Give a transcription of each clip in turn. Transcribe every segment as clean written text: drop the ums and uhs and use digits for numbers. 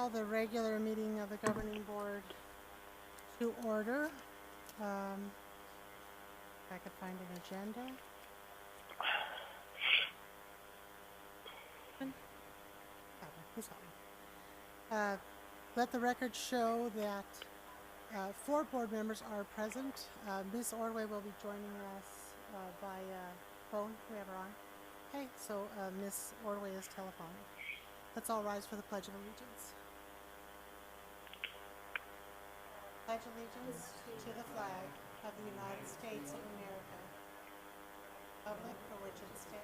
call the regular meeting of the governing board to order. If I could find an agenda. Let the record show that 4 board members are present. Ms. Ordway will be joining us via phone. We have her on. Okay, so Ms. Ordway is telephonic. Let's all rise for the Pledge of Allegiance. Pledge allegiance to the flag of the United States of America, republic for which it stands.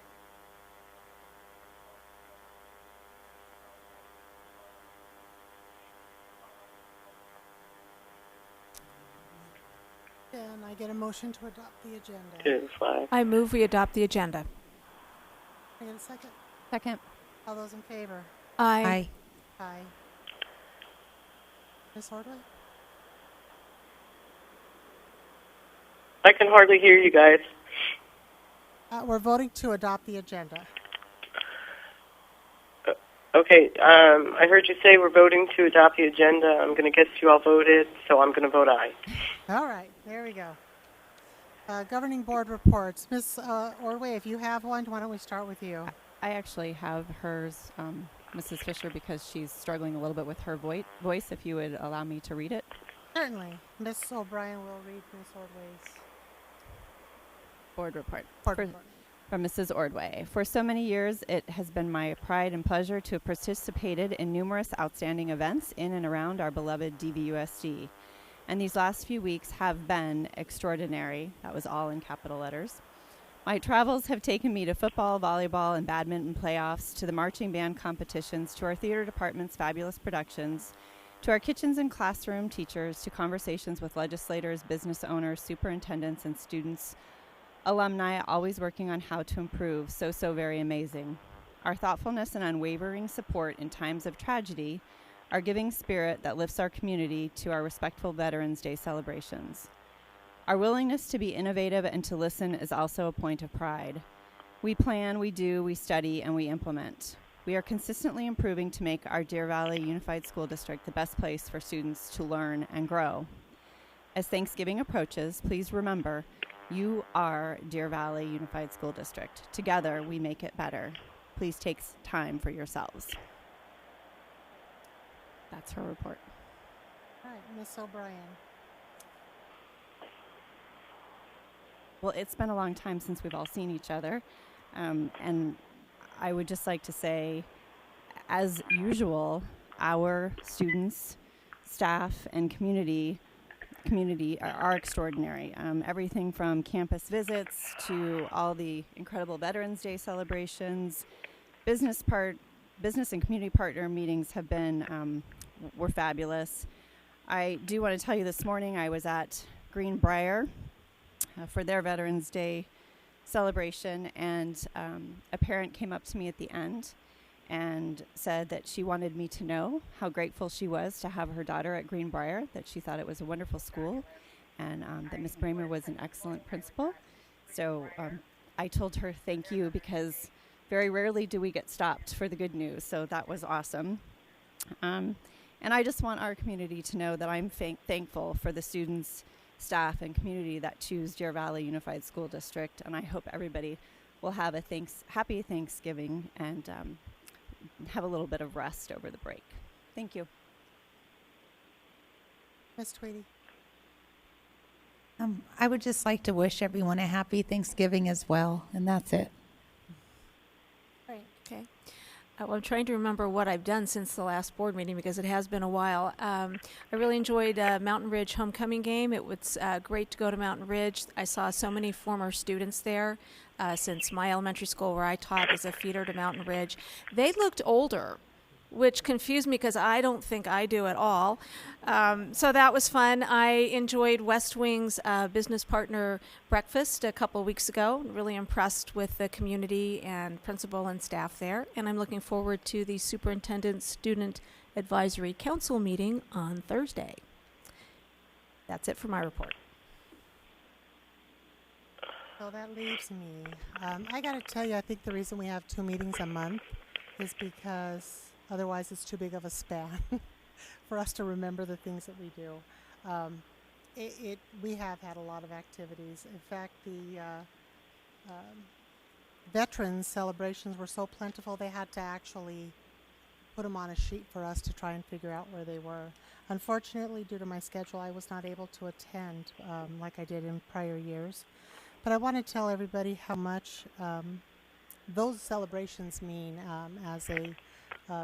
Can I get a motion to adopt the agenda? I move we adopt the agenda. Can I get a second? Second. All those in favor? Aye. Aye. Ms. Ordway? I can hardly hear you guys. We're voting to adopt the agenda. Okay, I heard you say we're voting to adopt the agenda. I'm going to guess you all voted, so I'm going to vote aye. All right, there we go. Governing board reports. Ms. Ordway, if you have one, why don't we start with you? I actually have hers, Mrs. Fisher, because she's struggling a little bit with her voice, if you would allow me to read it. Certainly. Ms. O'Brien will read Ms. Ordway's Board report. report. From Mrs. Ordway. For so many years, it has been my pride and pleasure to have participated in numerous outstanding events in and around our beloved DVUSD. And these last few weeks have been extraordinary. That was all in capital letters. My travels have taken me to football, volleyball, and badminton playoffs, to the marching band competitions, to our theater department's fabulous productions, to our kitchens and classroom teachers, to conversations with legislators, business owners, superintendents, and students. Alumni always working on how to improve, so very amazing. Our thoughtfulness and unwavering support in times of tragedy, our giving spirit that lifts our community to our respectful Veterans Day celebrations. Our willingness to be innovative and to listen is also a point of pride. We plan, we do, we study, and we implement. We are consistently improving to make our Deer Valley Unified School District the best place for students to learn and grow. As Thanksgiving approaches, please remember, you are Deer Valley Unified School District. Together, we make it better. Please take time for yourselves. That's her report. All right, Ms. O'Brien. Well, it's been a long time since we've all seen each other. And I would just like to say, as usual, our students, staff, and community are extraordinary. Everything from campus visits to all the incredible Veterans Day celebrations, business and community partner meetings have been were fabulous. I do want to tell you, this morning I was at Greenbrier for their Veterans Day celebration, and a parent came up to me at the end and said that she wanted me to know how grateful she was to have her daughter at Greenbrier, that she thought it was a wonderful school, and that Ms. Bramer was an excellent principal. So I told her thank you, because very rarely do we get stopped for the good news, so that was awesome. And I just want our community to know that I'm thankful for the students, staff, and community that choose Deer Valley Unified School District, and I hope everybody will have a happy Thanksgiving and have a little bit of rest over the break. Thank you. Ms. Tweedy. I would just like to wish everyone a happy Thanksgiving as well, and that's it. Great. Okay. Well, I'm trying to remember what I've done since the last board meeting, because it has been a while. I really enjoyed Mountain Ridge homecoming game. It was great to go to Mountain Ridge. I saw so many former students there, since my elementary school where I taught is a feeder to Mountain Ridge. They looked older, which confused me because I don't think I do at all. So that was fun. I enjoyed West Wing's business partner breakfast a couple weeks ago. Really impressed with the community and principal and staff there. And I'm looking forward to the Superintendent Student Advisory Council meeting on Thursday. That's it for my report. So that leaves me. I got to tell you, I think the reason we have 2 meetings a month is because Otherwise, it's too big of a span for us to remember the things that we do. We have had a lot of activities. In fact, the veterans celebrations were so plentiful they had to actually put them on a sheet for us to try and figure out where they were. Unfortunately, due to my schedule, I was not able to attend like I did in prior years. But I want to tell everybody how much those celebrations mean. As a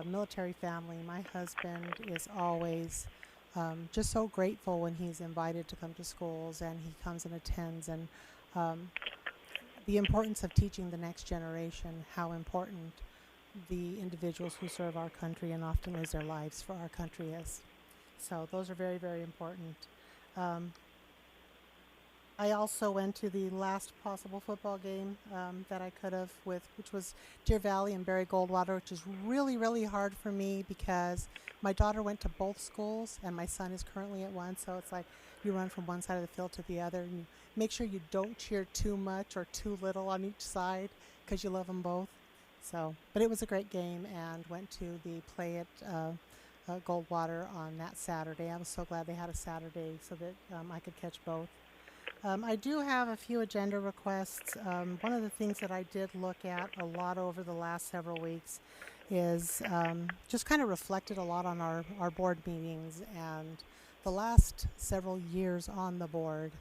military family, my husband is always just so grateful when he's invited to come to schools and he comes and attends, and the importance of teaching the next generation how important the individuals who serve our country and often lose their lives for our country is. So those are very, very important. I also went to the last possible football game that I could have which was Deer Valley and Barry Goldwater, which is really, really hard for me because my daughter went to both schools and my son is currently at one. So it's like you run from one side of the field to the other, and you make sure you don't cheer too much or too little on each side because you love them both. So, but it was a great game, and went to the play at Goldwater on that Saturday. I was so glad they had a Saturday so that I could catch both. I do have a few agenda requests. One of the things that I did look at a lot over the last several weeks is just kind of reflected a lot on our board meetings, and the last several years on the board,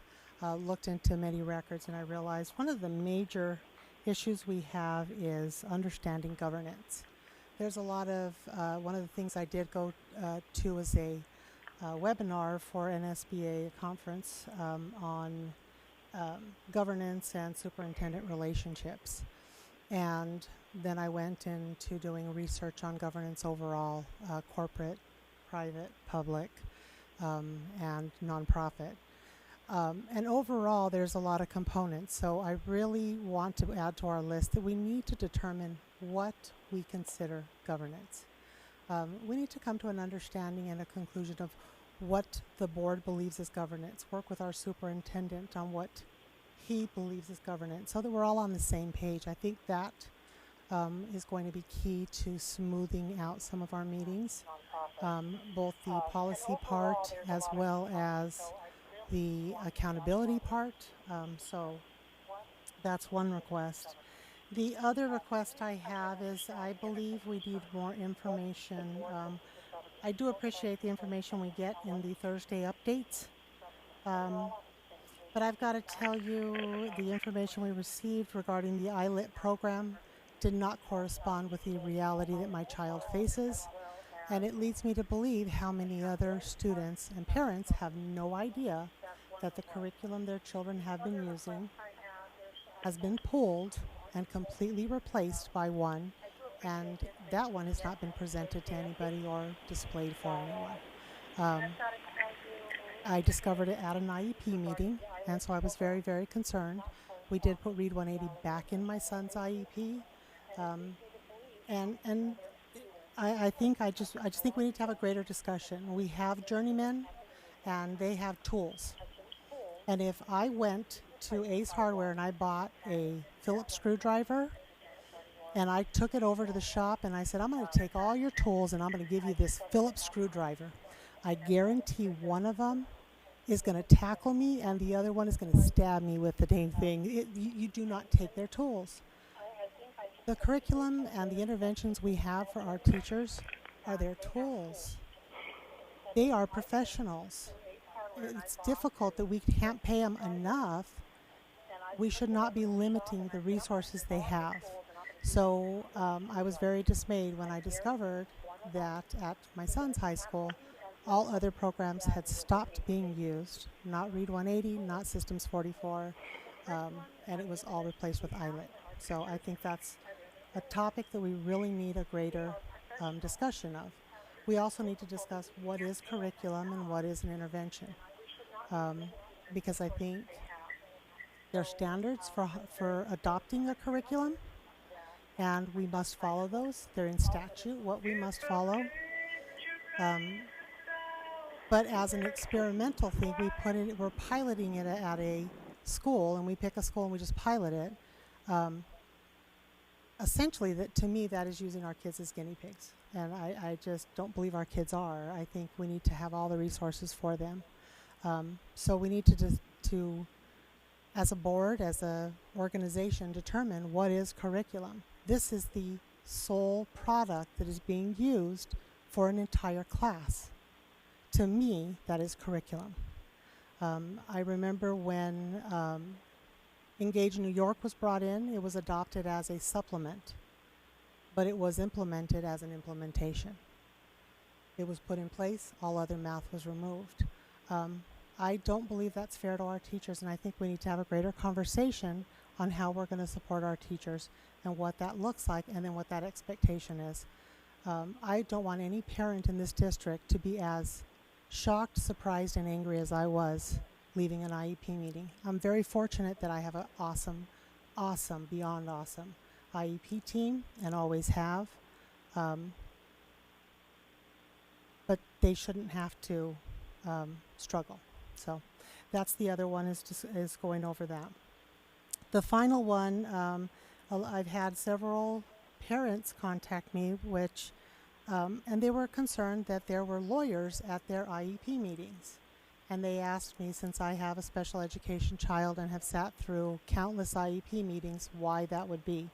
looked into many records, and I realized one of the major issues we have is understanding governance. There's a lot of, one of the things I did go to was a webinar for NSBA conference on governance and superintendent relationships. And then I went into doing research on governance overall, corporate, private, public, and nonprofit. And overall, there's a lot of components. So I really want to add to our list that we need to determine what we consider governance. We need to come to an understanding and a conclusion of what the board believes is governance, work with our superintendent on what he believes is governance, so that we're all on the same page. I think that is going to be key to smoothing out some of our meetings, both the policy part as well as the accountability part. So that's one request. The other request I have is I believe we need more information. I do appreciate the information we get in the Thursday updates, but I've got to tell you the information we received regarding the ILIT program did not correspond with the reality that my child faces, and it leads me to believe how many other students and parents have no idea that the curriculum their children have been using has been pulled and completely replaced by one, and that one has not been presented to anybody or displayed for anyone. I discovered it at an IEP meeting, and so I was very, very concerned. We did put Read 180 back in my son's IEP, and I just think we need to have a greater discussion. We have journeymen, and they have tools. And if I went to Ace Hardware and I bought a Phillips screwdriver, and I took it over to the shop and I said, I'm going to take all your tools and I'm going to give you this Phillips screwdriver, I guarantee one of them is going to tackle me and the other one is going to stab me with the dang thing. You do not take their tools. The curriculum and the interventions we have for our teachers are their tools. They are professionals. It's difficult that we can't pay them enough. We should not be limiting the resources they have. So I was very dismayed when I discovered that at my son's high school, all other programs had stopped being used, not Read 180, not Systems 44, and it was all replaced with ILIT. So I think that's a topic that we really need a greater discussion of. We also need to discuss what is curriculum and what is an intervention, because I think there are standards for adopting a curriculum, and we must follow those. They're in statute, what we must follow. But as an experimental thing, we're piloting it at a school, and we pick a school and we just pilot it. Essentially, to me, that is using our kids as guinea pigs. and I just don't believe our kids are. I think we need to have all the resources for them. So we need to, as a board, as a organization, determine what is curriculum. This is the sole product that is being used for an entire class. To me, that is curriculum. I remember when Engage New York was brought in, it was adopted as a supplement, but it was implemented as an implementation. It was put in place, all other math was removed. I don't believe that's fair to our teachers, and I think we need to have a greater conversation on how we're going to support our teachers and what that looks like and then what that expectation is. I don't want any parent in this district to be as shocked, surprised, and angry as I was leaving an IEP meeting. I'm very fortunate that I have an awesome, beyond awesome IEP team and always have. But they shouldn't have to struggle. So that's the other one, is going over that. The final one, I've had several parents contact me, which and they were concerned that there were lawyers at their IEP meetings. And they asked me, since I have a special education child and have sat through countless IEP meetings, why that would be.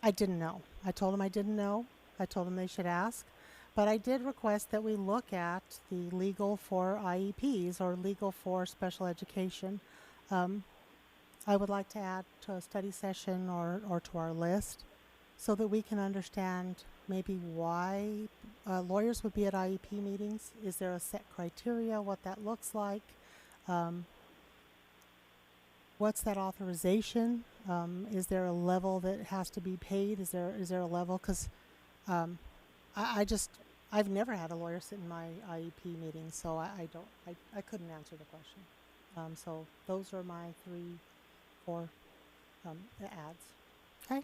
I didn't know. I told them I didn't know. I told them they should ask. But I did request that we look at the legal for IEPs or legal for special education. I would like to add to a study session or to our list so that we can understand maybe why lawyers would be at IEP meetings. Is there a set criteria, what that looks like? What's that authorization? Is there a level that has to be paid? Is there a level? Because I've never had a lawyer sit in my IEP meetings, so I couldn't answer the question. So those are my 4 ads. Okay.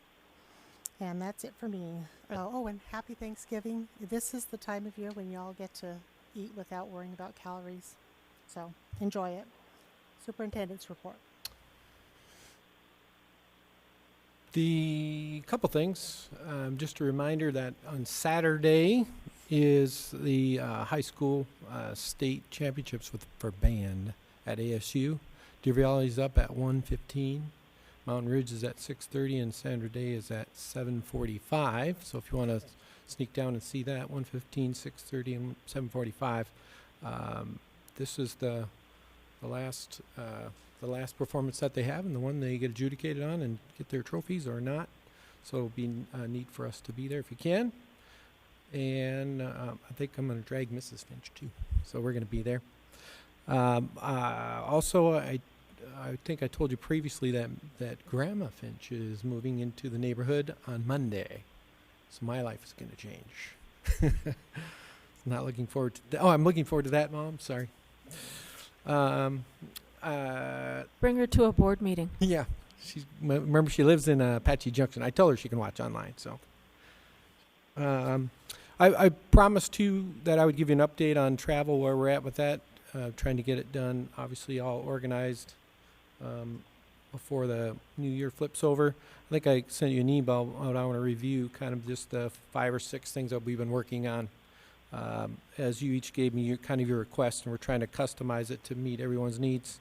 And that's it for me. Oh, and happy Thanksgiving. This is the time of year when y'all get to eat without worrying about calories. So enjoy it. Superintendent's report. The couple things. Just a reminder that on Saturday is the high school state championships for band at ASU. DVUSD is up at 1:15. Mountain Ridge is at 6:30 and Sandra Day is at 7:45. So if you want to sneak down and see that, 1:15, 6:30, and 7:45. This is the last performance that they have and the one they get adjudicated on and get their trophies or not. So it'll be neat for us to be there if you can. And I think I'm going to drag Mrs. Finch too. So we're going to be there. Also, I think I told you previously that Grandma Finch is moving into the neighborhood on Monday. So my life is going to change. Not looking forward to that. Oh, I'm looking forward to that, Mom. Sorry. Bring her to a board meeting. Yeah. Remember, she lives in Apache Junction. I told her she can watch online. So I promised, too, that I would give you an update on travel, where we're at with that. Trying to get it done, obviously all organized before the new year flips over. I think I sent you an email. I want to review kind of just the 5 or 6 things that we've been working on. As you each gave me your request, and we're trying to customize it to meet everyone's needs.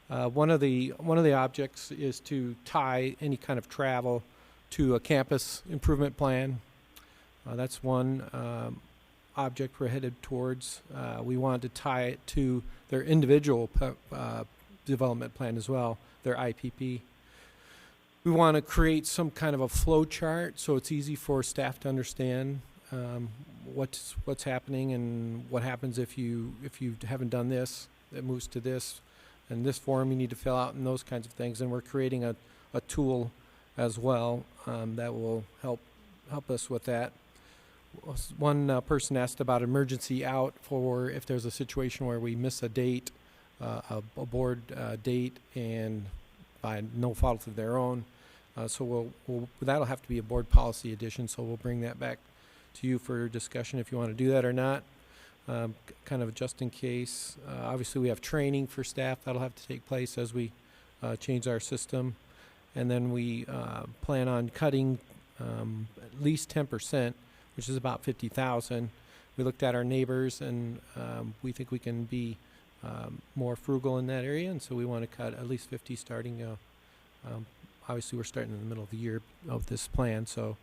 One of the objects is to tie any kind of travel to a campus improvement plan. That's one object we're headed towards. We wanted to tie it to their individual development plan as well, their IPP. We want to create some kind of a flow chart so it's easy for staff to understand what's happening and what happens if you haven't done this. It moves to this, and this form you need to fill out, and those kinds of things. And we're creating a tool as well that will help us with that. One person asked about emergency out for if there's a situation where we miss a date, a board date, and by no fault of their own. So that'll have to be a board policy addition. So we'll bring that back to you for discussion if you want to do that or not. Kind of just in case. Obviously, we have training for staff that'll have to take place as we change our system, and then we plan on cutting at least 10%. which is about 50,000. We looked at our neighbors, and we think we can be more frugal in that area, and so we want to cut at least 50 starting. Obviously, we're starting in the middle of the year of this plan, so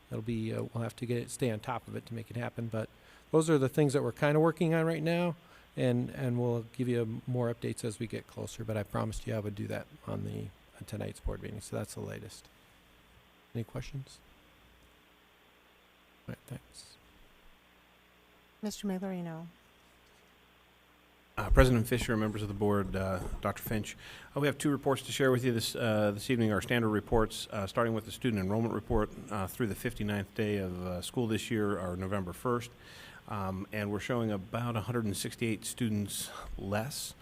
it'll be we'll have to stay on top of it to make it happen. But those are the things that we're kind of working on right now, and we'll give you more updates as we get closer. But I promised you I would do that on tonight's board meeting, so that's the latest. Any questions? All right, thanks. Mr. Malorino. President Fisher, members of the board, Dr. Finch, we have two reports to share with you this evening, our standard reports, starting with the student enrollment report through the 59th day of school this year, or November 1st. And we're showing about 168 students less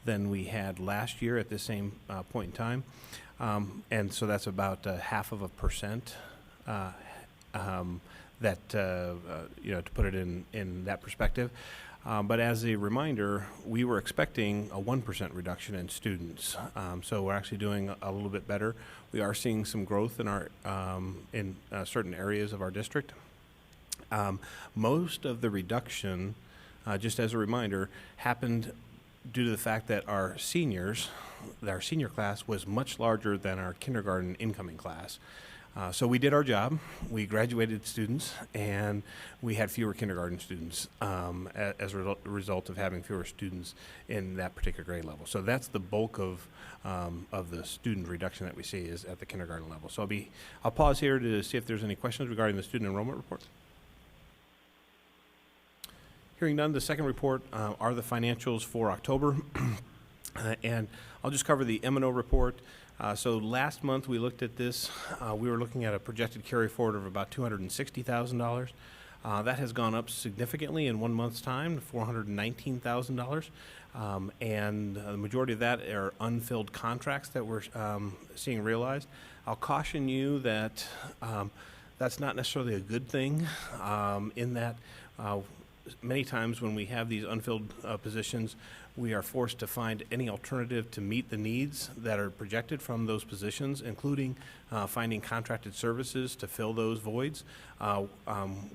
than we had last year at the same point in time. And so that's about 0.5%. To put it in that perspective. But as a reminder, we were expecting a 1% reduction in students. So we're actually doing a little bit better. We are seeing some growth in our certain areas of our district. Most of the reduction, just as a reminder, happened due to the fact that our senior class was much larger than our kindergarten incoming class. So we did our job. We graduated students, and we had fewer kindergarten students as a result of having fewer students in that particular grade level. So that's the bulk of the student reduction that we see is at the kindergarten level. So I'll pause here to see if there's any questions regarding the student enrollment report. Hearing none, the second report are the financials for October, and I'll just cover the M&O report. So last month we looked at this. We were looking at a projected carry forward of about $260,000. That has gone up significantly in 1 month's time to $419,000. And the majority of that are unfilled contracts that we're seeing realized. I'll caution you that that's not necessarily a good thing in that many times when we have these unfilled positions, we are forced to find any alternative to meet the needs that are projected from those positions, including finding contracted services to fill those voids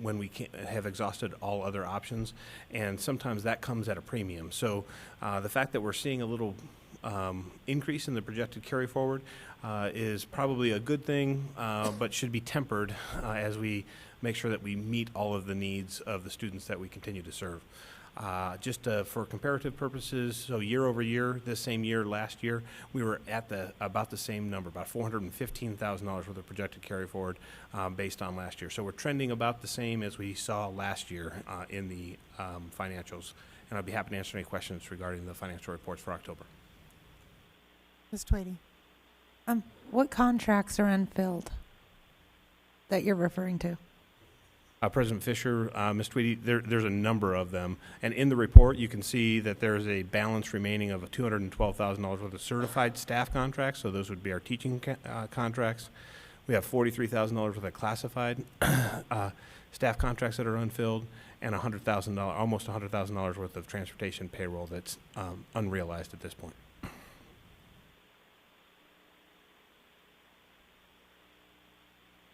when we can't have exhausted all other options. And sometimes that comes at a premium. So the fact that we're seeing a little increase in the projected carry forward is probably a good thing, but should be tempered as we make sure that we meet all of the needs of the students that we continue to serve. Just for comparative purposes, so year over year, this same year, last year, we were at about the same number, about $415,000 worth of projected carry forward based on last year. So we're trending about the same as we saw last year in the financials. And I'll be happy to answer any questions regarding the financial reports for October. Ms. Twady. What contracts are unfilled that you're referring to? President Fisher, Ms. Tweedy, there's a number of them. And in the report, you can see that there's a balance remaining of $212,000 worth of certified staff contracts. So those would be our teaching contracts. We have $43,000 worth of classified staff contracts that are unfilled, and $100,000, almost $100,000 worth of transportation payroll that's unrealized at this point.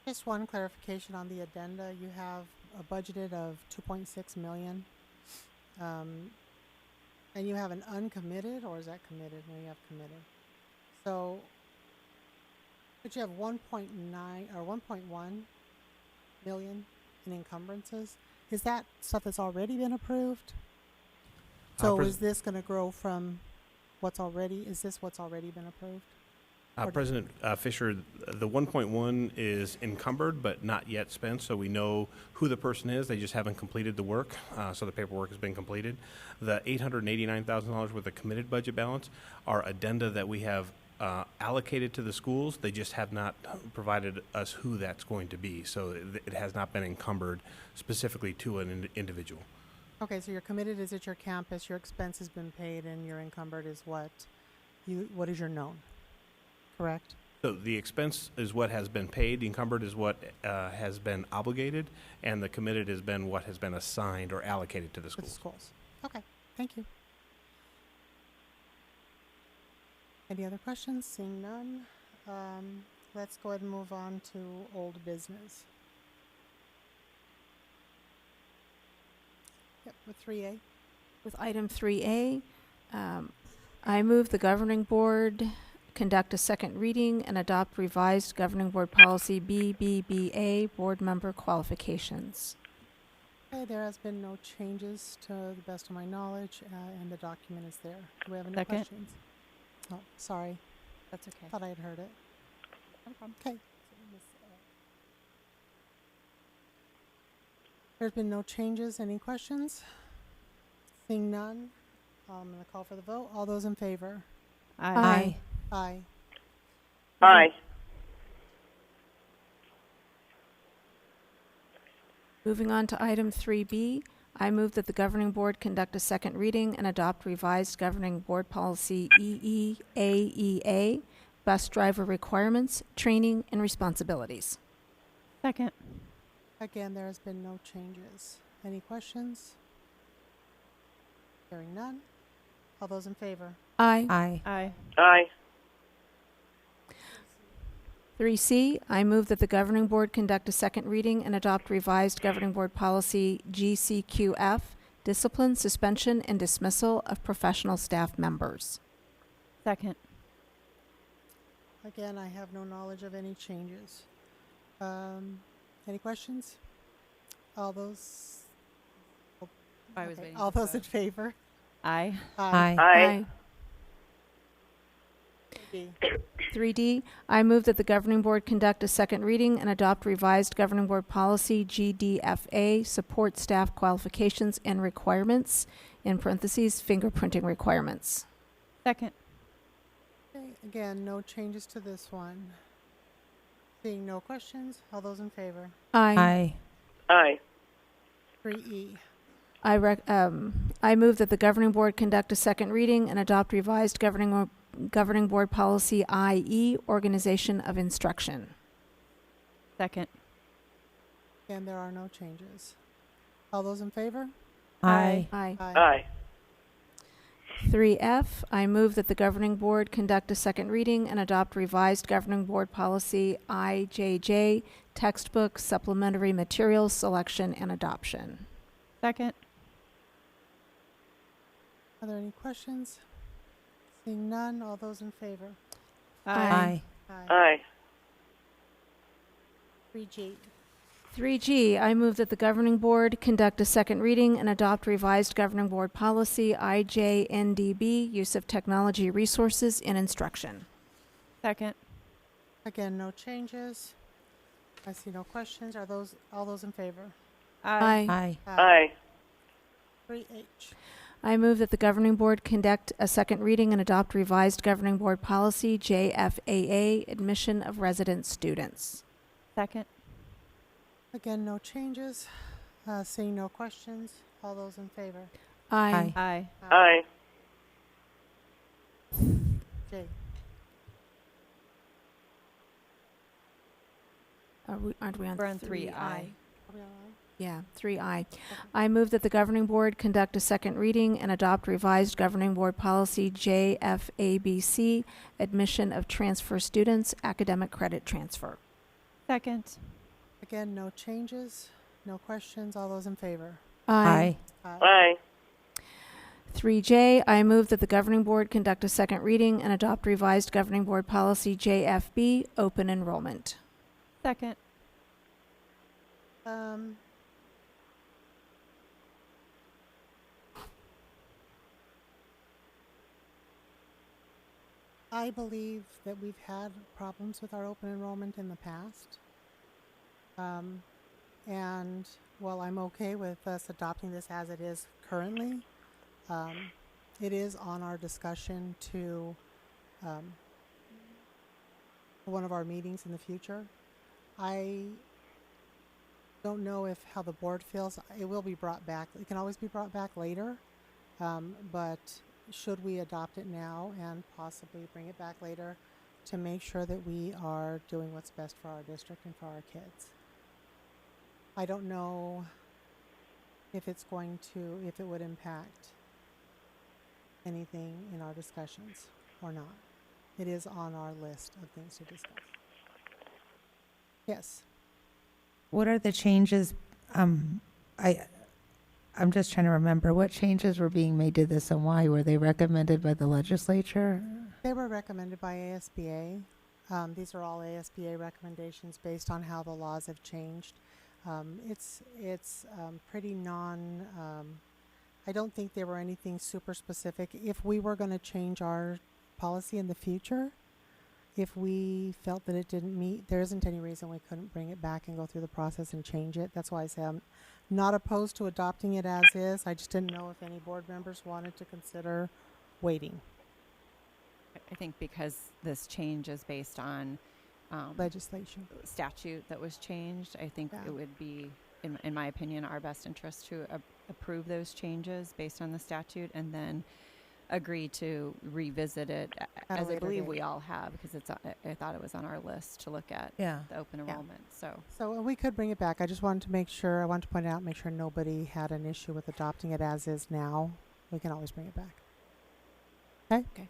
Just one clarification on the addenda. You have a budgeted of $2.6 million, and you have an uncommitted, or is that committed? No, you have committed. So, but you have 1.9 or 1.1 million in encumbrances. Is that stuff that's already been approved? So is this going to grow from what's already? Is this what's already been approved? President Fisher, the 1.1 is encumbered but not yet spent, so we know who the person is. They just haven't completed the work, so the paperwork has been completed. The $889,000 worth of committed budget balance are addenda that we have allocated to the schools. They just have not provided us who that's going to be, so it has not been encumbered specifically to an individual. Okay, so your committed is at your campus, your expense has been paid, and your encumbered is what is your known? Correct? So the expense is what has been paid, the encumbered is what has been obligated, and the committed has been what has been assigned or allocated to the schools. To the schools. Okay, thank you. Any other questions? Seeing none, let's go ahead and move on to old business. Yep, with 3A. With item 3A, I move the governing board conduct a second reading and adopt revised governing board policy BBBA, board member qualifications. Okay, there has been no changes to the best of my knowledge, and the document is there. Do we have any Second. questions? Oh, sorry. That's okay. Thought I had heard it. No problem. Okay. There's been no changes. Any questions? Seeing none, I'm going to call for the vote. All those in favor? Aye. Aye. Aye. Moving on to item 3B, I move that the governing board conduct a second reading and adopt revised governing board policy EEAEA, bus driver requirements, training, and responsibilities. Second. Again, there has been no changes. Any questions? Hearing none. All those in favor? Aye. Aye. Aye. Aye. 3C, I move that the governing board conduct a second reading and adopt revised governing board policy GCQF, discipline, suspension, and dismissal of professional staff members. Second. Again, I have no knowledge of any changes. Any questions? All those. I was okay, waiting all for those the in favor? Aye. Aye. Aye. 3D. 3D, I move that the governing board conduct a second reading and adopt revised governing board policy GDFA, support staff qualifications and requirements, in parentheses, fingerprinting requirements. Second. Okay, again, no changes to this one. Seeing no questions, all those in favor? Aye. Aye. Aye. 3E. I move that the governing board conduct a second reading and adopt revised governing board policy IE, organization of instruction. Second. Again, there are no changes. All those in favor? Aye. Aye. Aye. 3F, I move that the governing board conduct a second reading and adopt revised governing board policy IJJ, textbook, supplementary materials, selection, and adoption. Second. Are there any questions? Seeing none, all those in favor? Aye. Aye. 3G. 3G, I move that the governing board conduct a second reading and adopt revised governing board policy IJNDB, use of technology resources in instruction. Second. Again, no changes. I see no questions. Are those all those in favor? Aye. Aye. 3H. I move that the governing board conduct a second reading and adopt revised governing board policy JFAA, admission of resident students. Second. Again, no changes. Seeing no questions. All those in favor? Aye. Aye. Aye. J. Aren't we on We're on 3I? 3I. Are we on aye? Yeah, 3I. I move that the governing board conduct a second reading and adopt revised governing board policy JFABC, admission of transfer students, academic credit transfer. Second. Again, no changes. No questions. All those in favor? Aye. Aye. 3J, I move that the governing board conduct a second reading and adopt revised governing board policy JFB, open enrollment. Second. I believe that we've had problems with our open enrollment in the past. And while I'm okay with us adopting this as it is currently, it is on our discussion to one of our meetings in the future. I don't know if how the board feels. It will be brought back. It can always be brought back later, but should we adopt it now and possibly bring it back later to make sure that we are doing what's best for our district and for our kids? I don't know if it's going to, if it would impact anything in our discussions or not. It is on our list of things to discuss. Yes. What are the changes? I'm just trying to remember what changes were being made to this and why. Were they recommended by the legislature? They were recommended by ASBA. These are all ASBA recommendations based on how the laws have changed. It's pretty I don't think there were anything super specific. If we were going to change our policy in the future, if we felt that it didn't meet, there isn't any reason we couldn't bring it back and go through the process and change it. That's why I say I'm not opposed to adopting it as is. I just didn't know if any board members wanted to consider waiting. I think because this change is based on Legislation. statute that was changed, I think Yeah. it would be, in my opinion, our best interest to approve those changes based on the statute and then agree to revisit it, At a as I later believe date. we all have, because I thought it was on our list to look at Yeah. the open Yeah. enrollment. So So we could bring it back. I just wanted to make sure, I wanted to point out, make sure nobody had an issue with adopting it as is now. We can always bring it back. Okay? Okay.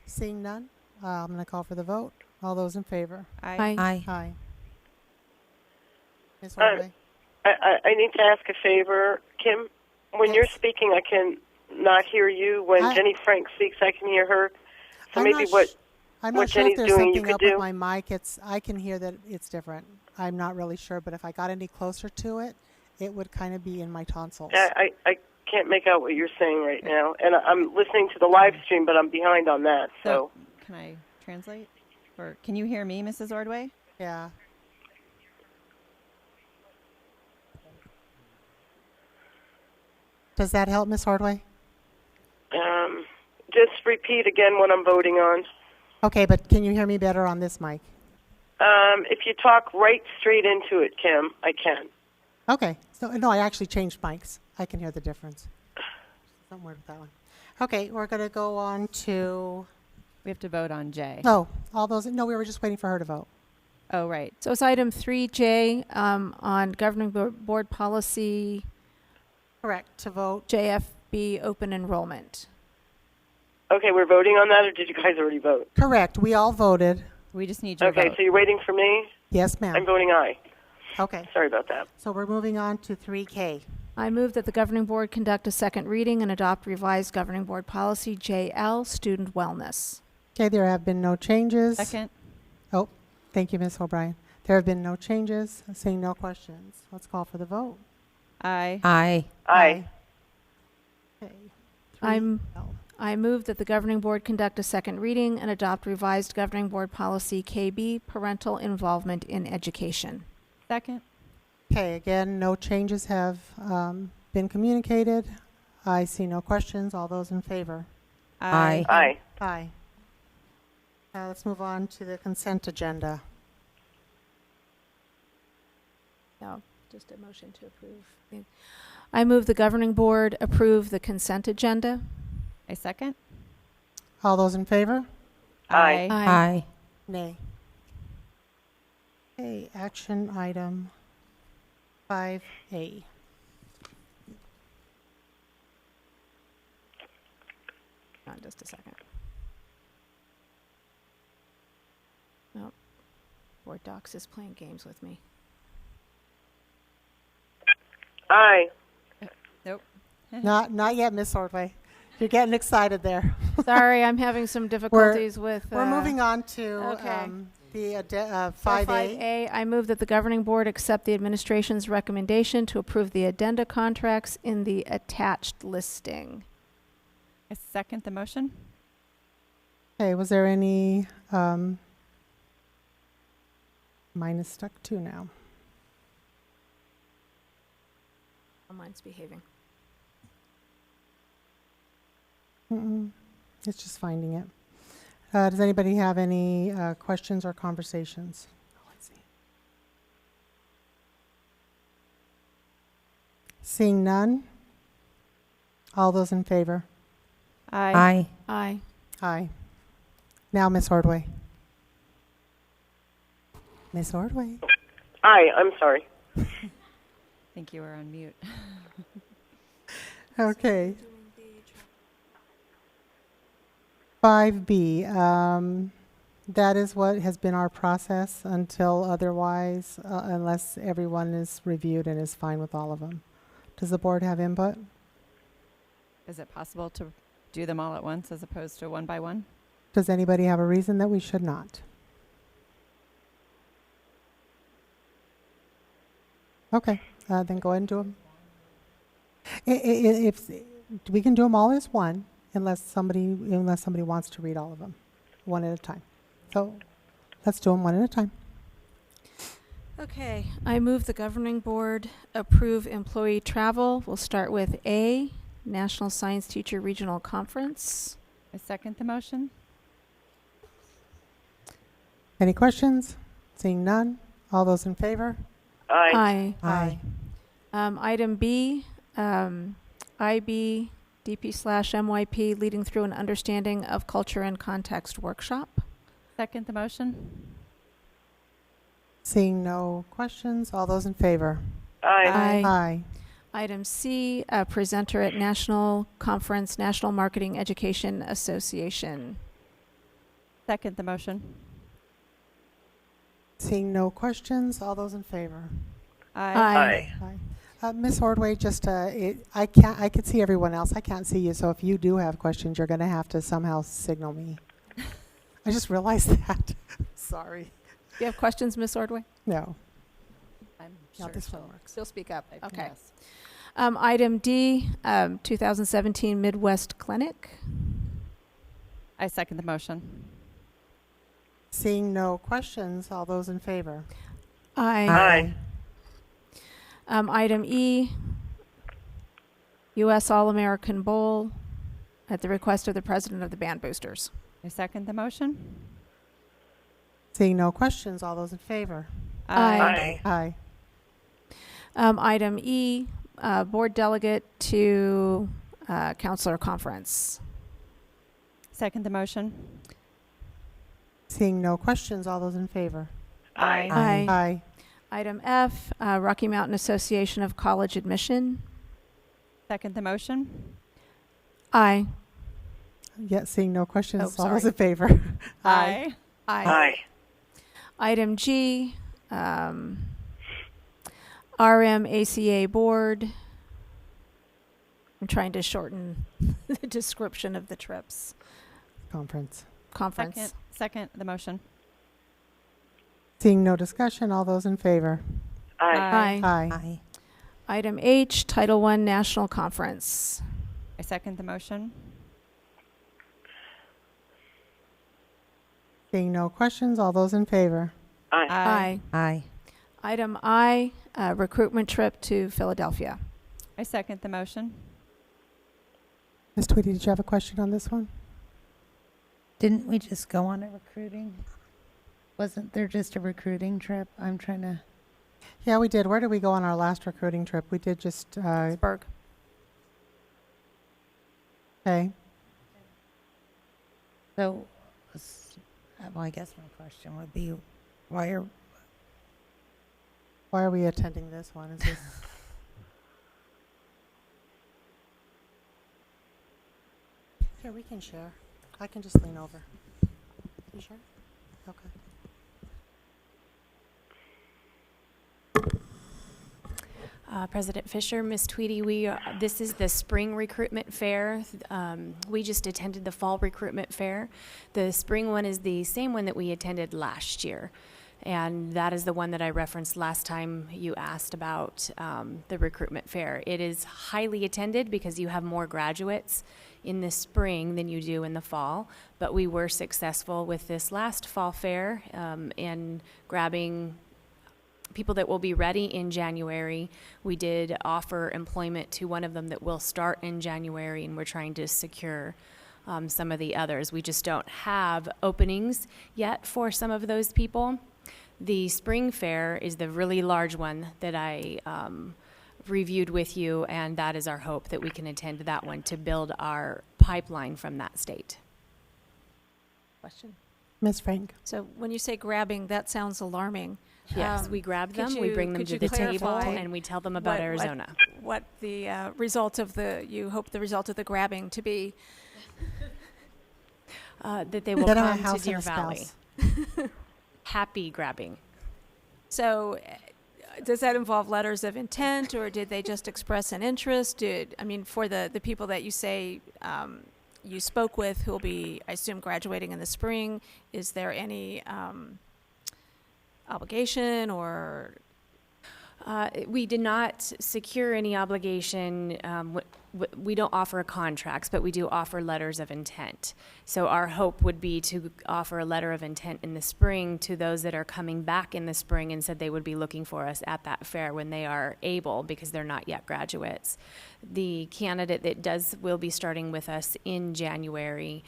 Seeing none, I'm going to call for the vote. All those in favor? Aye. Aye. Aye. Ms. Uh, Ordway? I need to ask a favor, Kim. When you're Yes. speaking, I can not hear you. When I- Jenny Frank speaks, I can hear her. So I'm maybe not what sh- I'm what not sure if Jenny's there's doing, you something could up do. with my mic. I can hear that it's different. I'm not really sure, but if I got any closer to it, it would kind of be in my tonsils. I can't make out what you're saying right now, and I'm listening to the live stream, but I'm behind on that. So can I translate? Or can you hear me, Mrs. Ordway? Yeah. Does that help, Ms. Ordway? just repeat again what I'm voting on. Okay, but can you hear me better on this mic? If you talk right straight into it, Kim, I can. Okay. So, no, I actually changed mics. I can hear the difference. Something weird with that one. Okay, we're going to go on to... We have to vote on J. Oh, all those... No, we were just waiting for her to vote. Oh, right. So it's item 3J on governing board policy Correct, to vote. JFB open enrollment. Okay, we're voting on that, or did you guys already vote? Correct. We all voted. We just need your Okay, vote. so you're waiting for me? Yes, I'm ma'am. voting aye. Okay. Sorry about that. So we're moving on to 3K. I move that the governing board conduct a second reading and adopt revised governing board policy JL, student wellness. Okay, there have been no changes. Second. Oh, thank you, Ms. O'Brien. There have been no changes. Seeing no questions. Let's call for the vote. Aye. Aye. Aye. Okay. I'm- 3L. I move that the governing board conduct a second reading and adopt revised governing board policy KB, parental involvement in education. Second. Okay, again, no changes have been communicated. I see no questions. All those in favor? Aye. Aye. Aye. Let's move on to the consent agenda. No, just a motion to approve. I move the governing board approve the consent agenda. I second. All those in favor? Aye. Aye. Nay. Okay, action item 5A. On just a second. No, board docs is playing games with me. Aye. Nope. Not yet, Miss Ordway. You're getting excited there. Sorry, I'm having some difficulties with. We're moving on to okay. the 5A. 5A, I move that the governing board accept the administration's recommendation to approve the addenda contracts in the attached listing. I second the motion. Okay, was there any, mine is stuck too now. Oh, mine's behaving. It's just finding it. Does anybody have any questions or conversations? Oh, let's see. Seeing none? All those in favor? Aye. Aye. Aye. Aye. Now, Miss Ordway. Miss Ordway. Aye, I'm sorry. I think you were on mute. Okay. 5B. That is what has been our process until otherwise, unless everyone is reviewed and is fine with all of them. Does the board have input? Is it possible to do them all at once as opposed to one by one? Does anybody have a reason that we should not? Okay, then go ahead and do them. If we can do them all as one, unless somebody wants to read all of them, one at a time. So let's do them one at a time. Okay, I move the governing board approve employee travel. We'll start with A, National Science Teacher Regional Conference. I second the motion. Any questions? Seeing none. All those in favor? Aye. Aye. Item B, IB DP/MYP Leading Through an Understanding of Culture and Context Workshop. Second the motion. Seeing no questions. All those in favor? Aye. Aye. Item C, presenter at National Conference, National Marketing Education Association. Second the motion. Seeing no questions. All those in favor? Aye. Aye. Ms. Ordway, just I could see everyone else. I can't see you, so if you do have questions, you're going to have to somehow signal me. I just realized that. Sorry. You have questions, Ms. Ordway? No. I'm No, sure this one she'll- works. Still speak up. I- Okay. yes. Item D, 2017 Midwest Clinic. I second the motion. Seeing no questions. All those in favor? Aye. Item E, U.S. All-American Bowl at the request of the president of the Band Boosters. I second the motion. Seeing no questions. All those in favor? Aye. Aye. Item E, board delegate to counselor conference. Second the motion. Seeing no questions. All those in favor? Aye. Aye. Item F, Rocky Mountain Association of College Admission. Second the motion. Aye. Yeah, seeing no questions. Oh, All those sorry. in favor? Aye. Aye. Item G, RMACA Board. I'm trying to shorten the description of the trips. Conference. Conference. Second the motion. Seeing no discussion. All those in favor? Aye. Aye. Aye. Item H, Title I National Conference. I second the motion. Seeing no questions. All those in favor? Aye. Aye. Item I, recruitment trip to Philadelphia. I second the motion. Ms. Tweedy, did you have a question on this one? Didn't we just go on a recruiting? Wasn't there just a recruiting trip? I'm trying to. Yeah, we did. Where did we go on our last recruiting trip? We did just, Pittsburgh. okay. So, well, I guess my question would be, why are we attending this one? Is this? Here, we can share. I can just lean over. You sure? Okay. President Fisher, Ms. Tweedy, this is the spring recruitment fair. We just attended the fall recruitment fair. The spring one is the same one that we attended last year. And that is the one that I referenced last time you asked about the recruitment fair. It is highly attended because you have more graduates in the spring than you do in the fall. But we were successful with this last fall fair in grabbing people that will be ready in January. We did offer employment to one of them that will start in January, and we're trying to secure some of the others. We just don't have openings yet for some of those people. The spring fair is the really large one that I reviewed with you, and that is our hope that we can attend that one to build our pipeline from that state. Question. Ms. Frank? So when you say grabbing, that sounds alarming. Yes, we grab could them, we you- bring them could to you the table, clarify and we tell them about what- Arizona. What the result of you hope the result of the grabbing to be? That they will Get 'em a come to house and Deer a Valley. spouse. Happy grabbing. So does that involve letters of intent, or did they just express an interest? For the people that you say you spoke with who will be, I assume, graduating in the spring, is there any obligation or? We did not secure any obligation. We don't offer contracts, but we do offer letters of intent. So our hope would be to offer a letter of intent in the spring to those that are coming back in the spring and said they would be looking for us at that fair when they are able, because they're not yet graduates. The candidate that will be starting with us in January,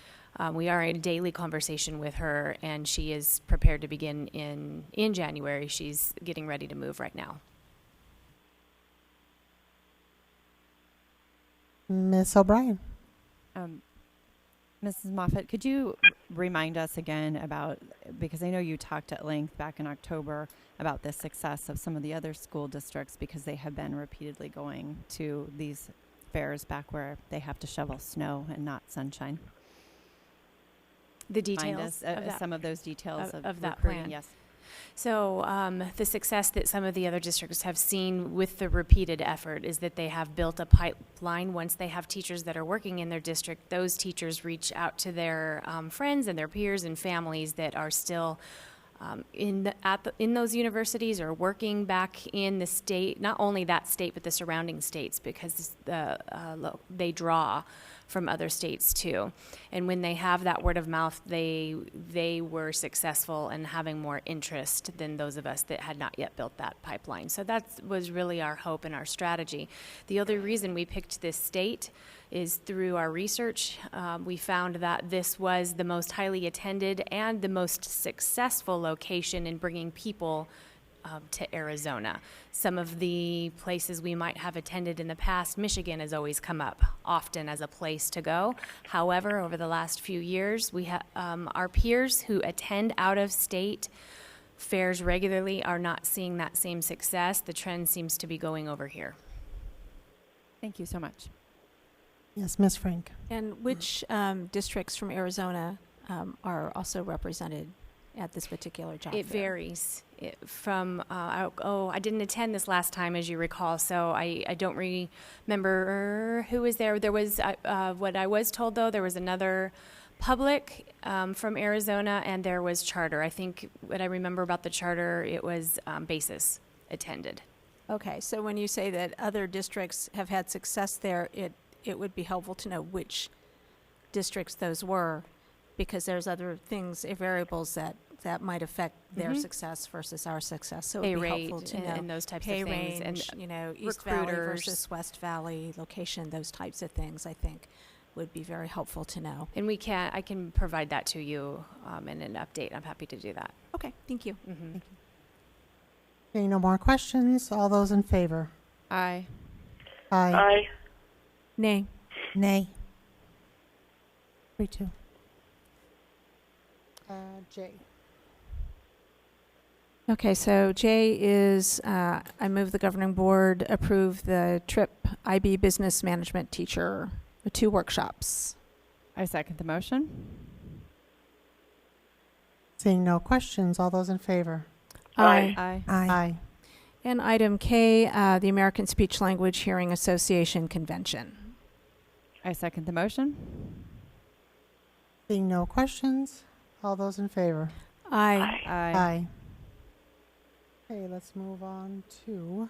we are in daily conversation with her, and she is prepared to begin in January. She's getting ready to move right now. Miss O'Brien. Mrs. Moffett, could you remind us again about, because I know you talked at length back in October about the success of some of the other school districts because they have been repeatedly going to these fairs back where they have to shovel snow and not sunshine. The details Remind us, of that, some of those details of that recruiting. plan. Yes. So the success that some of the other districts have seen with the repeated effort is that they have built a pipeline. Once they have teachers that are working in their district, those teachers reach out to their friends and their peers and families that are still in those universities or working back in the state, not only that state but the surrounding states, because they draw from other states too. And when they have that word of mouth, they were successful in having more interest than those of us that had not yet built that pipeline. So that was really our hope and our strategy. The other reason we picked this state is through our research. We found that this was the most highly attended and the most successful location in bringing people to Arizona. Some of the places we might have attended in the past, Michigan has always come up often as a place to go. However, over the last few years, we have our peers who attend out-of-state fairs regularly are not seeing that same success. The trend seems to be going over here. Thank you so much. Yes, Miss Frank. And which districts from Arizona are also represented at this particular job It fair? varies. I didn't attend this last time, as you recall, so I don't remember who was there. There was, what I was told, though, there was another public from Arizona, and there was charter. I think what I remember about the charter, it was BASIS attended. Okay, so when you say that other districts have had success there, it would be helpful to know which districts those were, because there's other things, variables that might affect their success versus our success. So it would be helpful to know and those types pay of things, range, and East Valley recruiters. versus West Valley location, those types of things, I think, would be very helpful to know. And I can provide that to you in an update. I'm happy to do that. Okay, thank you. Mm-hmm. Okay, no more questions. All those in favor? Aye. Aye. Aye. Nay. Nay. 3-2. J. Okay, so J is, I move the governing board approve the TRIP IB business management teacher, the 2 workshops. I second the motion. Seeing no questions, all those in favor? Aye. Aye. Aye. And item K, the American Speech Language Hearing Association Convention. I second the motion. Seeing no questions, all those in favor? Aye. Aye. Aye. Okay, let's move on to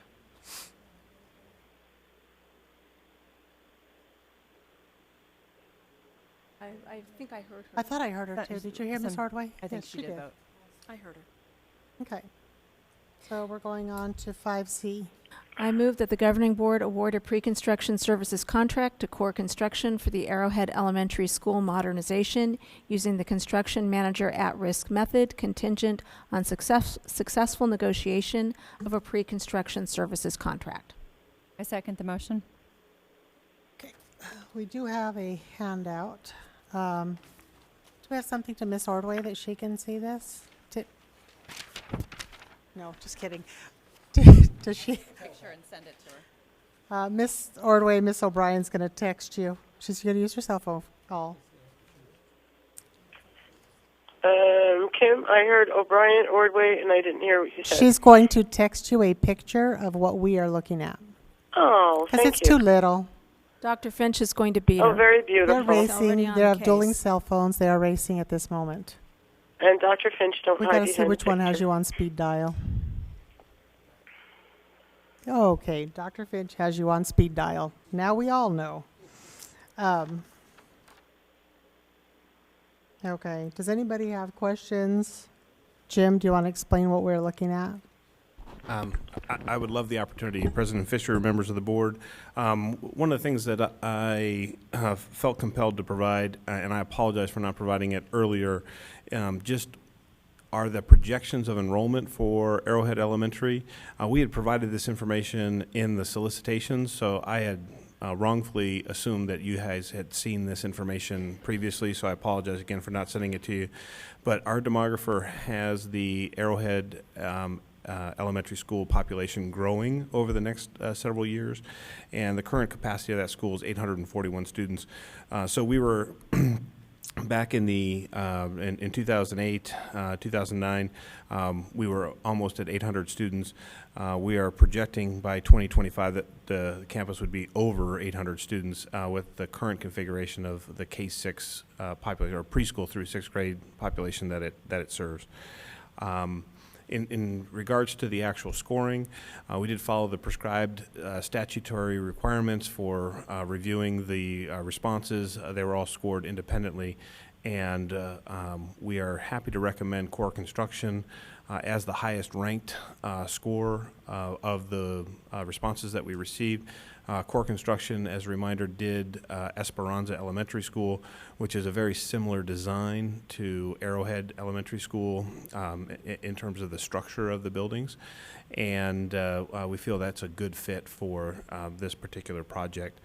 I think I heard her. I thought I heard her That too. is Did you hear Miss some- Hardway? I think Yes, she did vote. I heard her. Okay. So we're going on to 5C. I move that the governing board award a pre-construction services contract to Core Construction for the Arrowhead Elementary School modernization using the construction manager at-risk method contingent on successful negotiation of a pre-construction services contract. I second the motion. We do have a handout. Do we have something to Miss Ordway that she can see this? No, just kidding. Does she? Picture and send it to her. Miss Ordway, Miss O'Brien's going to text you. She's going to use her cell phone call. Kim, I heard O'Brien, Ordway, and I didn't hear what you said. She's going to text you a picture of what we are looking at. Oh, Because thank it's you. too little. Dr. Finch is going to be Oh, here. very They're beautiful. already racing. on They're the dueling case. cell phones. They are racing at this moment. And Dr. Finch, don't We hide got to behind see the which one has picture. you on speed dial. Okay, Dr. Finch has you on speed dial. Now we all know. Okay, does anybody have questions? Jim, do you want to explain what we're looking at? I would love the opportunity, President Fisher, members of the board. One of the things that I felt compelled to provide, and I apologize for not providing it earlier, just are the projections of enrollment for Arrowhead Elementary. We had provided this information in the solicitations, so I had wrongfully assumed that you guys had seen this information previously, so I apologize again for not sending it to you. But our demographer has the Arrowhead elementary school population growing over the next several years, and the current capacity of that school is 841 students. So we were back in the in 2008, 2009, we were almost at 800 students. We are projecting by 2025 that the campus would be over 800 students with the current configuration of the K-6 population, or preschool through 6th grade population that it serves. In regards to the actual scoring, we did follow the prescribed statutory requirements for reviewing the responses. They were all scored independently, and we are happy to recommend core construction as the highest ranked score of the responses that we received. Core construction, as a reminder, did Esperanza Elementary School, which is a very similar design to Arrowhead Elementary School in terms of the structure of the buildings. And we feel that's a good fit for this particular project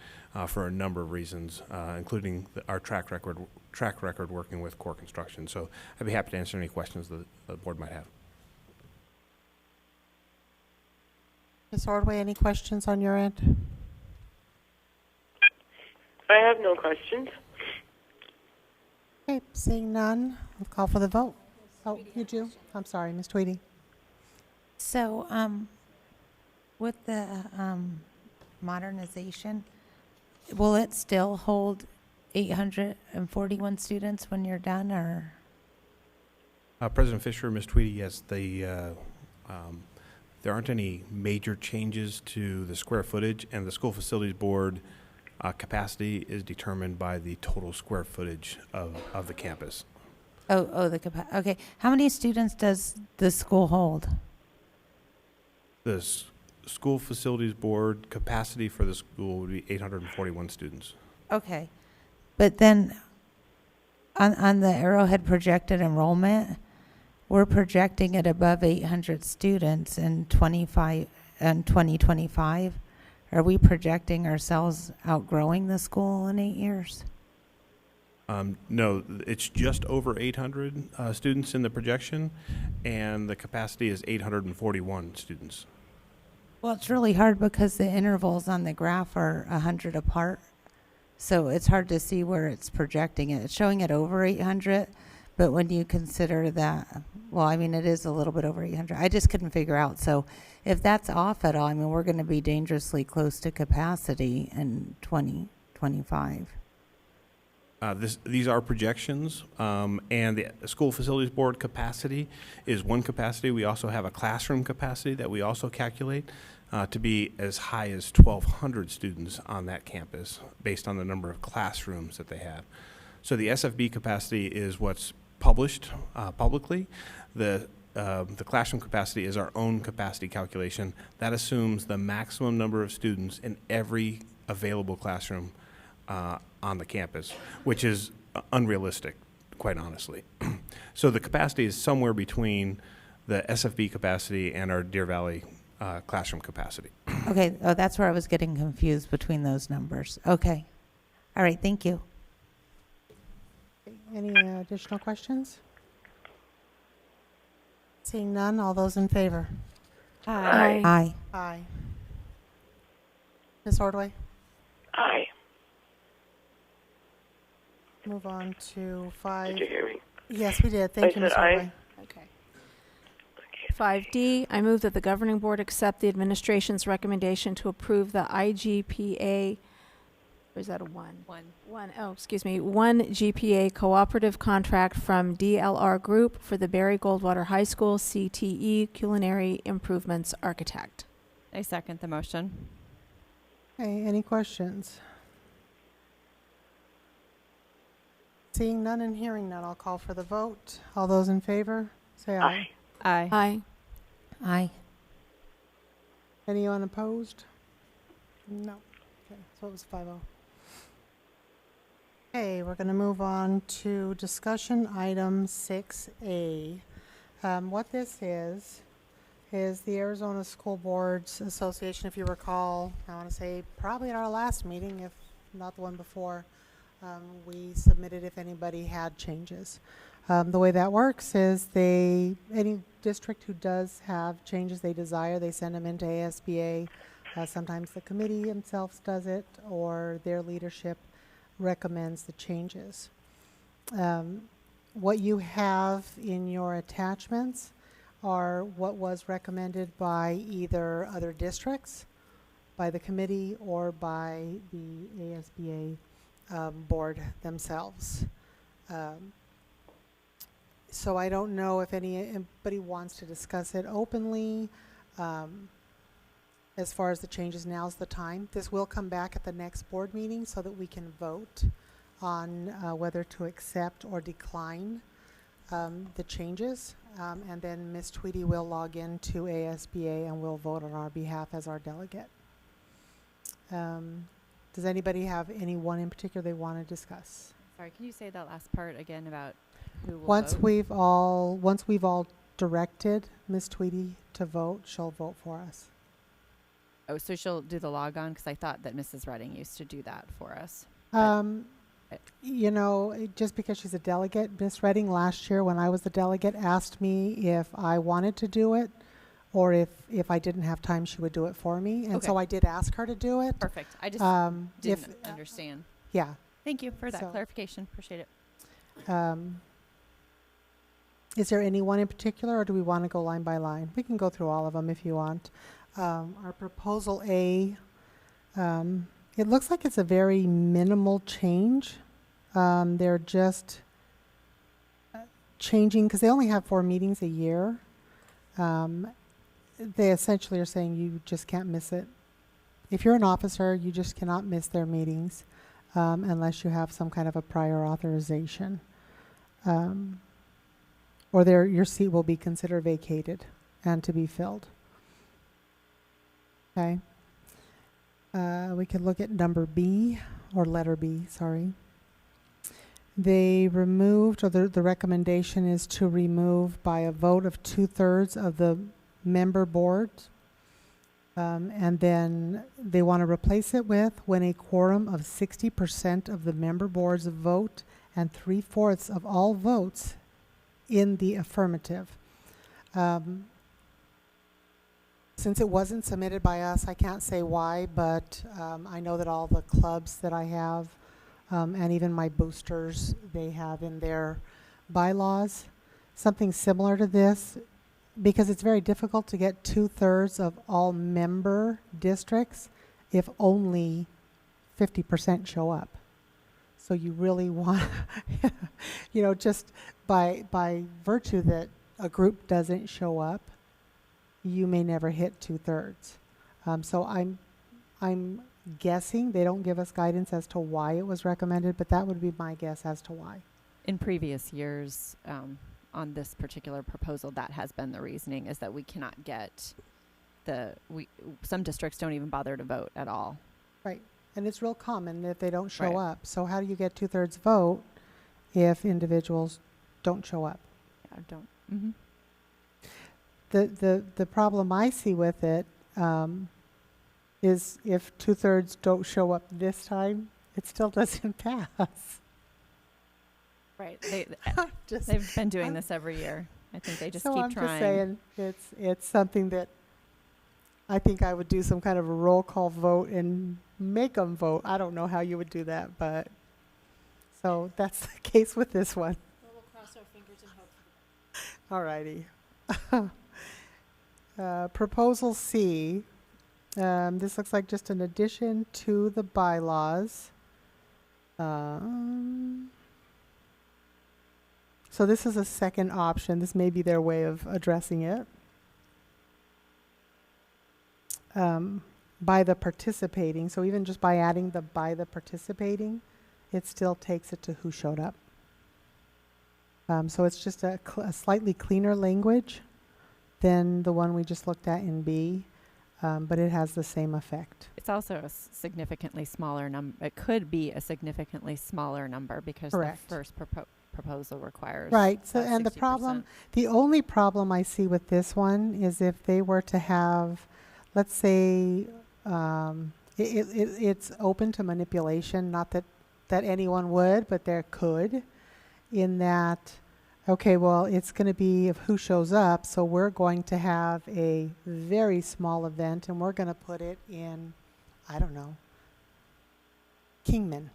for a number of reasons, including our track record working with core construction. So I'd be happy to answer any questions that the board might have. Ms. Ordway, any questions on your end? I have no questions. Okay, seeing none, I'll call for the vote. Oh, you do? I'm sorry, Ms. Tweedy. So, with the modernization, will it still hold 841 students when you're done, or? President Fisher, Ms. Tweedy, yes, there aren't any major changes to the square footage, and the school facilities board capacity is determined by the total square footage of the campus. Okay. How many students does the school hold? The school facilities board capacity for the school would be 841 students. Okay. But then on the Arrowhead projected enrollment, we're projecting it above 800 students in 2025. Are we projecting ourselves outgrowing the school in 8 years? No, it's just over 800 students in the projection, and the capacity is 841 students. Well, it's really hard because the intervals on the graph are 100 apart. So it's hard to see where it's projecting it. It's showing it over 800, but when you consider that, well, I mean, it is a little bit over 800. I just couldn't figure out. So if that's off at all, I mean, we're going to be dangerously close to capacity in 2025. These are projections, and the school facilities board capacity is one capacity. We also have a classroom capacity that we also calculate to be as high as 1,200 students on that campus based on the number of classrooms that they have. So the SFB capacity is what's published publicly. The classroom capacity is our own capacity calculation. That assumes the maximum number of students in every available classroom on the campus, which is unrealistic, quite honestly. So the capacity is somewhere between the SFB capacity and our Deer Valley classroom capacity. Okay. Oh, that's where I was getting confused between those numbers. Okay. All right. Thank you. Any additional questions? Seeing none, all those in favor? Aye. Aye. Aye. Ms. Ordway? Aye. Move on to 5. Did you hear me? Yes, we did. Thank you, I Ms. said aye. Ordway. 5D, I move that the governing board accept the administration's recommendation to approve the IGPA, or is that a one? One GPA cooperative contract from DLR Group for the Barry Goldwater High School CTE Culinary Improvements Architect. I second the motion. Okay, any questions? Seeing none and hearing none, I'll call for the vote. All those in favor, say aye. Aye. Aye. Aye. Anyone opposed? No. Okay, so it was 5-0. Okay, we're going to move on to discussion item 6A. What this is the Arizona School Boards Association, if you recall, I want to say probably at our last meeting, if not the one before, we submitted if anybody had changes. The way that works is any district who does have changes they desire, they send them into ASBA. Sometimes the committee themselves does it, or their leadership recommends the changes. What you have in your attachments are what was recommended by either other districts, by the committee, or by the ASBA board themselves. So I don't know if anybody wants to discuss it openly. As far as the changes, now's the time. This will come back at the next board meeting so that we can vote on whether to accept or decline the changes. And then Ms. Tweedy will log into ASBA and will vote on our behalf as our delegate. Does anybody have any one in particular they want to discuss? Sorry, can you say that last part again about who will Once vote? we've all directed Ms. Tweedy to vote, she'll vote for us. Oh, so she'll do the log on? Because I thought that Mrs. Redding used to do that for us. You know, just because she's a delegate, Ms. Redding last year when I was the delegate asked me if I wanted to do it, or if I didn't have time, she would do it for me. And so Okay. I did ask her to do it. Perfect. I just didn't understand. Yeah. Thank you for that So- clarification. Appreciate it. Is there anyone in particular, or do we want to go line by line? We can go through all of them if you want. Our proposal A, it looks like it's a very minimal change. They're just changing, because they only have 4 meetings a year. They essentially are saying you just can't miss it. If you're an officer, you just cannot miss their meetings unless you have some kind of a prior authorization. Or your seat will be considered vacated and to be filled. Okay. We could look at number B, or letter B, sorry. They removed, or the recommendation is to remove by a vote of 2/3 of the member board. And then they want to replace it with when a quorum of 60% of the member boards vote and 3/4 of all votes in the affirmative. Since it wasn't submitted by us, I can't say why, but I know that all the clubs that I have, and even my boosters, they have in their bylaws something similar to this, because it's very difficult to get 2/3 of all member districts if only 50% show up. So you really want, you know, just by virtue that a group doesn't show up, you may never hit 2/3. So I'm guessing they don't give us guidance as to why it was recommended, but that would be my guess as to why. In previous years, on this particular proposal, that has been the reasoning, is that we cannot get some districts don't even bother to vote at all. Right. And it's real common that they don't show Right. up. So how do you get 2/3 vote if individuals don't show up? Yeah, don't. Mm-hmm. The problem I see with it is if 2/3 don't show up this time, it still doesn't pass. Right. Just, They've been doing this every year. I think they just so keep I'm trying. just saying it's something that I think I would do some kind of a roll call vote and make them vote. I don't know how you would do that, but so that's the case with this one. We'll cross our fingers and hope. All righty. Proposal C. This looks like just an addition to the bylaws. So this is a second option. This may be their way of addressing it. By the participating. So even just by adding the by the participating, it still takes it to who showed up. So it's just a slightly cleaner language than the one we just looked at in B, but it has the same effect. It's also a significantly smaller number. It could be a significantly smaller number because Correct. the first proposal requires Right. So, that and the 60%. problem, the only problem I see with this one is if they were to have, let's say, it's open to manipulation. Not that anyone would, but there could. In that, okay, well, it's going to be of who shows up, so we're going to have a very small event, and we're going to put it in, I don't know, Kingman,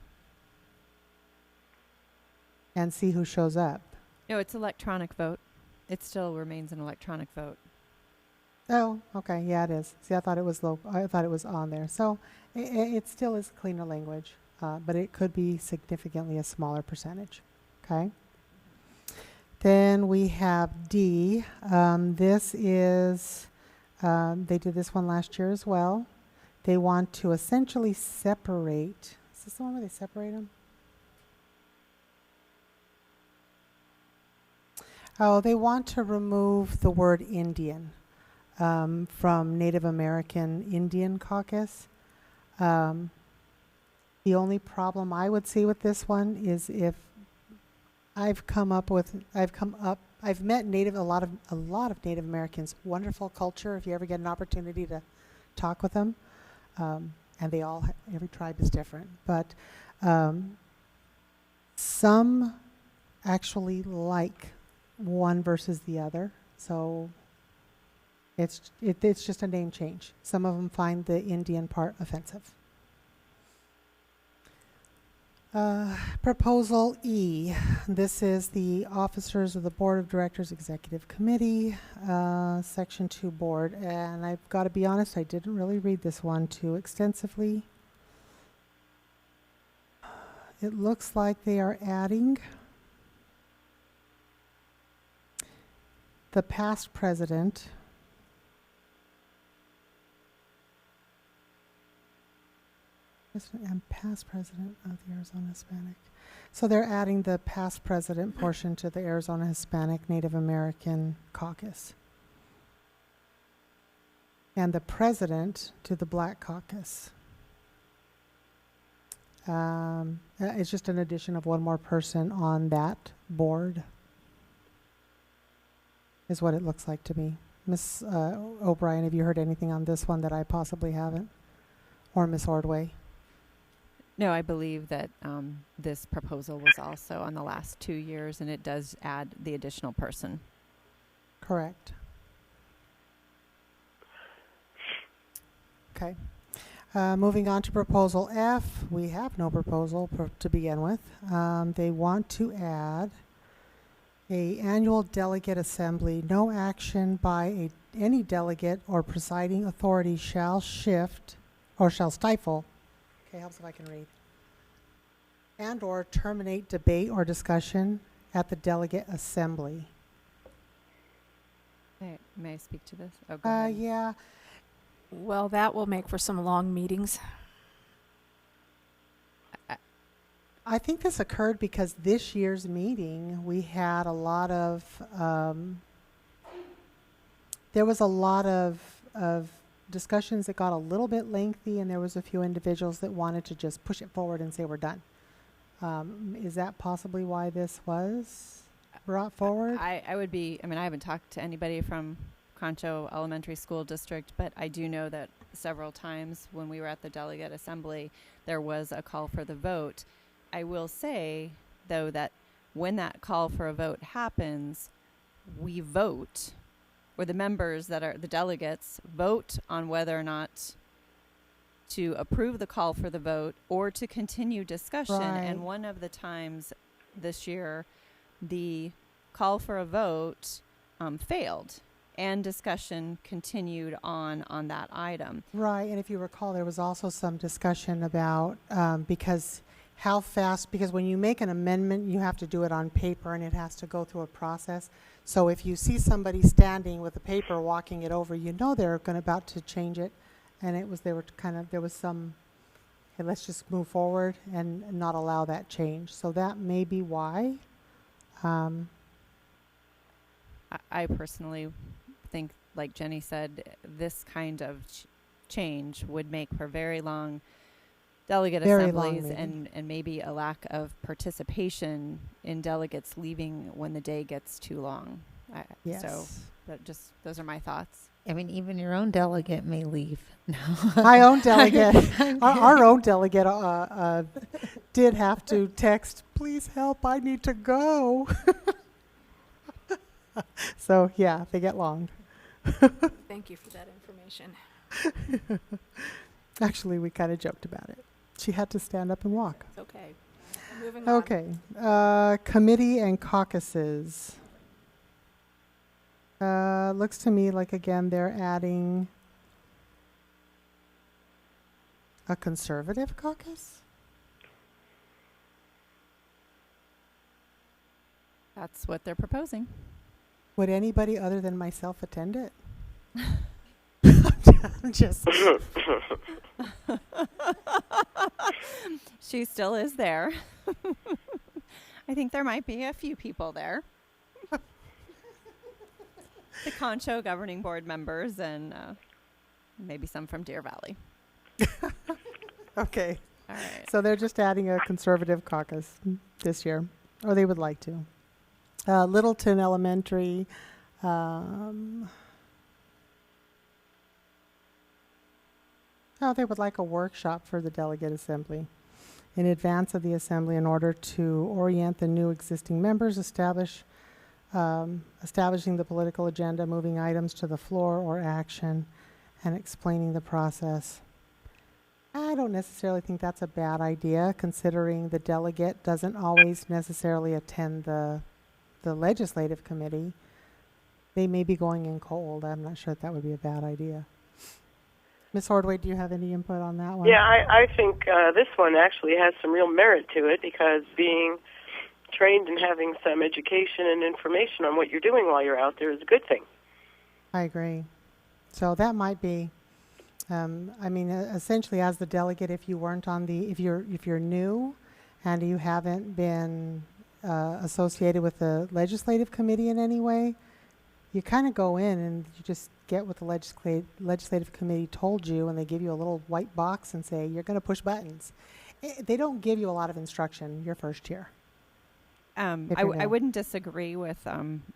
and see who shows up. No, it's electronic vote. It still remains an electronic vote. Oh, okay, yeah, it is. See, I thought it was low. I thought it was on there. So it still is cleaner language, but it could be significantly a smaller percentage. Okay. Then we have D. This is, they did this one last year as well. They want to essentially separate. Is this the one where they separate them? Oh, they want to remove the word Indian from Native American Indian Caucus. The only problem I would see with this one is if I've met a lot of Native Americans. Wonderful culture. If you ever get an opportunity to talk with them, and every tribe is different, but some actually like one versus the other. So it's just a name change. Some of them find the Indian part offensive. Proposal E. This is the officers of the Board of Directors Executive Committee, Section 2 Board. And I've got to be honest, I didn't really read this one too extensively. It looks like they are adding the past president and past president of the Arizona Hispanic. So they're adding the past president portion to the Arizona Hispanic Native American Caucus. And the president to the Black Caucus. It's just an addition of one more person on that board, is what it looks like to me. Ms. O'Brien, have you heard anything on this one that I possibly haven't? Or Ms. Ordway? No, I believe that this proposal was also on the last 2 years, and it does add the additional person. Correct. Okay. Moving on to proposal F, we have no proposal to begin with. They want to add a annual delegate assembly. No action by any delegate or presiding authority shall shift or shall stifle. Okay, helps if I can read. And or terminate debate or discussion at the delegate assembly. May I speak to this? Oh, go ahead. Yeah. Well, that will make for some long meetings. I think this occurred because this year's meeting, we had a lot of, there was a lot of discussions that got a little bit lengthy, and there was a few individuals that wanted to just push it forward and say we're done. Is that possibly why this was brought forward? I haven't talked to anybody from Concho Elementary School District, but I do know that several times when we were at the delegate assembly, there was a call for the vote. I will say, though, that when that call for a vote happens, we vote, or the members that are the delegates vote on whether or not to approve the call for the vote or to continue discussion. Right. And one of the times this year, the call for a vote failed. and discussion continued on that item. Right, and if you recall, there was also some discussion about, because when you make an amendment, you have to do it on paper and it has to go through a process. So if you see somebody standing with a paper walking it over, you know they're about to change it. And there was some, hey, let's just move forward and not allow that change. So that may be why. I personally think, like Jenny said, this kind of change would make for very long delegate assemblies and maybe a lack of participation in delegates leaving when the day gets too long. Yes. So those are my thoughts. I mean, even your own delegate may leave. My own delegate, our own delegate did have to text, please help, I need to go. So, yeah, they get long. Thank you for that information. Actually, we kind of joked about it. She had to stand up and walk. It's okay. Moving on. Okay. Committee and caucuses. Looks to me like, again, they're adding a conservative caucus? That's what they're proposing. Would anybody other than myself attend it? I'm just... She still is there. I think there might be a few people there. The Concho governing board members and maybe some from Deer Valley. Okay. All right. So they're just adding a conservative caucus this year, or they would like to. Littleton Elementary. They would like a workshop for the delegate assembly in advance of the assembly in order to orient the new existing members, establishing the political agenda, moving items to the floor or action, and explaining the process. I don't necessarily think that's a bad idea, considering the delegate doesn't always necessarily attend the legislative committee. They may be going in cold. I'm not sure that would be a bad idea. Ms. Ordway, do you have any input on that one? Yeah, I think this one actually has some real merit to it, because being trained and having some education and information on what you're doing while you're out there is a good thing. I agree. So that might be, essentially as the delegate, if you weren't on if you're new and you haven't been associated with the legislative committee in any way, you kind of go in and you just get what the legislative committee told you, and they give you a little white box and say, you're going to push buttons. They don't give you a lot of instruction your first year. I wouldn't disagree with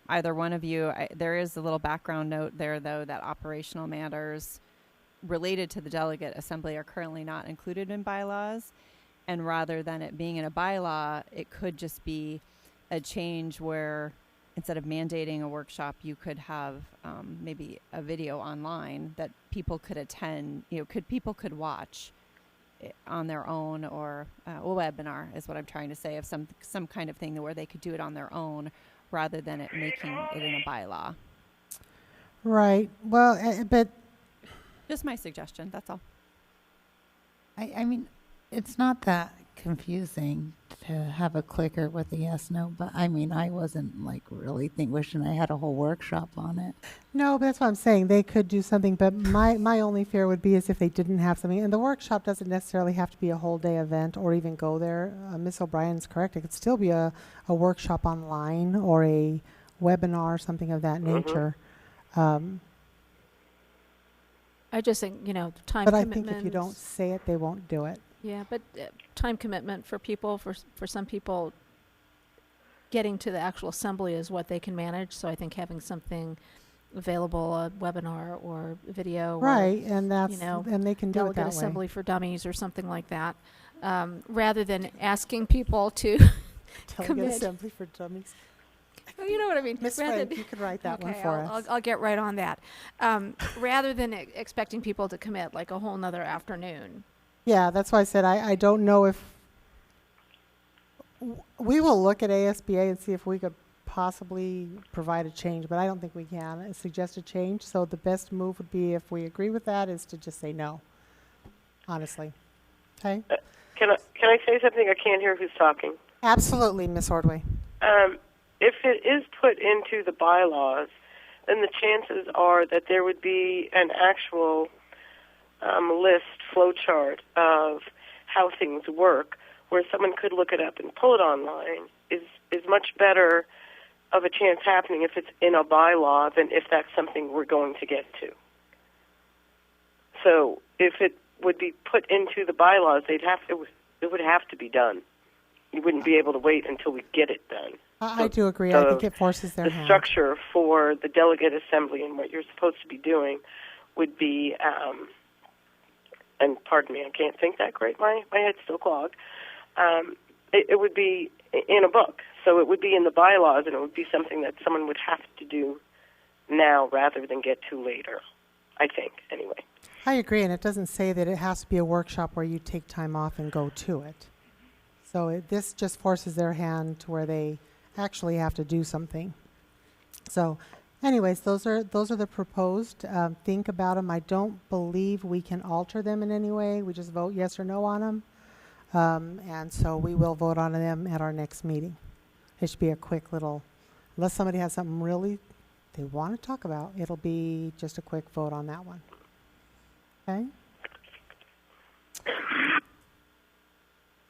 either one of you. There is a little background note there, though, that operational matters related to the delegate assembly are currently not included in bylaws. And rather than it being in a bylaw, it could just be a change where instead of mandating a workshop, you could have maybe a video online that people could attend. People could watch on their own, or a webinar is what I'm trying to say, of some kind of thing where they could do it on their own rather than it making it in a bylaw. Right. Well, but just my suggestion. That's all. I mean, it's not that confusing to have a clicker with a yes, no, but I mean, I wasn't really wishing I had a whole workshop on it. No, but that's what I'm saying. They could do something, but my only fear would be is if they didn't have something, and the workshop doesn't necessarily have to be a whole day event or even go there. Ms. O'Brien's correct. It could still be a workshop online or a webinar, something of that nature. I just think, time but I commitment. think if you don't say it, they won't do it. Yeah, but time commitment for people, for some people, getting to the actual assembly is what they can manage. So I think having something available, a webinar or video, right, or, and that's and they can do it delegate that assembly way. for dummies or something like that, rather than asking people to Delegate commit. assembly for dummies. Well, you know what I mean. Miss Frank, you could write that one for us. I'll get right on that. Rather than expecting people to commit like a whole nother afternoon. Yeah, that's why I said I don't know if we will look at ASBA and see if we could possibly provide a change, but I don't think we can suggest a change. So the best move would be, if we agree with that, is to just say no, honestly. Okay? Can I say something? I can't hear who's talking. Absolutely, Ms. Ordway. If it is put into the bylaws, then the chances are that there would be an actual flow chart of how things work, where someone could look it up and pull it online. Is much better of a chance happening if it's in a bylaw than if that's something we're going to get to. So if it would be put into the bylaws, it would have to be done. You wouldn't be able to wait until we get it done. I do agree. I think it forces their hand. The structure for the delegate assembly and what you're supposed to be doing would be, and pardon me, I can't think that great. My head's still clogged. It would be in a book. So it would be in the bylaws, and it would be something that someone would have to do now rather than get to later, I think, anyway. I agree, and it doesn't say that it has to be a workshop where you take time off and go to it. So this just forces their hand to where they actually have to do something. So anyways, those are the proposed. Think about them. I don't believe we can alter them in any way. We just vote yes or no on them. And so we will vote on them at our next meeting. It should be a quick little, unless somebody has something really they want to talk about, it'll be just a quick vote on that one. Okay?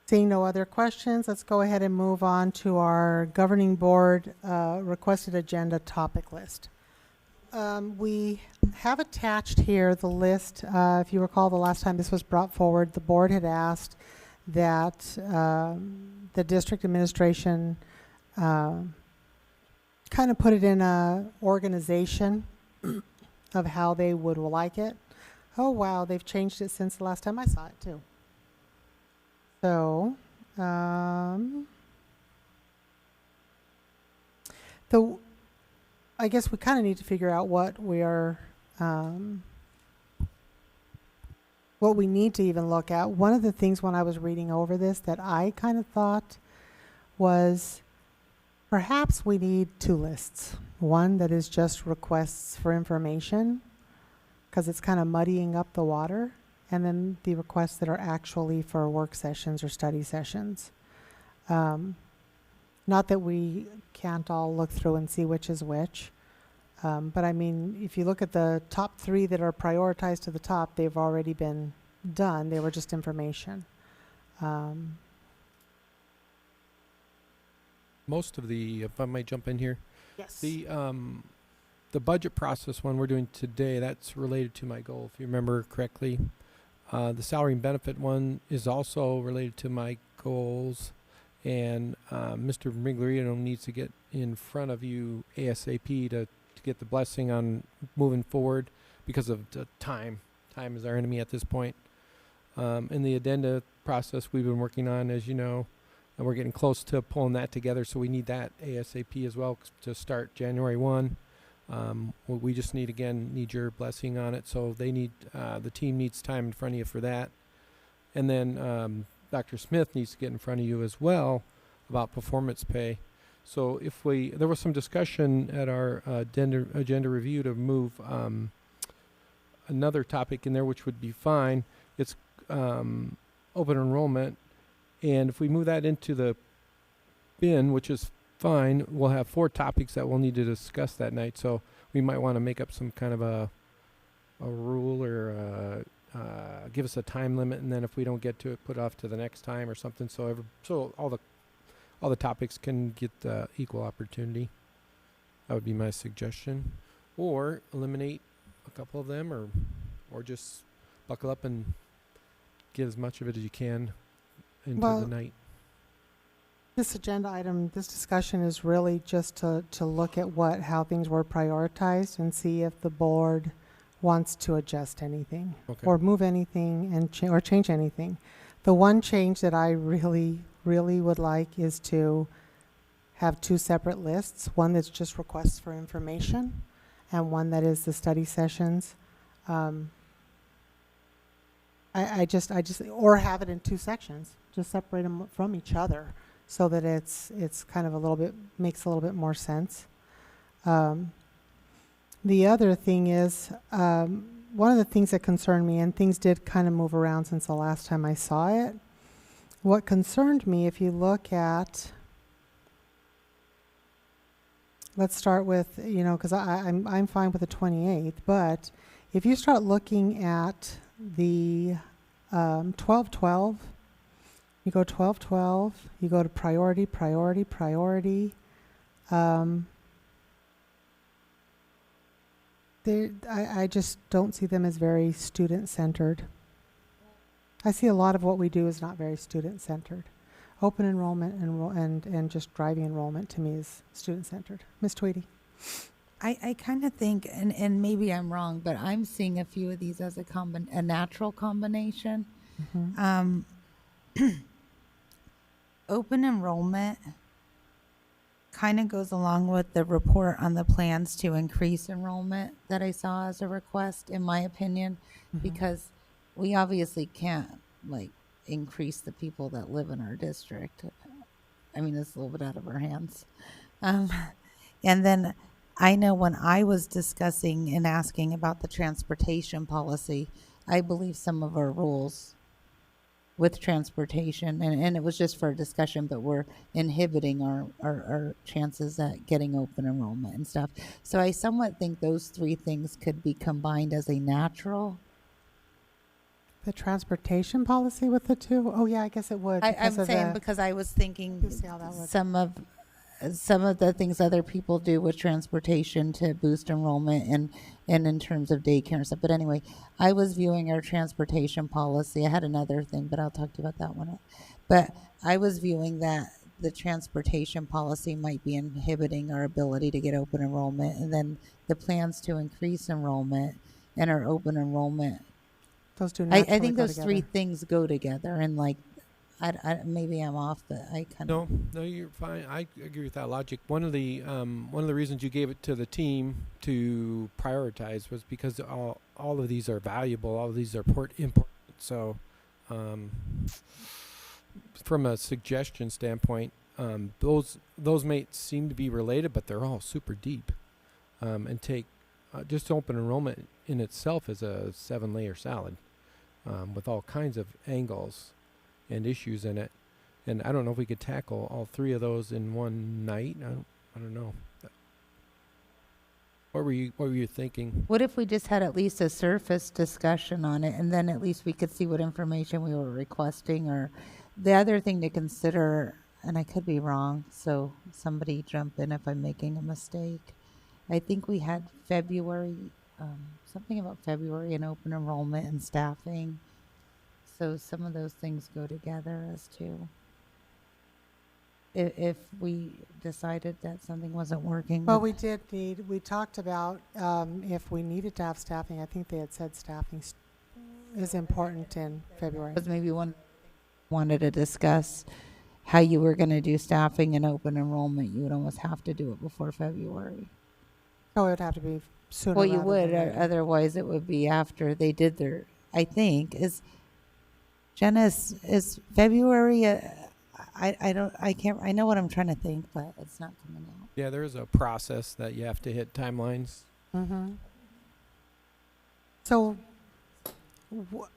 Seeing no other questions, let's go ahead and move on to our governing board requested agenda topic list. We have attached here the list. If you recall, the last time this was brought forward, the board had asked that the district administration kind of put it in a organization of how they would like it. Oh wow, they've changed it since the last time I saw it too. So, I guess we kind of need to figure out what we are, what we need to even look at. One of the things when I was reading over this that I kind of thought was perhaps we need two lists. One that is just requests for information, because it's kind of muddying up the water, and then the requests that are actually for work sessions or study sessions. Not that we can't all look through and see which is which, but I mean, if you look at the top three that are prioritized to the top, they've already been done. They were just information. Most of the, if I might jump in here, Yes. the budget process one we're doing today, that's related to my goal, if you remember correctly. The salary and benefit one is also related to my goals, and Mr. Miglierino needs to get in front of you ASAP to get the blessing on moving forward because of the time. Time is our enemy at this point. In the addenda process we've been working on, as you know, and we're getting close to pulling that together, so we need that ASAP as well to start January 1. We just need your blessing on it. So they need, the team needs time in front of you for that. And then Dr. Smith needs to get in front of you as well about performance pay. So there was some discussion at our agenda review to move another topic in there, which would be fine. It's open enrollment. And if we move that into the bin, which is fine, we'll have 4 topics that we'll need to discuss that night. So we might want to make up some kind of a rule or give us a time limit, and then if we don't get to it, put it off to the next time or something. So all the topics can get equal opportunity. That would be my suggestion. Or eliminate a couple of them, or just buckle up and get as much of it as you can into the night. This agenda item, this discussion is really just to look at how things were prioritized and see if the board wants to adjust anything or move anything and or change anything. The one change that I really, really would like is to have 2 separate lists, one that's just requests for information and one that is the study sessions. I just or have it in 2 sections, just separate them from each other. so that it's kind of makes a little bit more sense. The other thing is, one of the things that concerned me, and things did kind of move around since the last time I saw it. What concerned me, if you look at, let's start with, because I'm fine with the 28th, but if you start looking at the 12-12, you go 12-12, you go to priority. I just don't see them as very student-centered. I see a lot of what we do is not very student-centered. Open enrollment and just driving enrollment to me is student-centered. Ms. Tweedy. I kind of think, and maybe I'm wrong, but I'm seeing a few of these as a natural combination. Mm-hmm. Open enrollment kind of goes along with the report on the plans to increase enrollment that I saw as a request, in my opinion, because we obviously can't increase the people that live in our district. I mean, it's a little bit out of our hands. And then I know when I was discussing and asking about the transportation policy, I believe some of our rules with transportation, and it was just for a discussion, but we're inhibiting our chances at getting open enrollment and stuff. So I somewhat think those three things could be combined as a natural. The transportation policy with the two? Oh, yeah, I guess it would. I'm saying because I was thinking You see how that would- some of the things other people do with transportation to boost enrollment and in terms of daycare and stuff. But anyway, I was viewing our transportation policy. I had another thing, but I'll talk to you about that one. But I was viewing that the transportation policy might be inhibiting our ability to get open enrollment, and then the plans to increase enrollment and our open enrollment. Those do I naturally think go those together. three things go together, and I maybe I'm off, but I kind of No, you're fine. I agree with that logic. One of the reasons you gave it to the team to prioritize was because all of these are valuable. All of these are important. So, from a suggestion standpoint, those may seem to be related, but they're all super deep, and take just open enrollment in itself is a 7-layer salad, with all kinds of angles and issues in it, and I don't know if we could tackle all three of those in one night. I don't know. What were you thinking? What if we just had at least a surface discussion on it, and then at least we could see what information we were requesting? Or the other thing to consider, and I could be wrong, so somebody jump in if I'm making a mistake. I think we had February, something about February and open enrollment and staffing. So some of those things go together as to if we decided that something wasn't working. Well, we talked about if we needed to have staffing. I think they had said staffing is important in February. Because maybe one wanted to discuss how you were going to do staffing and open enrollment. You would almost have to do it before February. Oh, it would have to be sooner. Well, you rather would, than or later. otherwise it would be after they did their, I think, Jenna, is February, I know what I'm trying to think, but it's not coming out. Yeah, there is a process that you have to hit timelines. Mm-hmm. So, well,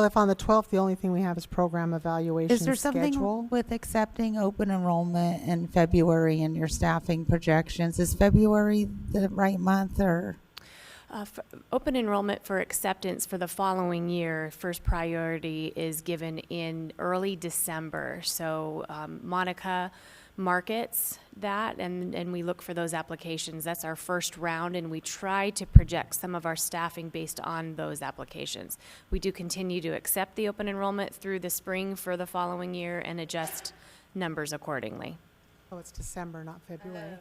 if on the 12th the only thing we have is program evaluation Is there something schedule. with accepting open enrollment in February and your staffing projections? Is February the right month, or? Open enrollment for acceptance for the following year, first priority is given in early December. So Monica markets that, and we look for those applications. That's our first round, and we try to project some of our staffing based on those applications. We do continue to accept the open enrollment through the spring for the following year and adjust numbers accordingly. Oh, it's December, not February.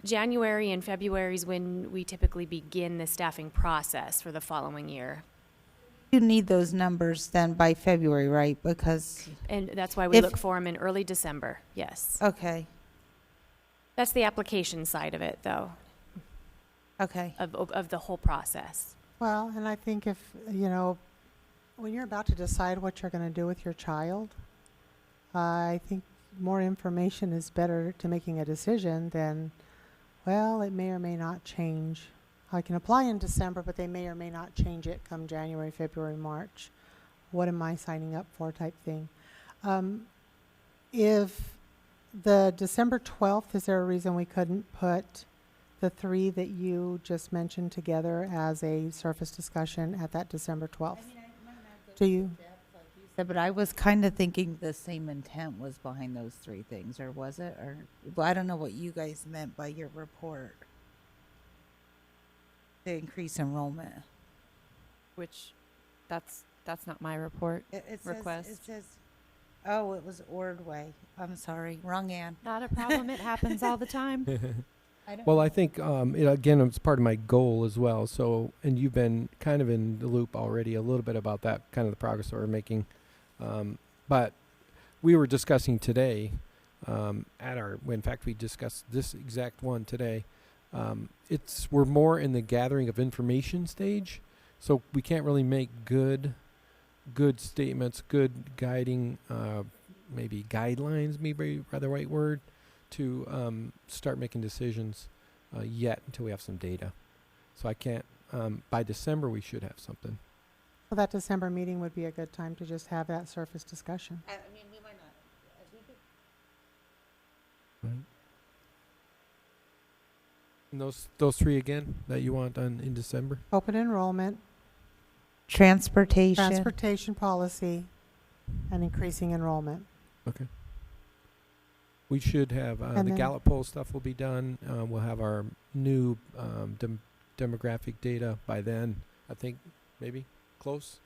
January and February is when we typically begin the staffing process for the following year. You need those numbers then by February, right? Because, And that's why we look for them in early December, yes. okay, That's the application side of it, though, okay. of the whole process. Well, and I think if, when you're about to decide what you're going to do with your child, I think more information is better to making a decision than, well, it may or may not change. I can apply in December, but they may or may not change it come January, February, March. What am I signing up for type thing. If the December 12th, is there a reason we couldn't put the three that you just mentioned together as a surface discussion at that December 12th? Do you? But I was kind of thinking the same intent was behind those three things, or was it? Or well, I don't know what you guys meant by your report. The increase enrollment. Which, that's not my report. It Request. says, oh, it was Ordway. I'm sorry, wrong Ann. Not a problem. It happens all the time. Well, I think, again, it's part of my goal as well. So, and you've been kind of in the loop already a little bit about that, kind of the progress that we're making. But we were discussing today in fact, we discussed this exact one today. We're more in the gathering of information stage. So we can't really make good statements, good guiding, maybe guidelines, maybe the right word, to start making decisions yet until we have some data. So I can't, by December we should have something. Well, that December meeting would be a good time to just have that surface discussion. I mean, we might not. Right. And those three again that you want in December? Open enrollment, Transportation. transportation policy, and increasing enrollment. Okay. We should have And the then- Gallup poll stuff will be done. We'll have our new demographic data by then. I think maybe close.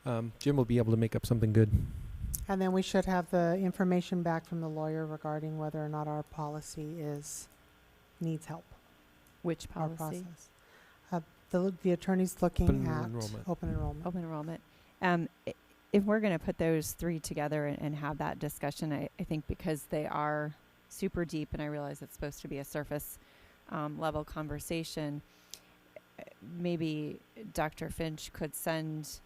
Jim will be able to make up something good. And then we should have the information back from the lawyer regarding whether or not our policy needs help. Which Our policy? process. The attorney's looking Open at enrollment. open enrollment. Open enrollment. If we're going to put those three together and have that discussion, I think because they are super deep, and I realize it's supposed to be a surface level conversation, maybe Dr. Finch could send,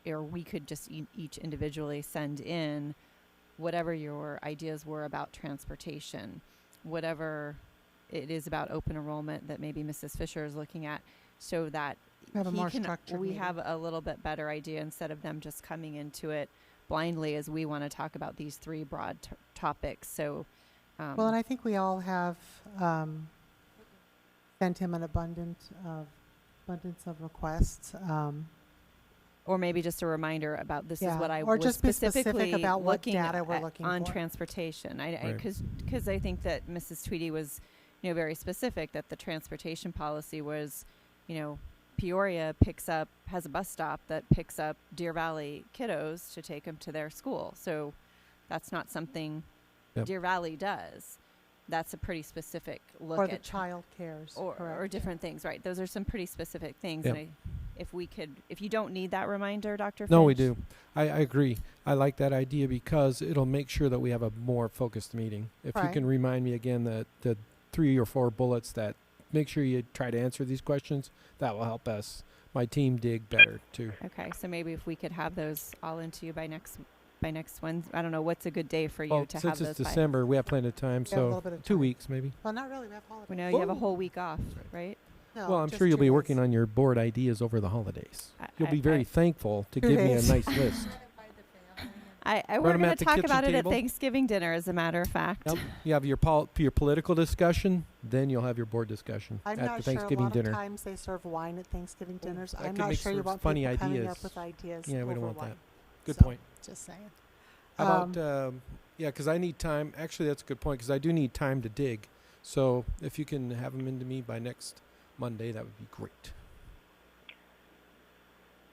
or we could just each individually send in whatever your ideas were about transportation, whatever it is about open enrollment that maybe Mrs. Fisher is looking at, so that We have a more structured we meeting. have a little bit better idea instead of them just coming into it blindly as we want to talk about these three broad topics. So, Well, and I think we all have sent him an abundance of requests. or maybe just a reminder about this Yeah, is what I or was just be specific specifically about what looking data we're at looking on for. transportation. Right. Because I think that Mrs. Tweedy was, very specific that the transportation policy was, Peoria has a bus stop that picks up Deer Valley kiddos to take them to their school. So that's not something Yep. Deer Valley does. That's a pretty specific look Or at the child cares. or correct. different things, right? Those are some pretty specific things. Yep. And if you don't need that reminder, Dr. No, we Finch, do. I agree. I like that idea because it'll make sure that we have a more focused meeting. If you Right. can remind me again that the 3 or 4 bullets that make sure you try to answer these questions, that will help us, my team, dig better too. Okay, so maybe if we could have those all into you by next Wednesday. I don't know what's a good day for you Well, to have since those it's by. December, we have plenty of time, We have a little so bit of 2 time. weeks maybe. Well, not really. We have holidays. We know you have a Whoa. whole week off, right? No, Well, I'm just sure you'll 2 be days. working on your board ideas over the holidays. You'll be very thankful to 2 give me a days. nice list. We're them going to at the talk kitchen about it at table. Thanksgiving dinner, as a matter of fact. Yep. You have your political discussion, then you'll have your board discussion I'm at not the sure. A Thanksgiving lot dinner. of times they serve wine at Thanksgiving dinners. that I'm could not make sure you some want funny people coming ideas. up with ideas. Yeah, we don't over want that. wine. Good So, point. Just saying. How about, because I need time. Actually, that's a good point because I do need time to dig. So if you can have them into me by next Monday, that would be great.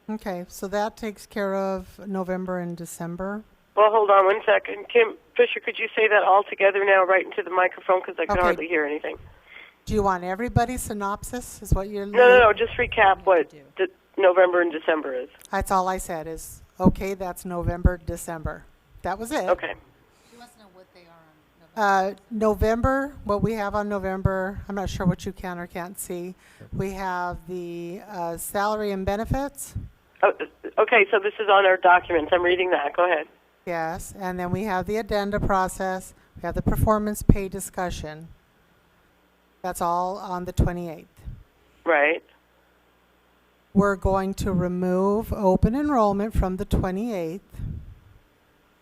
Okay, so that takes care of November and December. Well, hold on 1 second. Kim Fisher, could you say that all together now right into the microphone because I could Okay. hardly hear anything? Do you want everybody's synopsis? Is what you're? No. Just recap what November and December is. That's all I said. Is okay. That's November, December. That was it. Okay. November, what we have on November, I'm not sure what you can or can't see. We have the salary and benefits. Okay, so this is on our documents. I'm reading that. Go ahead. Yes, and then we have the addenda process. We have the performance pay discussion. That's all on the 28th. Right. We're going to remove open enrollment from the 28th.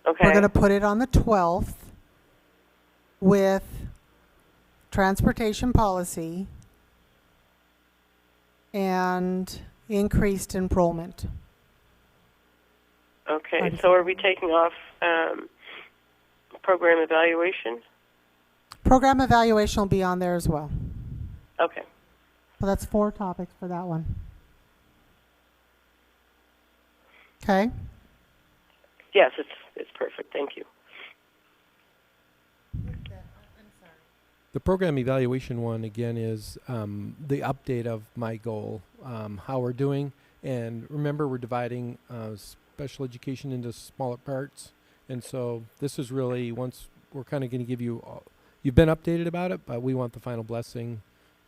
Okay. We're going to put it on the 12th with transportation policy and increased enrollment. Okay, so are we taking off program evaluation? Program evaluation will be on there as well. Okay. So that's 4 topics for that one. Okay. Yes, it's perfect. Thank you. The program evaluation one, again, is the update of my goal, how we're doing. And remember, we're dividing special education into smaller parts. And so this is really, once we're kind of going to give you, you've been updated about it, but we want the final blessing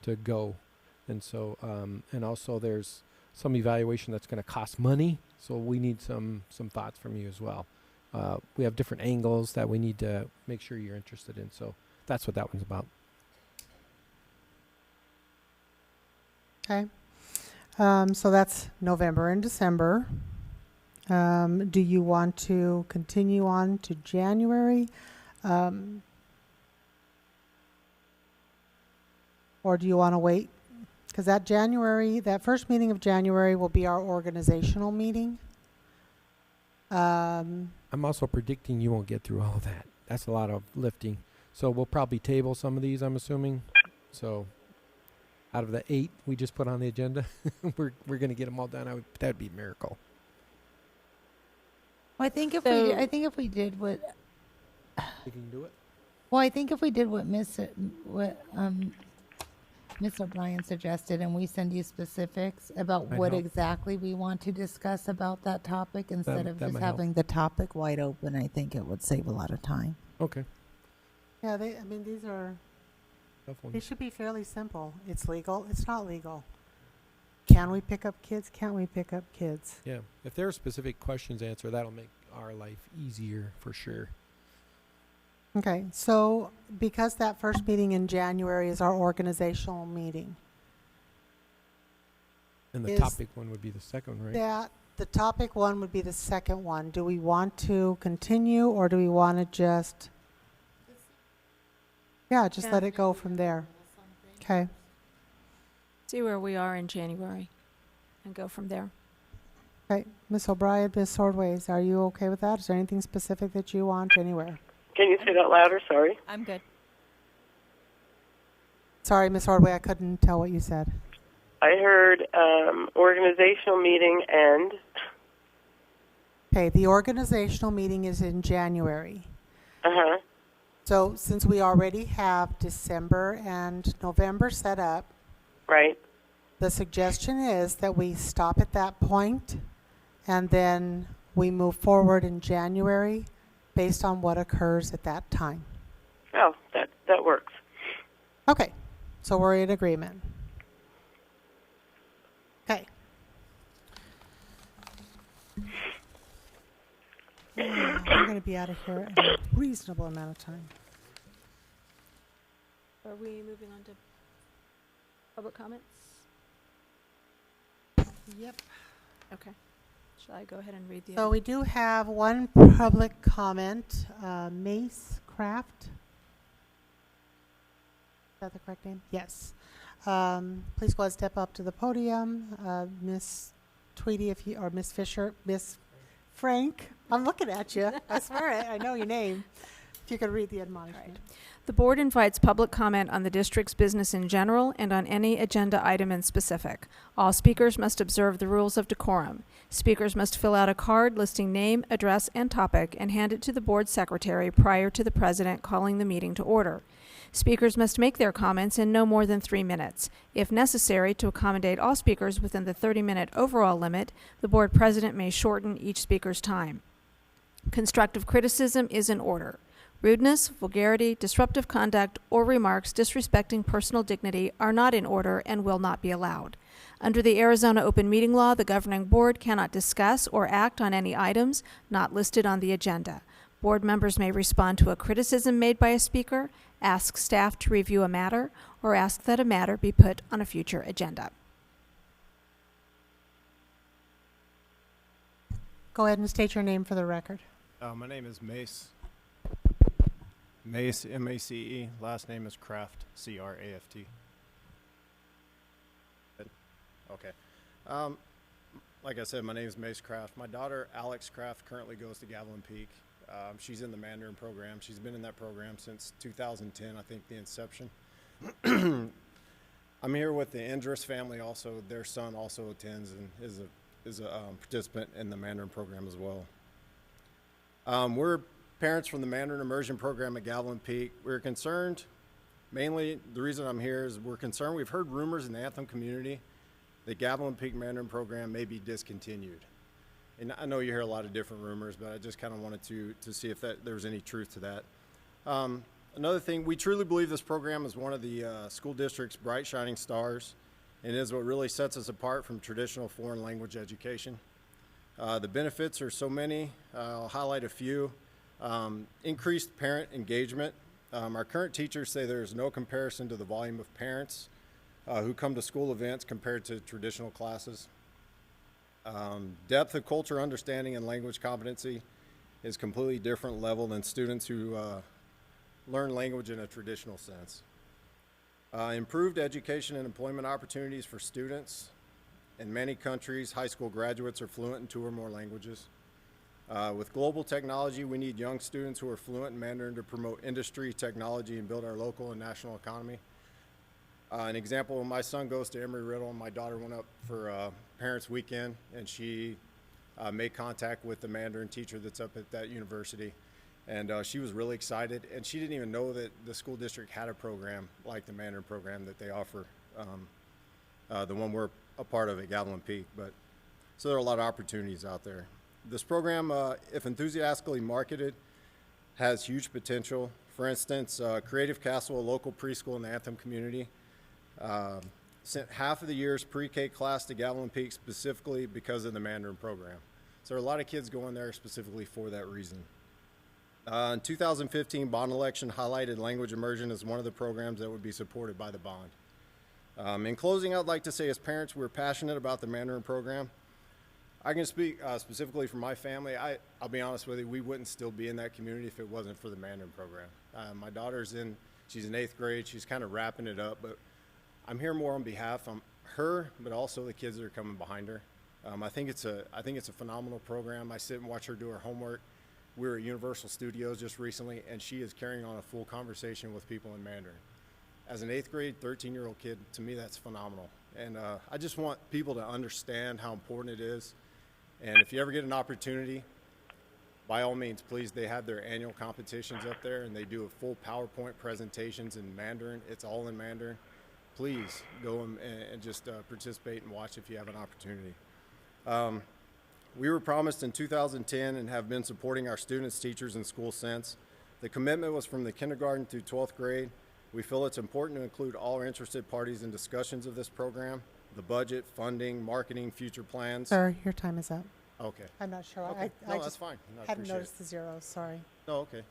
to go. And so, and also there's some evaluation that's going to cost money. So we need some thoughts from you as well. We have different angles that we need to make sure you're interested in. So that's what that one's about. Okay. So that's November and December. Do you want to continue on to January? Or do you want to wait? Because that first meeting of January will be our organizational meeting. I'm also predicting you won't get through all of that. That's a lot of lifting. So we'll probably table some of these, I'm assuming. So out of the 8 we just put on the agenda, we're going to get them all done. That'd be a miracle. Well, I think if we did what, You can do it. well, I think if we did what Miss O'Brien suggested, and we send you specifics about Might what help. exactly we want to discuss about that topic instead of that just might help. having the topic wide open, I think it would save a lot of time. Okay. Yeah, these are, Tough one. they should be fairly simple. It's legal, it's not legal. Can we pick up kids? Can't we pick up kids? Yeah. If there are specific questions answered, that'll make our life easier for sure. Okay, so because that first meeting in January is our organizational meeting, And the Is topic one would be the second, right? that the topic one would be the second one. Do we want to continue or do we want to just let it go from there? Okay. See where we are in January and go from there. Okay, Ms. O'Brien, Ms. Swordways, are you okay with that? Is there anything specific that you want anywhere? Can you say that louder? Sorry. I'm good. Sorry, Ms. Ordway, I couldn't tell what you said. I heard organizational meeting and Okay, the organizational meeting is in January. uh-huh. So since we already have December and November set up, Right. the suggestion is that we stop at that point and then we move forward in January based on what occurs at that time. Oh, that works. Okay, so we're in agreement. Okay. We're going to be out of here in a reasonable amount of time. Are we moving on to public comments? Yep. Okay. Shall I go ahead and read the So we do have one public comment, Mace Craft. Is that the correct name? Yes. Please go ahead and step up to the podium. Miss Tweedy, or Miss Fisher, Miss Frank. I'm looking at you. I swear I know your name. If you could read the admonishment. The board invites public comment on the district's business in general and on any agenda item in specific. All speakers must observe the rules of decorum. Speakers must fill out a card listing name, address, and topic and hand it to the board secretary prior to the president calling the meeting to order. Speakers must make their comments in no more than 3 minutes. If necessary, to accommodate all speakers within the 30-minute overall limit, the board president may shorten each speaker's time. Constructive criticism is in order. Rudeness, vulgarity, disruptive conduct, or remarks disrespecting personal dignity are not in order and will not be allowed. Under the Arizona Open Meeting Law, the governing board cannot discuss or act on any items not listed on the agenda. Board members may respond to a criticism made by a speaker, ask staff to review a matter, or ask that a matter be put on a future agenda. Go ahead and state your name for the record. My name is Mace. Mace, M-A-C-E. Last name is Craft, C-R-A-F-T. Okay. Like I said, my name is Mace Craft. My daughter, Alex Craft, currently goes to Gavilan Peak. She's in the Mandarin program. She's been in that program since 2010, I think, the inception. I'm here with the Indris family also. Their son also attends and is a participant in the Mandarin program as well. We're parents from the Mandarin Immersion Program at Gavilan Peak. We're concerned, mainly the reason I'm here is we're concerned. We've heard rumors in the Anthem community that Gavilan Peak Mandarin program may be discontinued. And I know you hear a lot of different rumors, but I just kind of wanted to see if there was any truth to that. Another thing, we truly believe this program is one of the school district's bright shining stars, and is what really sets us apart from traditional foreign language education. The benefits are so many. I'll highlight a few. Increased parent engagement. Our current teachers say there's no comparison to the volume of parents who come to school events compared to traditional classes. Depth of culture understanding and language competency is completely different level than students who learn language in a traditional sense. Improved education and employment opportunities for students. In many countries, high school graduates are fluent in 2 or more languages. With global technology, we need young students who are fluent in Mandarin to promote industry, technology, and build our local and national economy. An example, my son goes to Embry-Riddle, and my daughter went up for Parents Weekend, and she made contact with the Mandarin teacher that's up at that university. And she was really excited, and she didn't even know that the school district had a program like the Mandarin program that they offer, the one we're a part of at Gavilan Peak. So there are a lot of opportunities out there. This program, if enthusiastically marketed, has huge potential. For instance, Creative Castle, a local preschool in the Anthem community, sent half of the year's pre-K class to Gavilan Peak specifically because of the Mandarin program. So there are a lot of kids going there specifically for that reason. In 2015, bond election highlighted language immersion as one of the programs that would be supported by the bond. In closing, I'd like to say as parents, we're passionate about the Mandarin program. I can speak specifically for my family. I'll be honest with you, we wouldn't still be in that community if it wasn't for the Mandarin program. My daughter's she's in 8th grade. She's kind of wrapping it up, but I'm here more on behalf of her, but also the kids that are coming behind her. I think it's a phenomenal program. I sit and watch her do her homework. We were at Universal Studios just recently, and she is carrying on a full conversation with people in Mandarin. As an 8th grade, 13-year-old kid, to me that's phenomenal. And I just want people to understand how important it is. And if you ever get an opportunity, by all means, please, they have their annual competitions up there, and they do a full PowerPoint presentations in Mandarin. It's all in Mandarin. Please go and just participate and watch if you have an opportunity. We were promised in 2010 and have been supporting our students, teachers, and school since. The commitment was from the kindergarten through 12th grade. We feel it's important to include all interested parties in discussions of this program, the budget, funding, marketing, future plans. Sir, your time is up. Okay. I'm not sure. Okay. I No, just that's fine. No, I hadn't appreciate noticed the zeros. Sorry. Oh, okay.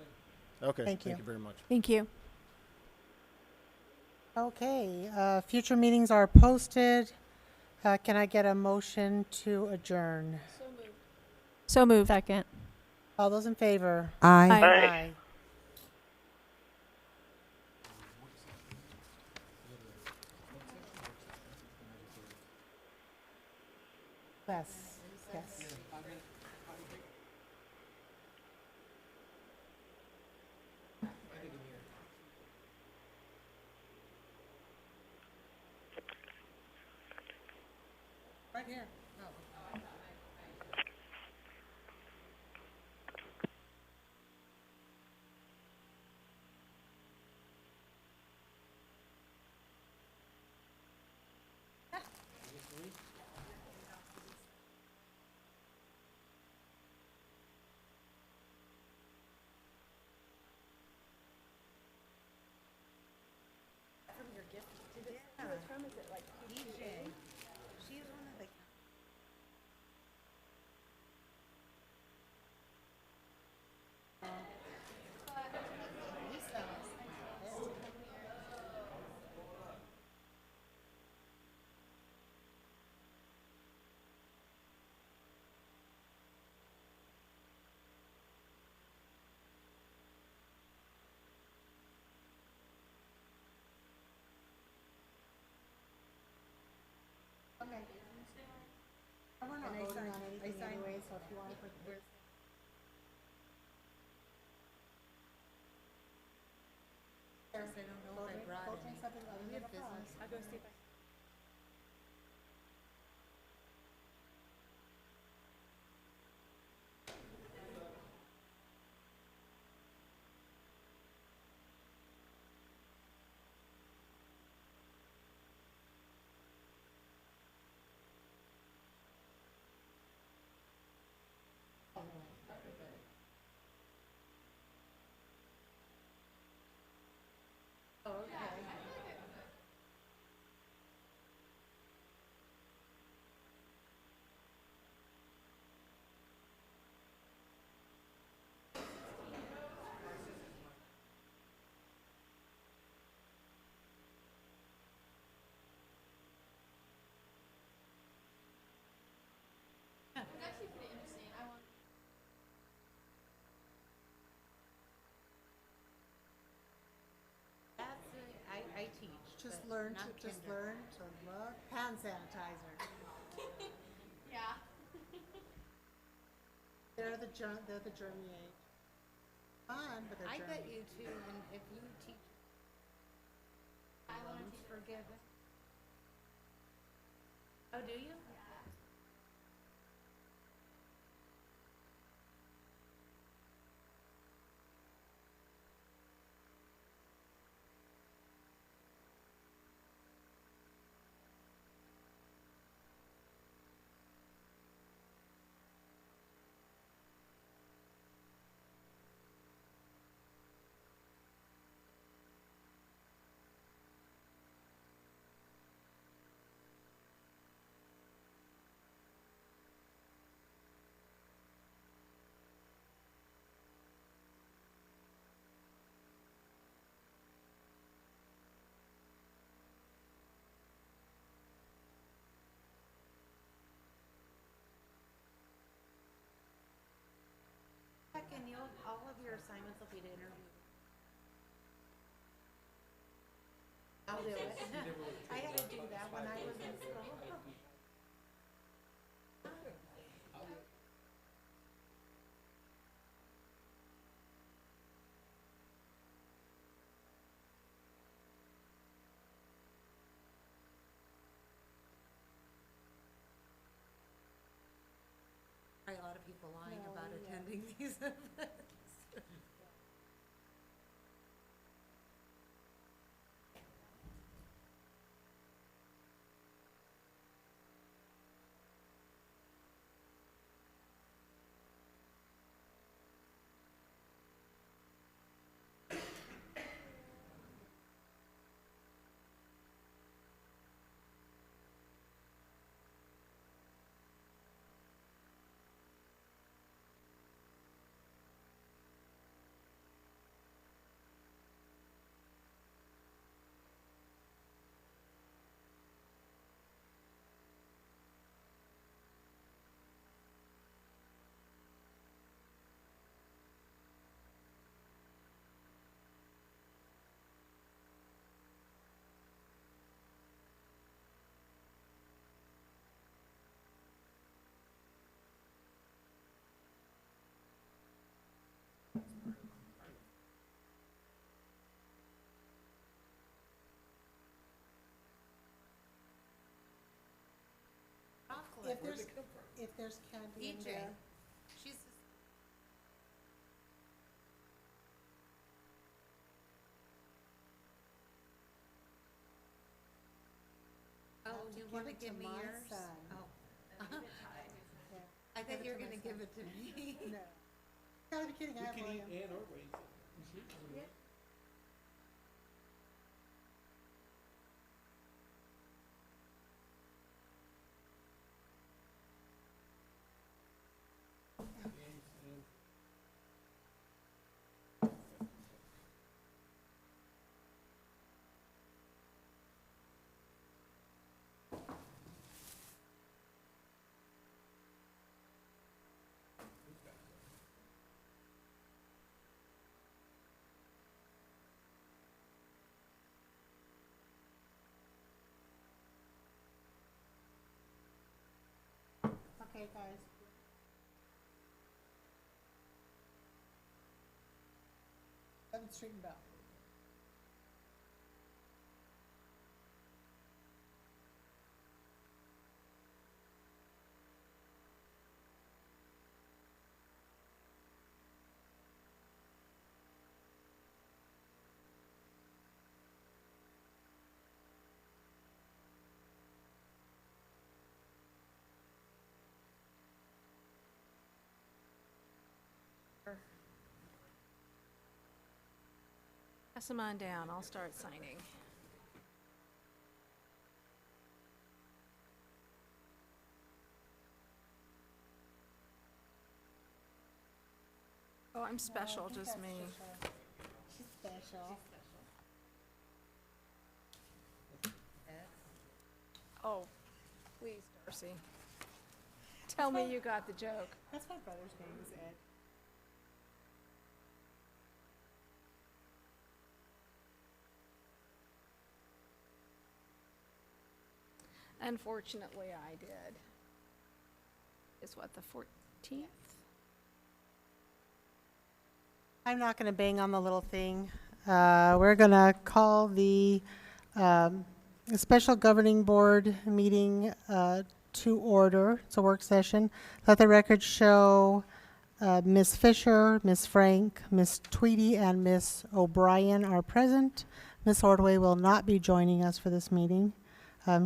Okay. Thank you. Thank you very much. Thank you. Okay. Future meetings are posted. Can I get a motion to adjourn? So moved. Second. All those in favor? Aye. Aye. Aye. Yes. Yes. Right here. DJ. She's one of the. Okay. We're not voting on anything anyway, so if you want to put the. I don't know if I brought Voting any. something other than a flag. I'll go see if I. Oh, okay. That's it. I teach. Just but learn not to, just kinder. learn to look. Hand sanitizer. Yeah. They're the germy age. Fun, but they're I germy. bet you too, and if you teach. Loans forgiven. Oh, do you? And all of your assignments will be to interview. I'll do it. I had to do that when I was in school. Probably a lot of people lying No, about yeah. attending these events. If there's candy in DJ, there, she's. Oh, have to you give want to it to give me my yours? son. Oh. yeah. I Give thought it you were to going my to give son. it to me. No. Gotta be kidding. I have William. and or waste it. Okay, guys. Seventh Street and Bell. Pass them on down. I'll start signing. Oh, I'm special, just me. She's special. Oh, please, Darcy. Tell me you got the joke. That's my brother's name is Ed. Unfortunately, I did. Is what, the 14th? I'm not going to bang on the little thing. We're going to call the special governing board meeting to order. It's a work session. Let the record show Ms. Fisher, Ms. Frank, Ms. Tweedy, and Ms. O'Brien are present. Ms. Ordway will not be joining us for this meeting.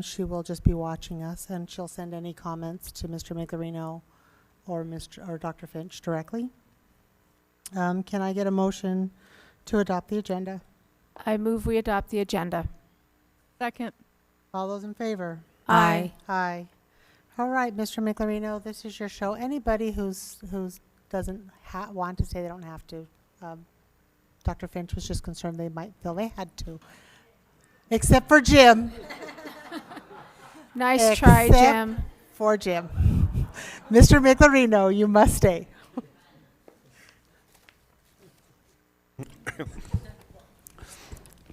She will just be watching us, and she'll send any comments to Mr. Miclarino or Dr. Finch directly. Can I get a motion to adopt the agenda? I move we adopt the agenda. Second. All those in favor? Aye. Aye. All right, Mr. Miclarino, this is your show. Anybody who's doesn't want to say they don't have to. Dr. Finch was just concerned they might feel they had to. Except for Jim. Nice try, Except Jim. for Jim. Mr. Miclarino, you must stay.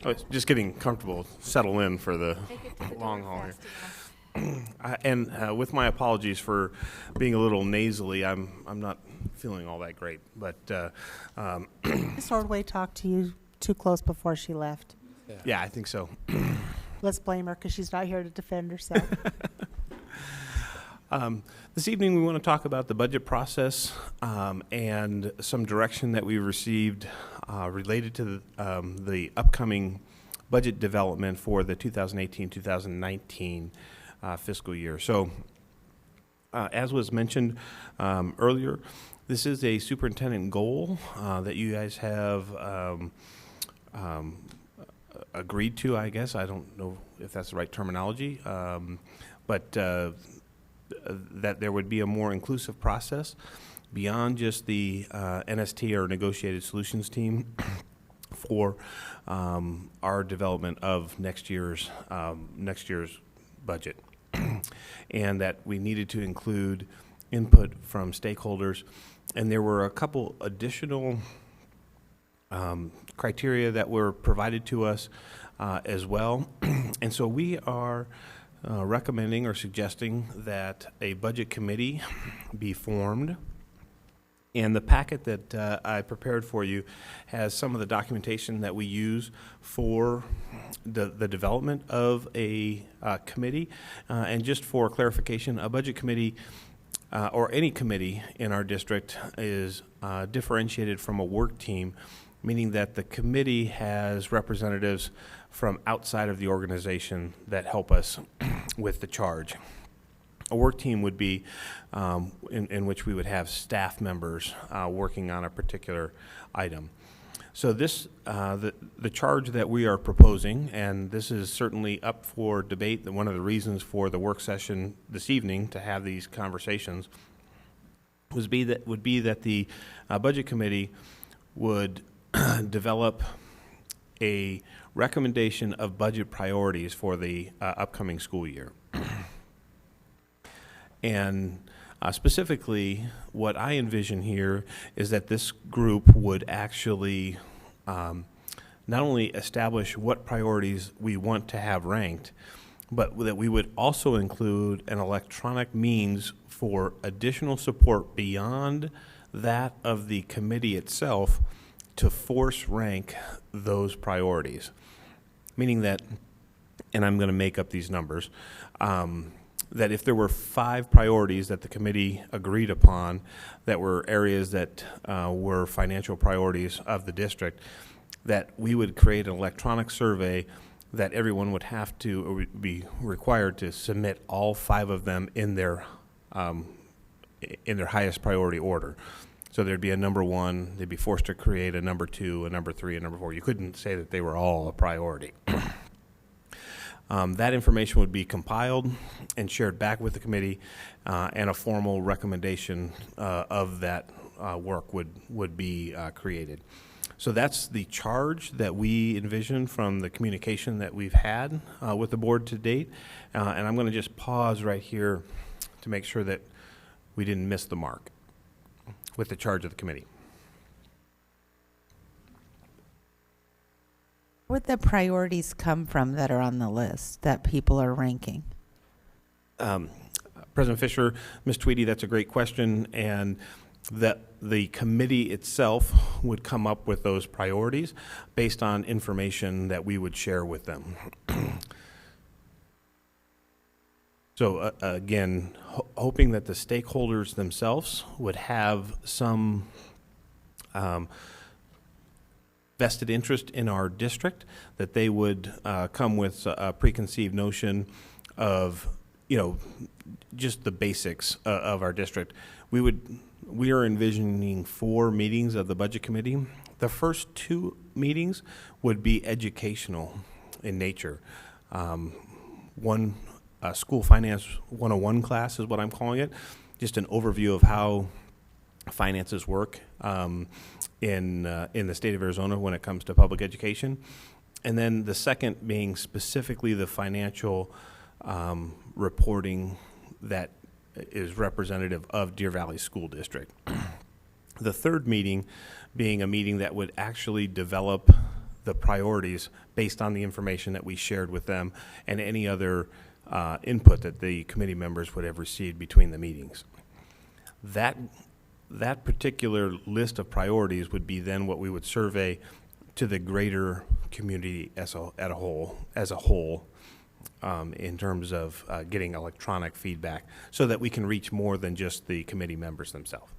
I was just getting comfortable, settle in for the long haul here. With my apologies for being a little nasally, I'm not feeling all that great. But Ms. Ordway talked to you too close before she left. yeah, I think so. Let's blame her because she's not here to defend herself. This evening we want to talk about the budget process and some direction that we received related to the upcoming budget development for the 2018-2019 fiscal year. So, as was mentioned earlier, this is a superintendent goal that you guys have agreed to, I guess. I don't know if that's the right terminology, but that there would be a more inclusive process beyond just the NST or Negotiated Solutions team for our development of next year's budget, and that we needed to include input from stakeholders. And there were a couple additional criteria that were provided to us as well. And so we are recommending or suggesting that a budget committee be formed. And the packet that I prepared for you has some of the documentation that we use for the development of a committee. And just for clarification, a budget committee or any committee in our district is differentiated from a work team, meaning that the committee has representatives from outside of the organization that help us with the charge. A work team would be in which we would have staff members working on a particular item. So this, the charge that we are proposing, and this is certainly up for debate, and one of the reasons for the work session this evening to have these conversations would be that the budget committee would develop a recommendation of budget priorities for the upcoming school year. And specifically, what I envision here is that this group would actually not only establish what priorities we want to have ranked, but that we would also include an electronic means for additional support beyond that of the committee itself to force rank those priorities. Meaning that, and I'm going to make up these numbers, that if there were 5 priorities that the committee agreed upon that were areas that were financial priorities of the district, that we would create an electronic survey that everyone would have to, or would be required to submit all 5 of them in their highest priority order. So there'd be a number 1, they'd be forced to create a number 2, a number 3, a number 4. You couldn't say that they were all a priority. That information would be compiled and shared back with the committee, and a formal recommendation of that work would be created. So that's the charge that we envision from the communication that we've had with the board to date. And I'm going to just pause right here to make sure that we didn't miss the mark with the charge of the committee. Where would the priorities come from that are on the list that people are ranking? President Fisher, Ms. Tweedy, that's a great question, and that the committee itself would come up with those priorities based on information that we would share with them. So again, hoping that the stakeholders themselves would have some vested interest in our district, that they would come with a preconceived notion of, just the basics of our district. We are envisioning 4 meetings of the budget committee. The first 2 meetings would be educational in nature. One school finance 101 class is what I'm calling it, just an overview of how finances work in the state of Arizona when it comes to public education. And then the second being specifically the financial reporting that is representative of Deer Valley School District. The third meeting being a meeting that would actually develop the priorities based on the information that we shared with them and any other input that the committee members would have received between the meetings. That particular list of priorities would be then what we would survey to the greater community as a whole, in terms of getting electronic feedback so that we can reach more than just the committee members themselves.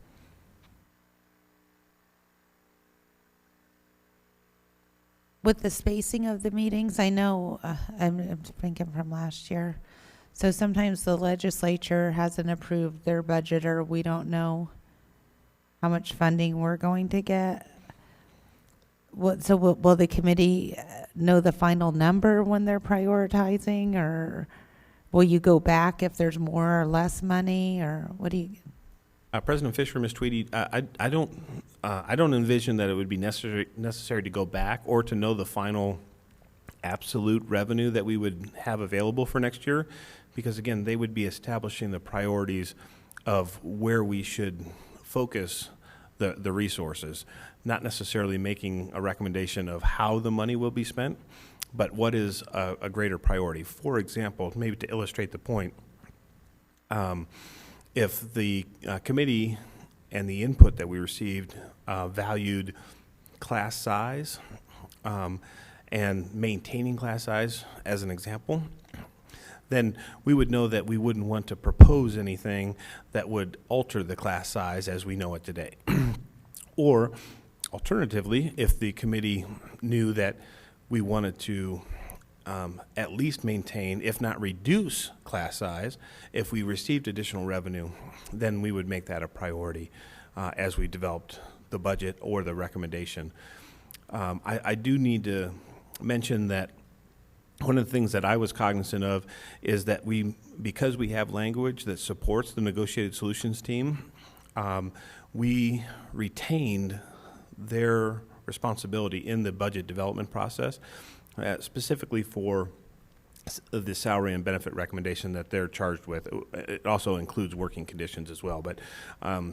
With the spacing of the meetings, I know, I'm thinking from last year, so sometimes the legislature hasn't approved their budget or we don't know how much funding we're going to get. So will the committee know the final number when they're prioritizing, or will you go back if there's more or less money, or what do you? President Fisher, Ms. Tweedy, I don't envision that it would be necessary to go back or to know the final absolute revenue that we would have available for next year, because again, they would be establishing the priorities of where we should focus the resources, not necessarily making a recommendation of how the money will be spent, but what is a greater priority. For example, maybe to illustrate the point, if the committee and the input that we received valued class size and maintaining class size as an example, then we would know that we wouldn't want to propose anything that would alter the class size as we know it today. Or alternatively, if the committee knew that we wanted to at least maintain, if not reduce, class size, if we received additional revenue, then we would make that a priority as we developed the budget or the recommendation. I do need to mention that one of the things that I was cognizant of is that because we have language that supports the negotiated solutions team, we retained their responsibility in the budget development process, specifically for the salary and benefit recommendation that they're charged with. It also includes working conditions as well, but I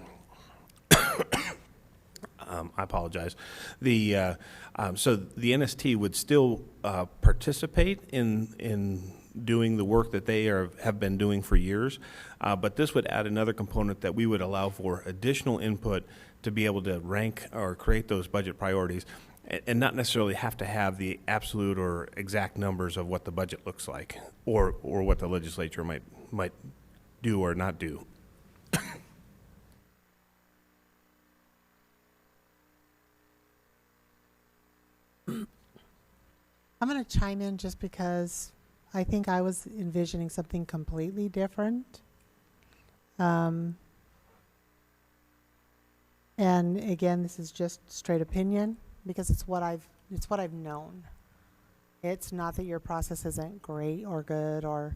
apologize. So the NST would still participate in doing the work that they have been doing for years. But this would add another component that we would allow for additional input to be able to rank or create those budget priorities, and not necessarily have to have the absolute or exact numbers of what the budget looks like, or what the legislature might do or not do. I'm going to chime in just because I think I was envisioning something completely different. And again, this is just straight opinion because it's what I've known. It's not that your process isn't great or good or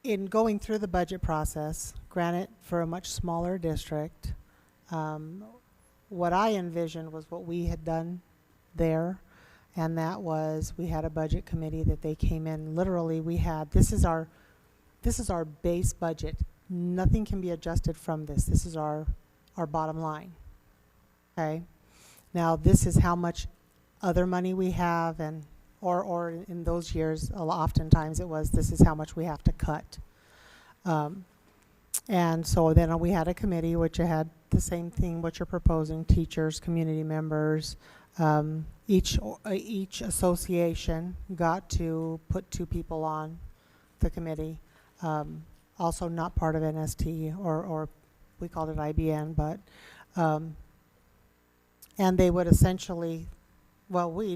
in going through the budget process, granted for a much smaller district, what I envisioned was what we had done there, and that was we had a budget committee that they came in. Literally, we had this is our base budget. Nothing can be adjusted from this. This is our bottom line. Okay. Now this is how much other money we have, and or in those years, oftentimes it was this is how much we have to cut. And so then we had a committee which had the same thing what you're proposing: teachers, community members. Each association got to put 2 people on the committee. Also not part of NST or we called it IBN, but and they would essentially, well, we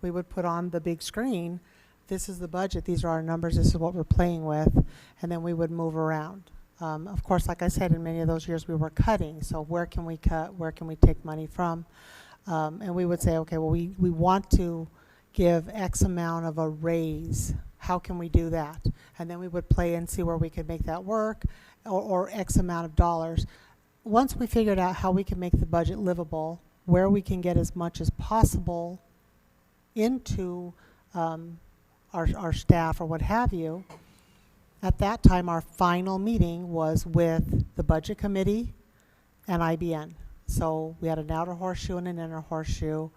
would put on the big screen, this is the budget, these are our numbers, this is what we're playing with, and then we would move around. Of course, like I said, in many of those years we were cutting, so where can we cut, where can we take money from? And we would say, okay, well, we want to give X amount of a raise. How can we do that? And then we would play and see where we could make that work, or X amount of dollars. Once we figured out how we can make the budget livable, where we can get as much as possible into our staff or what have you, at that time our final meeting was with the budget committee and IBN. So we had an outer horseshoe and an inner horseshoe.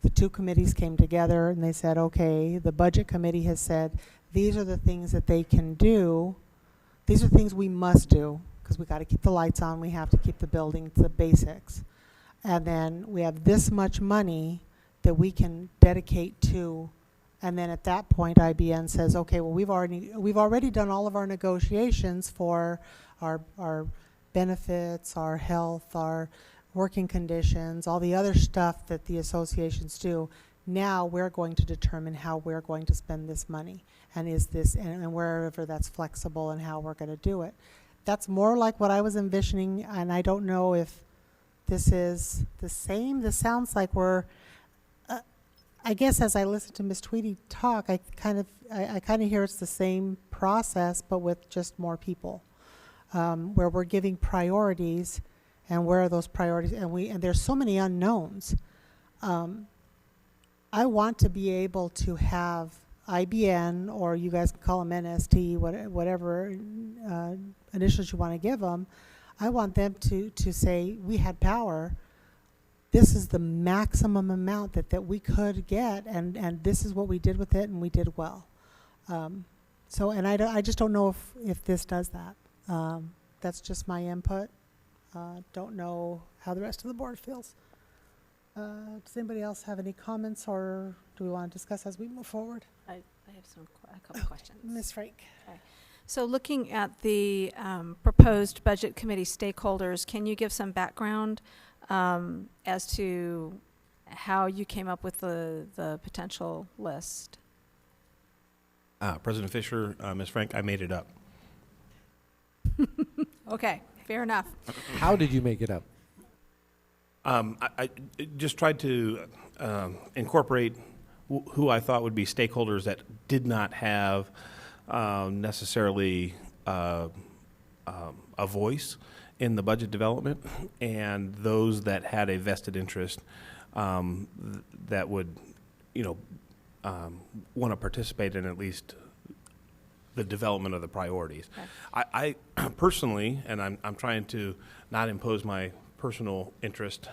The 2 committees came together and they said, okay, the budget committee has said, these are the things that they can do. These are things we must do because we got to keep the lights on. We have to keep the building to the basics. And then we have this much money that we can dedicate to. And then at that point, IBN says, okay, well, we've already done all of our negotiations for our benefits, our health, our working conditions, all the other stuff that the associations do. Now we're going to determine how we're going to spend this money, and and wherever that's flexible and how we're going to do it. That's more like what I was envisioning, and I don't know if this is the same. This sounds like we're, I guess as I listen to Ms. Tweedy talk, I kind of hear it's the same process, but with just more people, where we're giving priorities. And where are those priorities? And there's so many unknowns. I want to be able to have IBN, or you guys can call them NST, whatever initials you want to give them. I want them to say, we had power. This is the maximum amount that we could get, and this is what we did with it, and we did well. So, and I just don't know if this does that. That's just my input. Don't know how the rest of the board feels. Does anybody else have any comments, or do we want to discuss as we move forward? I have a couple questions. Ms. Frank. Okay. So looking at the proposed budget committee stakeholders, can you give some background as to how you came up with the potential list? President Fisher, Ms. Frank, I made it up. Okay, fair enough. How did you make it up? I just tried to incorporate who I thought would be stakeholders that did not have necessarily a voice in the budget development, and those that had a vested interest that would, want to participate in at least the development of the priorities. Okay. I personally, and I'm trying to not impose my personal interest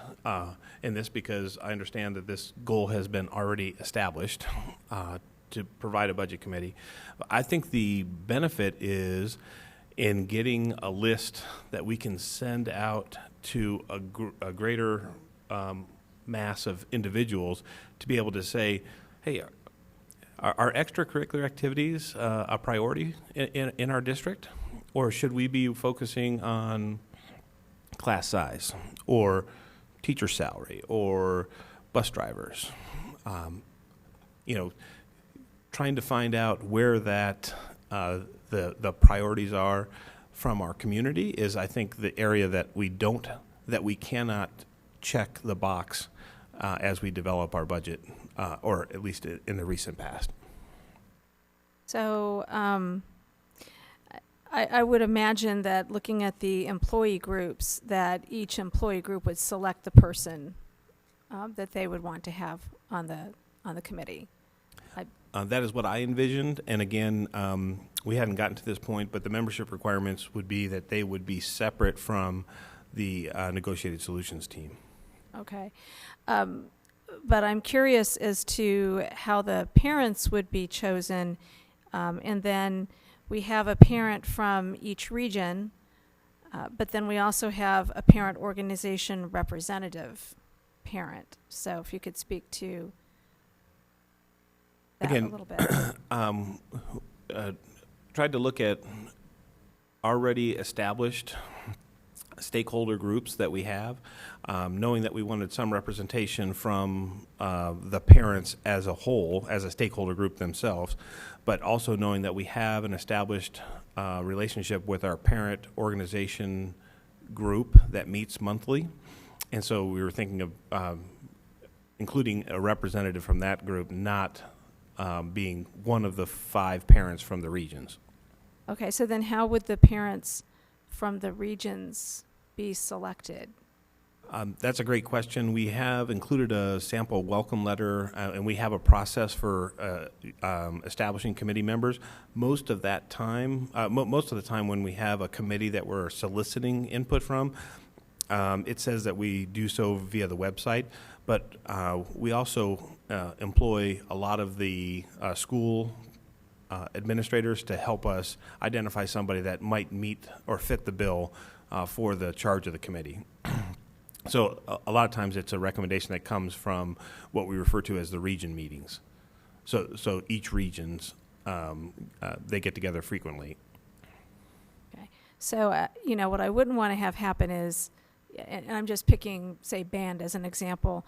in this because I understand that this goal has been already established to provide a budget committee. I think the benefit is in getting a list that we can send out to a greater mass of individuals to be able to say, hey, are extracurricular activities a priority in our district? Or should we be focusing on class size or teacher salary or bus drivers? Trying to find out where that the priorities are from our community is, I think, the area that we cannot check the box as we develop our budget, or at least in the recent past. So I would imagine that looking at the employee groups, that each employee group would select the person that they would want to have on the committee. That is what I envisioned, and again, we hadn't gotten to this point, but the membership requirements would be that they would be separate from the negotiated solutions team. Okay. But I'm curious as to how the parents would be chosen, and then we have a parent from each region, but then we also have a parent organization representative parent. So if you could speak to that Again, a little bit. Tried to look at already established stakeholder groups that we have, knowing that we wanted some representation from the parents as a whole, as a stakeholder group themselves, but also knowing that we have an established relationship with our parent organization group that meets monthly. And so we were thinking of including a representative from that group, not being one of the 5 parents from the regions. Okay, so then how would the parents from the regions be selected? That's a great question. We have included a sample welcome letter, and we have a process for establishing committee members. Most of that time, most of the time when we have a committee that we're soliciting input from, it says that we do so via the website, but we also employ a lot of the school administrators to help us identify somebody that might meet or fit the bill for the charge of the committee. So a lot of times it's a recommendation that comes from what we refer to as the region meetings. So each regions, they get together frequently. Okay, so what I wouldn't want to have happen is, and I'm just picking, say, band as an example,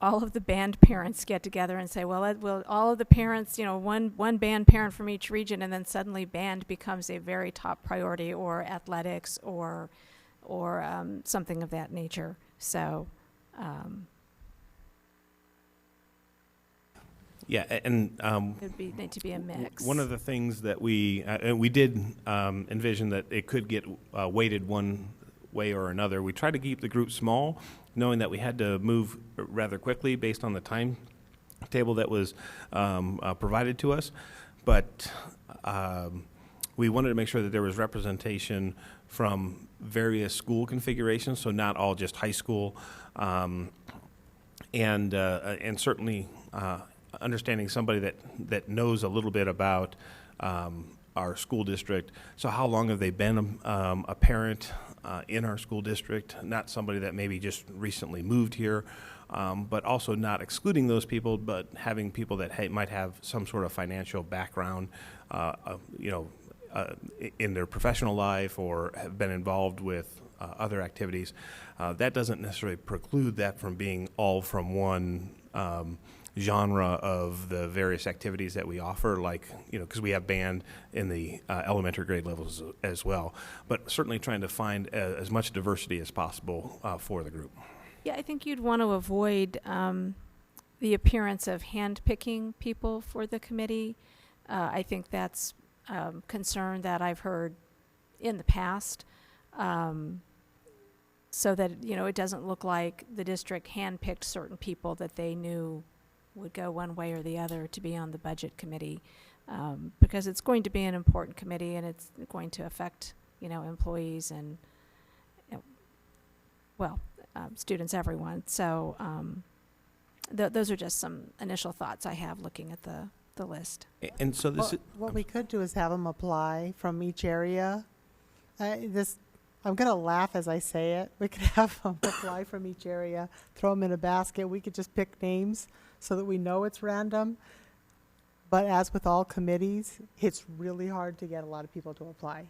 all of the band parents get together and say, well, all of the parents, one band parent from each region, and then suddenly band becomes a very top priority, or athletics, or something of that nature. So, yeah, and it need to be a mix. one of the things that we did envision that it could get weighted one way or another. We tried to keep the group small, knowing that we had to move rather quickly based on the timetable that was provided to us. But we wanted to make sure that there was representation from various school configurations, so not all just high school, and certainly understanding somebody that knows a little bit about our school district. So how long have they been a parent in our school district? Not somebody that maybe just recently moved here, but also not excluding those people, but having people that might have some sort of financial background, in their professional life, or have been involved with other activities. That doesn't necessarily preclude that from being all from one genre of the various activities that we offer, like, because we have band in the elementary grade levels as well, but certainly trying to find as much diversity as possible for the group. Yeah, I think you'd want to avoid the appearance of hand-picking people for the committee. I think that's concern that I've heard in the past, so that it doesn't look like the district handpicked certain people that they knew would go one way or the other to be on the budget committee, because it's going to be an important committee, and it's going to affect employees, and well, students, everyone. So those are just some initial thoughts I have looking at the list. And so this is, What we could do is have them apply from each area. I'm going to laugh as I say it. We could have them apply from each area, throw them in a basket. We could just pick names so that we know it's random. But as with all committees, it's really hard to get a lot of people to apply.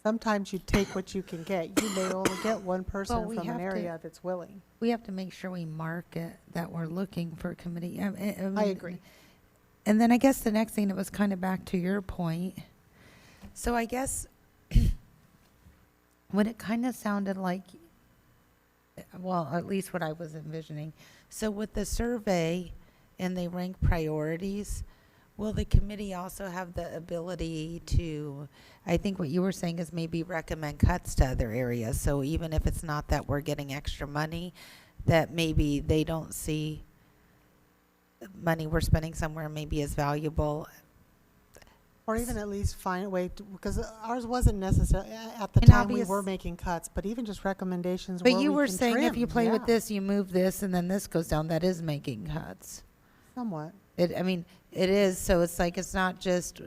Sometimes you take what you can get. You may only get one person we from have an to- area that's willing. We have to make sure we mark it that we're looking for a committee. I agree. And then I guess the next thing that was kind of back to your point. So I guess when it kind of sounded like, well, at least what I was envisioning. So with the survey and they rank priorities, will the committee also have the ability to, I think what you were saying is maybe recommend cuts to other areas. So even if it's not that we're getting extra money, that maybe they don't see money we're spending somewhere maybe as valuable. Or even at least find a way to, because ours wasn't necessarily, at the And time we obvious- were making cuts, but even just recommendations But where you we were can saying if trim, you play with yeah, this, you move this, and then this goes down, that is making cuts. Somewhat. It is, so it's like, it's not just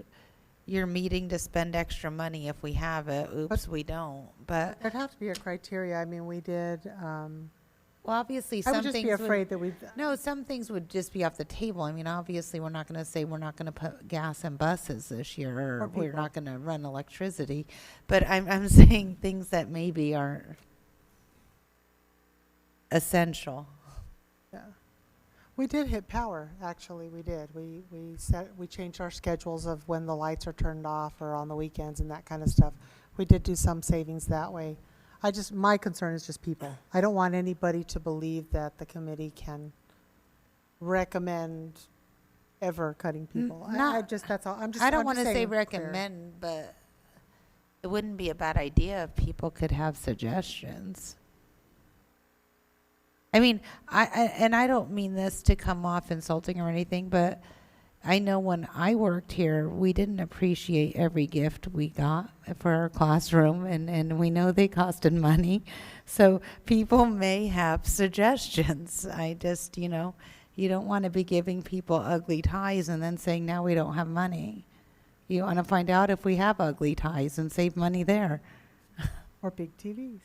you're meeting to spend extra money if we have it, oops, we don't, but, There'd have to be a criteria. I mean, we did, well, obviously, I some would just things be would, afraid that we, no, some things would just be off the table. I mean, obviously, we're not gonna say we're not gonna put gas in buses this year, or Or we're people. not gonna run electricity, but I'm saying things that maybe aren't essential. yeah. We did hit power, actually, we did. We changed our schedules of when the lights are turned off or on the weekends and that kind of stuff. We did do some savings that way. My concern is just people. I don't want anybody to believe that the committee can recommend ever cutting people. That's all. I don't I'm want to just say saying clear. recommend, but it wouldn't be a bad idea if people could have suggestions. I mean, I don't mean this to come off insulting or anything, but I know when I worked here, we didn't appreciate every gift we got for our classroom, and we know they costed money. So people may have suggestions. I just, you don't want to be giving people ugly ties and then saying, now we don't have money. You want to find out if we have ugly ties and save money there. Or big TVs.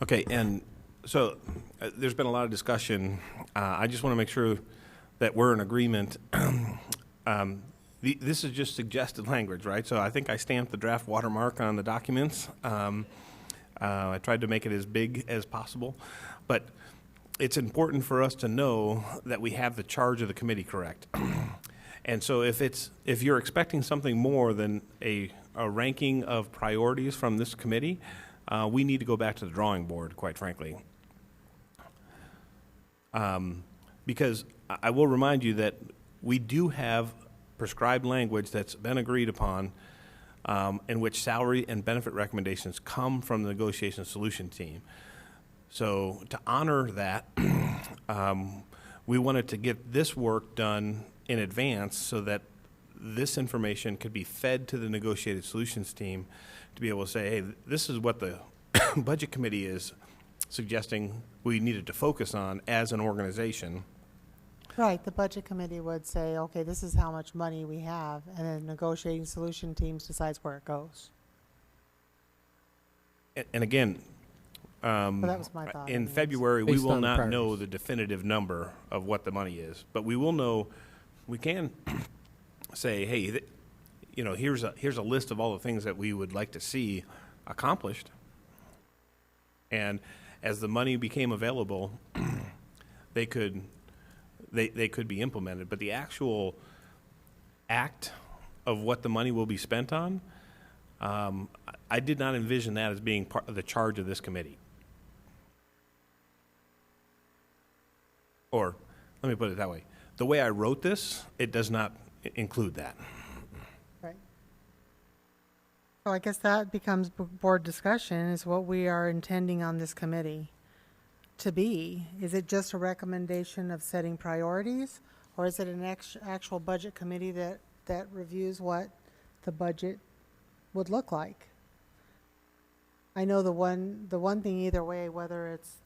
okay, and so there's been a lot of discussion. I just want to make sure that we're in agreement. This is just suggested language, right? So I think I stamped the draft watermark on the documents. I tried to make it as big as possible, but it's important for us to know that we have the charge of the committee correct. And so if you're expecting something more than a ranking of priorities from this committee, we need to go back to the drawing board, quite frankly. Because I will remind you that we do have prescribed language that's been agreed upon, in which salary and benefit recommendations come from the negotiation solution team. So to honor that, we wanted to get this work done in advance so that this information could be fed to the negotiated solutions team to be able to say, hey, this is what the budget committee is suggesting we needed to focus on as an organization. Right, the budget committee would say, okay, this is how much money we have, and then negotiating solution teams decides where it goes. And again, So that was my thought. in anyways. February, we Based will on not know priorities. the definitive number of what the money is, but we will know, we can say, hey, here's a list of all the things that we would like to see accomplished. And as the money became available, they could be implemented. But the actual act of what the money will be spent on, I did not envision that as being part of the charge of this committee. Or, let me put it that way. The way I wrote this, it does not include that. Right. So I guess that becomes board discussion, is what we are intending on this committee to be. Is it just a recommendation of setting priorities, or is it an actual budget committee that reviews what the budget would look like? I know the one thing either way, whether it's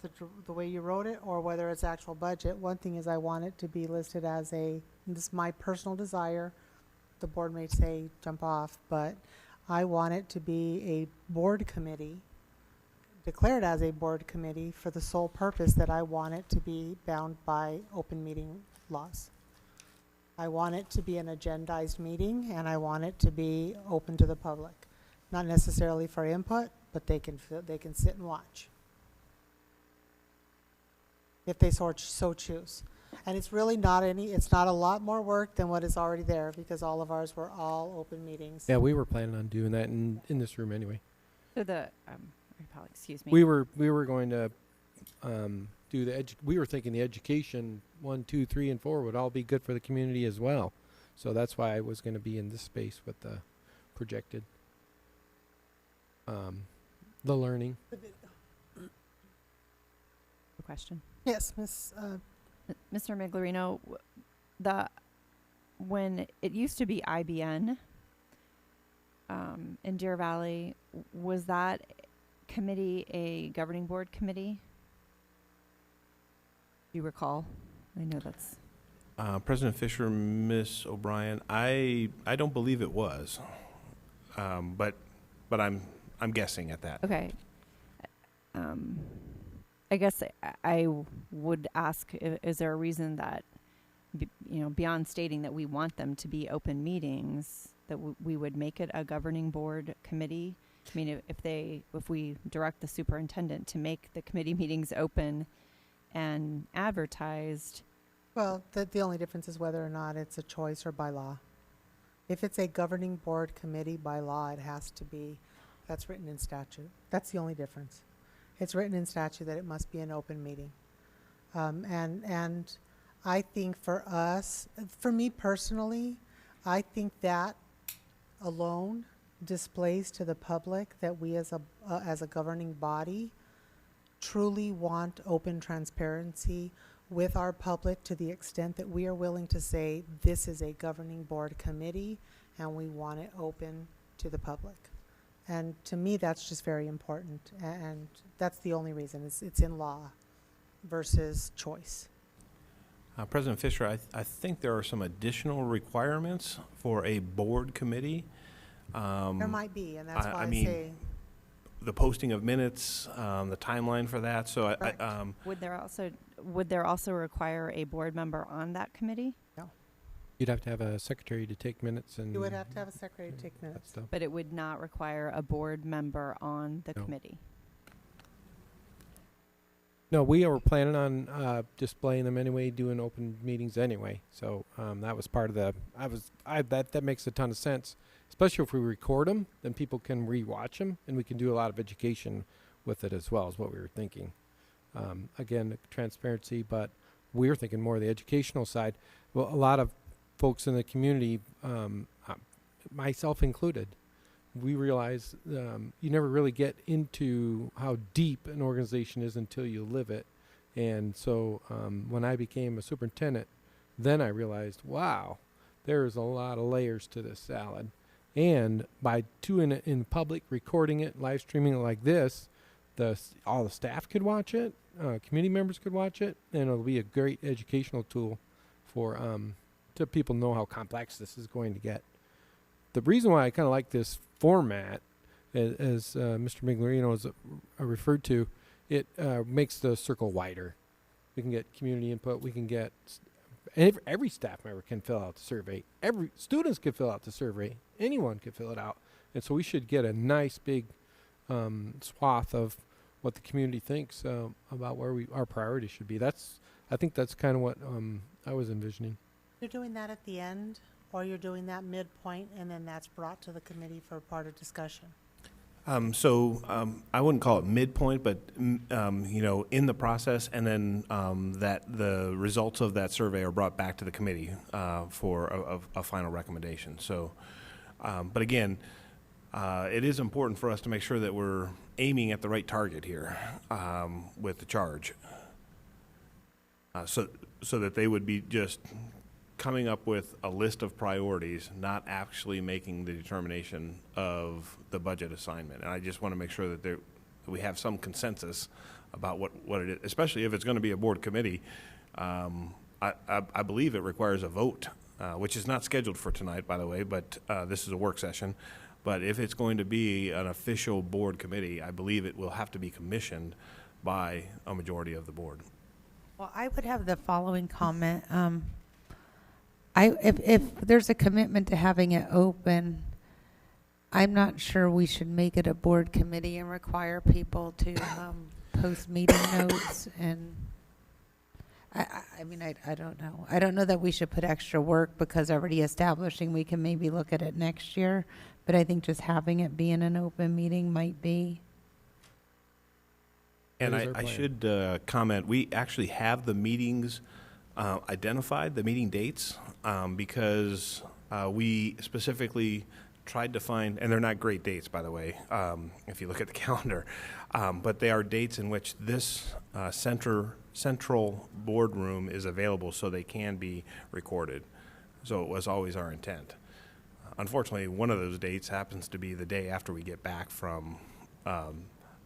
the way you wrote it or whether it's actual budget, one thing is I want it to be listed as and this is my personal desire. The board may say jump off, but I want it to be a board committee, declared as a board committee for the sole purpose that I want it to be bound by open meeting laws. I want it to be an agendized meeting, and I want it to be open to the public. Not necessarily for input, but they can sit and watch if they so choose. And it's really it's not a lot more work than what is already there, because all of ours were all open meetings. Yeah, we were planning on doing that in this room anyway. So excuse me. We were going to do we were thinking the education 1, 2, 3, and 4 would all be good for the community as well. So that's why I was going to be in this space with the projected the learning. A question. Yes, Miss. Mr. Miglerino, when it used to be IBN in Deer Valley, was that committee a governing board committee? Do you recall? I know that's... President Fisher, Miss O'Brien, I don't believe it was, but I'm guessing at that. Okay. I guess I would ask, is there a reason that, beyond stating that we want them to be open meetings, that we would make it a governing board committee? I mean, if we direct the superintendent to make the committee meetings open and advertised. Well, the only difference is whether or not it's a choice or by law. If it's a governing board committee by law, it has to be, that's written in statute. That's the only difference. It's written in statute that it must be an open meeting. And I think for us, for me personally, I think that alone displays to the public that we as a governing body truly want open transparency with our public, to the extent that we are willing to say this is a governing board committee and we want it open to the public. And to me, that's just very important, and that's the only reason. It's in law versus choice. President Fisher, I think there are some additional requirements for a board committee. There might be, and that's why I mean, say the posting of minutes, the timeline for that. So would there also require a board member on that committee? no. You'd have to have a secretary to take minutes, and You would have to have a secretary to take that minutes. stuff. But it would not require a board member on the No. committee. No, we were planning on displaying them anyway, doing open meetings anyway. So that was part of that makes a ton of sense, especially if we record them, then people can re-watch them, and we can do a lot of education with it as well, is what we were thinking. Again, transparency, but we were thinking more of the educational side. Well, a lot of folks in the community, myself included, we realize you never really get into how deep an organization is until you live it. And so when I became a superintendent, then I realized, wow, there's a lot of layers to this salad. And by doing it in public, recording it, live streaming it like this, all the staff could watch it, community members could watch it, and it'll be a great educational tool for to people know how complex this is going to get. The reason why I kind of like this format, as Mr. Miglerino has referred to, it makes the circle wider. We can get community input. We can get every staff member can fill out the survey. Every students can fill out the survey. Anyone can fill it out. And so we should get a nice big swath of what the community thinks about where our priorities should be. I think that's kind of what I was envisioning. You're doing that at the end, or you're doing that midpoint, and then that's brought to the committee for part of discussion? I wouldn't call it midpoint, but in the process, and then that the results of that survey are brought back to the committee for a final recommendation. So, but again, it is important for us to make sure that we're aiming at the right target here with the charge, so that they would be just coming up with a list of priorities, not actually making the determination of the budget assignment. And I just want to make sure that we have some consensus about what it is, especially if it's going to be a board committee. I believe it requires a vote, which is not scheduled for tonight, by the way, but this is a work session. But if it's going to be an official board committee, I believe it will have to be commissioned by a majority of the board. Well, I would have the following comment. If there's a commitment to having it open, I'm not sure we should make it a board committee and require people to post meeting notes. And I mean, I don't know. I don't know that we should put extra work because already establishing, we can maybe look at it next year. But I think just having it be in an open meeting might be. And That is our I plan. should comment, we actually have the meetings identified, the meeting dates, because we specifically tried to find, and they're not great dates, by the way, if you look at the calendar, but they are dates in which this central boardroom is available so they can be recorded. So it was always our intent. Unfortunately, one of those dates happens to be the day after we get back from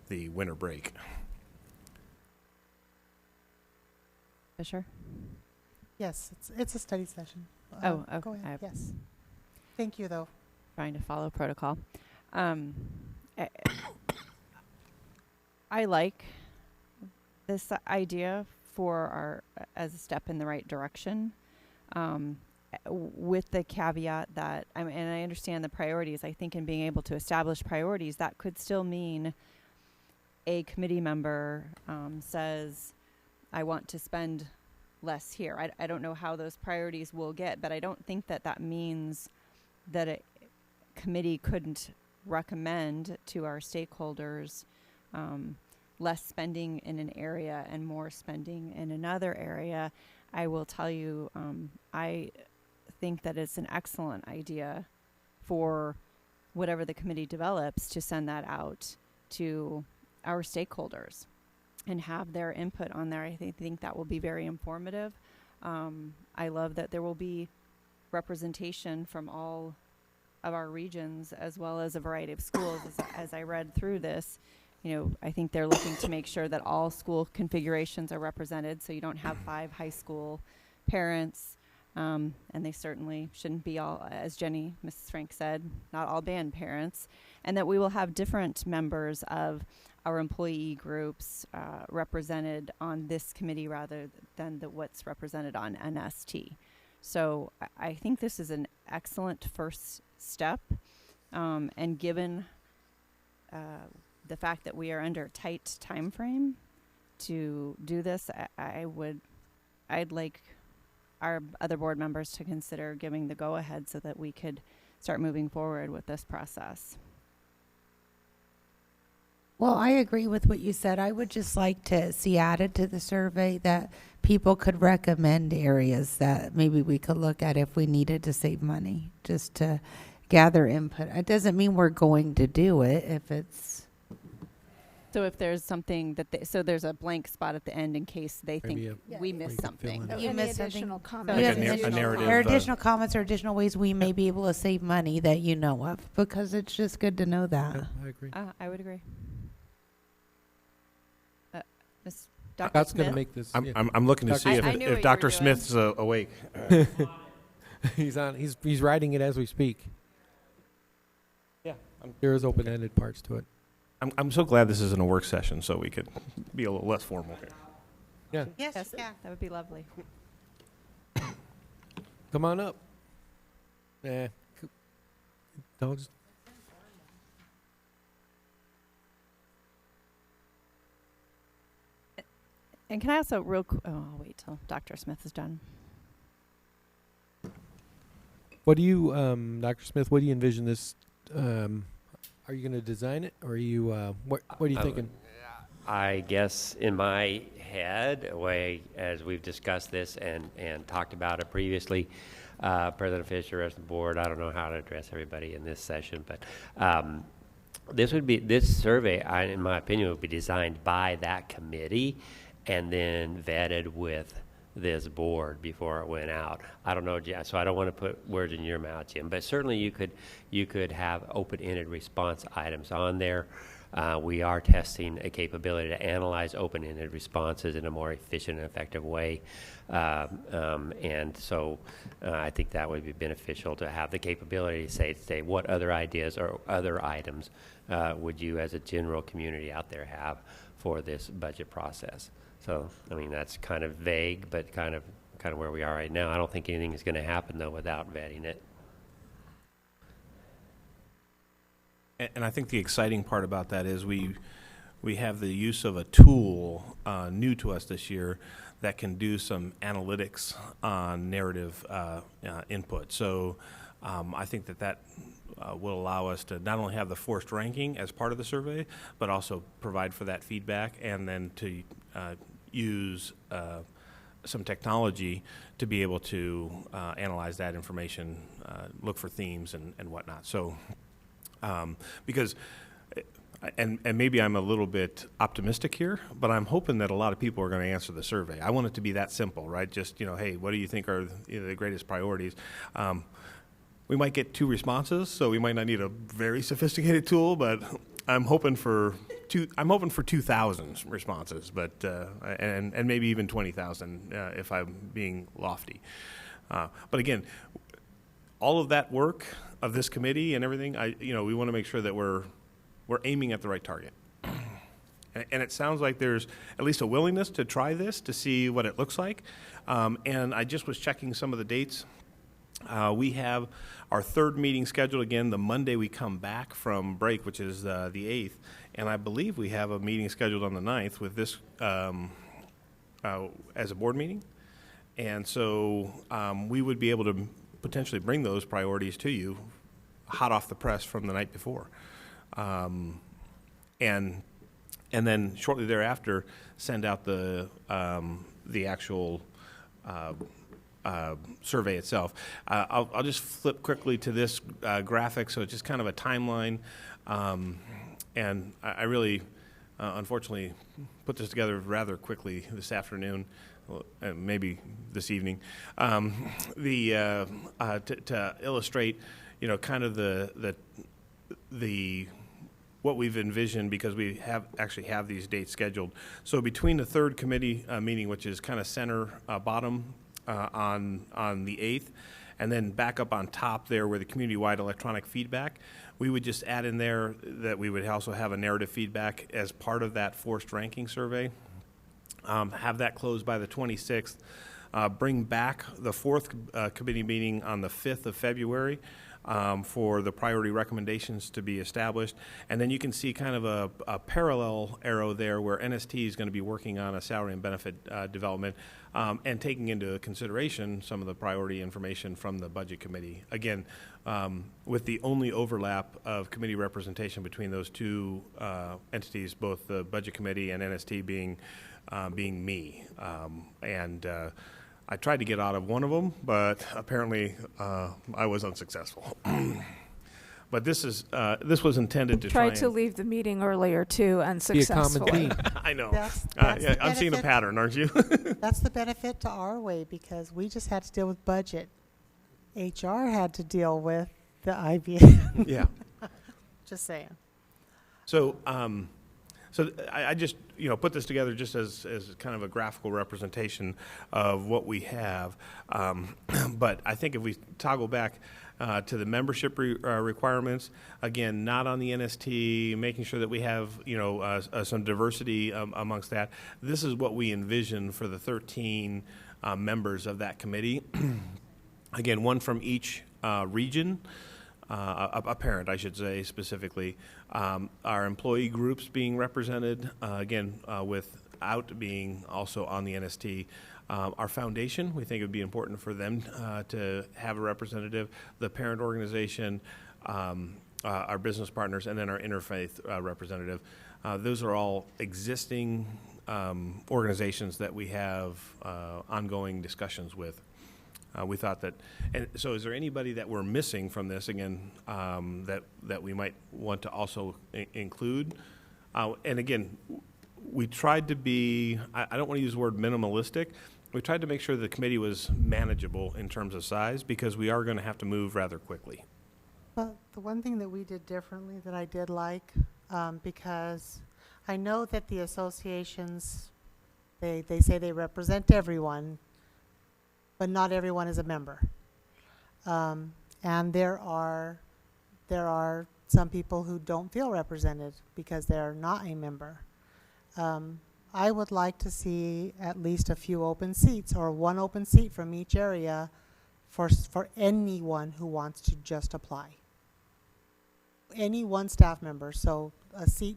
the winter break. Fisher? Yes, it's a study session. Oh, Go okay. ahead. Yes. Thank you, though. Trying to follow protocol. I like this idea for as a step in the right direction, with the caveat that, and I understand the priorities. I think in being able to establish priorities, that could still mean a committee member says, I want to spend less here. I don't know how those priorities will get, but I don't think that means that a committee couldn't recommend to our stakeholders less spending in an area and more spending in another area. I will tell you, I think that it's an excellent idea for whatever the committee develops to send that out to our stakeholders and have their input on there. I think that will be very informative. I love that there will be representation from all of our regions as well as a variety of schools. As I read through this, I think they're looking to make sure that all school configurations are represented, so you don't have 5 high school parents, and they certainly shouldn't be all, as Mrs. Frank said, not all band parents, and that we will have different members of our employee groups represented on this committee rather than what's represented on NST. So I think this is an excellent first step, and given the fact that we are under a tight time frame to do this, I'd like our other board members to consider giving the go-ahead so that we could start moving forward with this process. Well, I agree with what you said. I would just like to see added to the survey that people could recommend areas that maybe we could look at if we needed to save money, just to gather input. It doesn't mean we're going to do it if it's... So if there's something so there's a blank spot at the end in case they Maybe think a- we where missed you can fill something. in. You Any missed additional something? comments? Like You a have nar- a additional- narrative, Or additional comments or additional ways we may be able to save money that you know of, because it's just good to know that. Yeah, I agree. I would agree. Ms. Dr. That's going Smith? to make this. I'm, yeah. I'm, I'm looking to see I knew what if you Dr. were doing. Smith's awake. He's on. He's writing it as we speak. Yeah. There is open-ended parts to it. I'm so glad this isn't a work session so we could be a little less formal here. Yeah. Yes, Yes, yeah. that would be lovely. Come on up. Dogs. And can I also I'll wait till Dr. Smith is done. What do you, Dr. Smith? What do you envision this? Are you going to design it, or are you? What are you thinking? I guess in my head, as we've discussed this and talked about it previously, President Fisher, rest of the board, I don't know how to address everybody in this session, but this survey, in my opinion, would be designed by that committee and then vetted with this board before it went out. I don't know, so I don't want to put words in your mouth, Jim, but certainly you could have open-ended response items on there. We are testing a capability to analyze open-ended responses in a more efficient and effective way. And so I think that would be beneficial to have the capability to say what other ideas or other items would you as a general community out there have for this budget process. So, I mean, that's kind of vague, but kind of where we are right now. I don't think anything is going to happen, though, without vetting it. And I think the exciting part about that is we have the use of a tool new to us this year that can do some analytics on narrative input. So I think that will allow us to not only have the forced ranking as part of the survey, but also provide for that feedback, and then to use some technology to be able to analyze that information, look for themes and whatnot. So because, and maybe I'm a little bit optimistic here, but I'm hoping that a lot of people are going to answer the survey. I want it to be that simple, right? Just, hey, what do you think are the greatest priorities? We might get 2 responses, so we might not need a very sophisticated tool, but I'm hoping for 2,000 responses, but and maybe even 20,000 if I'm being lofty. But again, all of that work of this committee and everything, we want to make sure that we're aiming at the right target. And it sounds like there's at least a willingness to try this to see what it looks like. And I just was checking some of the dates. We have our 3rd meeting scheduled again the Monday we come back from break, which is the 8th. And I believe we have a meeting scheduled on the 9th with this as a board meeting. And so we would be able to potentially bring those priorities to you hot off the press from the night before. And then shortly thereafter, send out the actual survey itself. I'll just flip quickly to this graphic, so it's just kind of a timeline. And I really, unfortunately, put this together rather quickly this afternoon, maybe this evening, to illustrate, kind of the what we've envisioned, because we actually have these dates scheduled. So between the 3rd committee meeting, which is kind of center bottom on the 8th, and then back up on top there where the community-wide electronic feedback, we would just add in there that we would also have a narrative feedback as part of that forced ranking survey. Have that closed by the 26th. Bring back the 4th committee meeting on the 5th of February for the priority recommendations to be established. And then you can see kind of a parallel arrow there where NST is going to be working on a salary and benefit development and taking into consideration some of the priority information from the budget committee. Again, with the only overlap of committee representation between those 2 entities, both the budget committee and NST being me. I tried to get out of one of them, but apparently I was unsuccessful. But this was intended to Tried to leave the meeting earlier too, unsuccessfully. Be a common theme. I know. That's Yeah, the I'm seeing a benefit. pattern, aren't you? That's the benefit to our way, because we just had to deal with budget. HR had to deal with the IBM. Yeah. Just saying. So, I just put this together just as kind of a graphical representation of what we have. But I think if we toggle back to the membership requirements, again, not on the NST, making sure that we have some diversity amongst that. This is what we envision for the 13 members of that committee. Again, one from each region. A parent, I should say, specifically. Our employee groups being represented, again, without being also on the NST. Our foundation, we think it would be important for them to have a representative. The parent organization, our business partners, and then our interfaith representative. Those are all existing organizations that we have ongoing discussions with. We thought that, and so is there anybody that we're missing from this, again, that we might want to also include? And again, we tried to be, I don't want to use the word minimalistic, we tried to make sure the committee was manageable in terms of size, because we are going to have to move rather quickly. Well, the one thing that we did differently that I did like, because I know that the associations, they say they represent everyone, but not everyone is a member. And there are some people who don't feel represented because they're not a member. I would like to see at least a few open seats, or one open seat from each area for anyone who wants to just apply. Any one staff member, so a seat,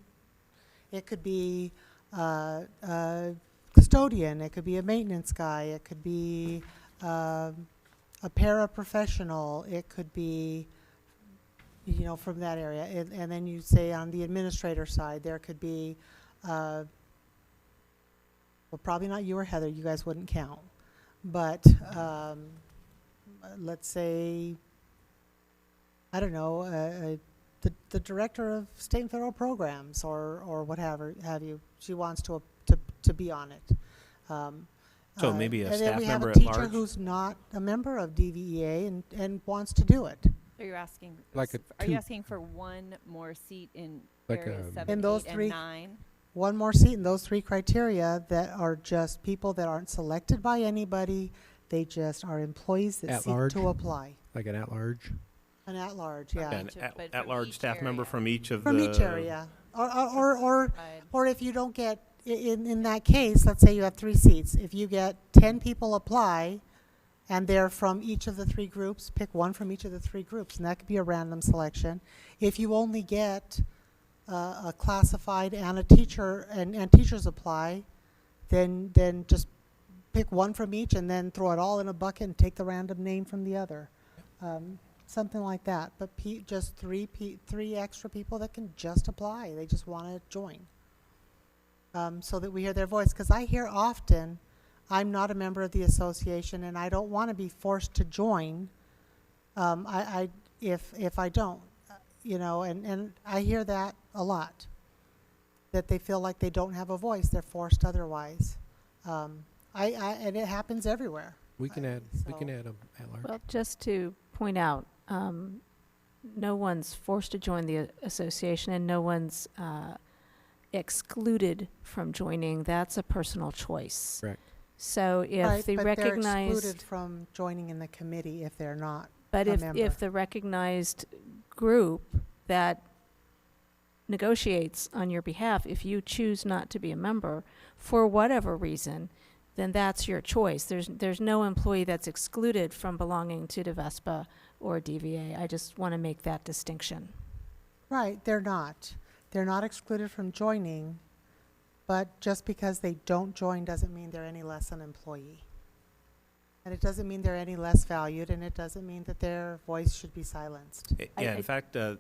it could be a custodian, it could be a maintenance guy, it could be a paraprofessional, it could be, you know, from that area. And then you say on the administrator side, there could be, well, probably not you or Heather, you guys wouldn't count. But let's say, I don't know, the director of state and federal programs, or whatever have you. She wants to be on it. So maybe a and staff then we have member a at teacher large? who's not a member of DVEA and wants to do it. Are you asking? Like a Are you two- asking for one more seat in Like areas a- 7, In those 8, three- and 9? One more seat in those three criteria that are just people that aren't selected by anybody. They just are employees that At seek large? to apply. Like an at-large? An at-large, yeah. An Each of- but from at-large each staff member area. from each of From the... each area. Or Right. or if you don't get, in that case, let's say you have 3 seats. If you get 10 people apply, and they're from each of the 3 groups, pick one from each of the 3 groups, and that could be a random selection. If you only get a classified and a teacher, and teachers apply, then just pick one from each and then throw it all in a bucket and take the random name from the other. Something like that. But just three extra people that can just apply. They just want to join. So that we hear their voice. Because I hear often, I'm not a member of the association and I don't want to be forced to join if I don't. You know, and I hear that a lot. That they feel like they don't have a voice. They're forced otherwise. And it happens everywhere. We can add So- them at large. Well, just to point out, no one's forced to join the association, and no one's excluded from joining. That's a personal choice. Correct. So if Right, the but they're recognized, excluded from joining in the committee if they're not. but a if member. the recognized group that negotiates on your behalf, if you choose not to be a member for whatever reason, then that's your choice. There's no employee that's excluded from belonging to DVESPA or DVA. I just want to make that distinction. Right, they're not. They're not excluded from joining, but just because they don't join doesn't mean they're any less an employee. And it doesn't mean they're any less valued, and it doesn't mean that their voice should be silenced. Yeah, in fact, I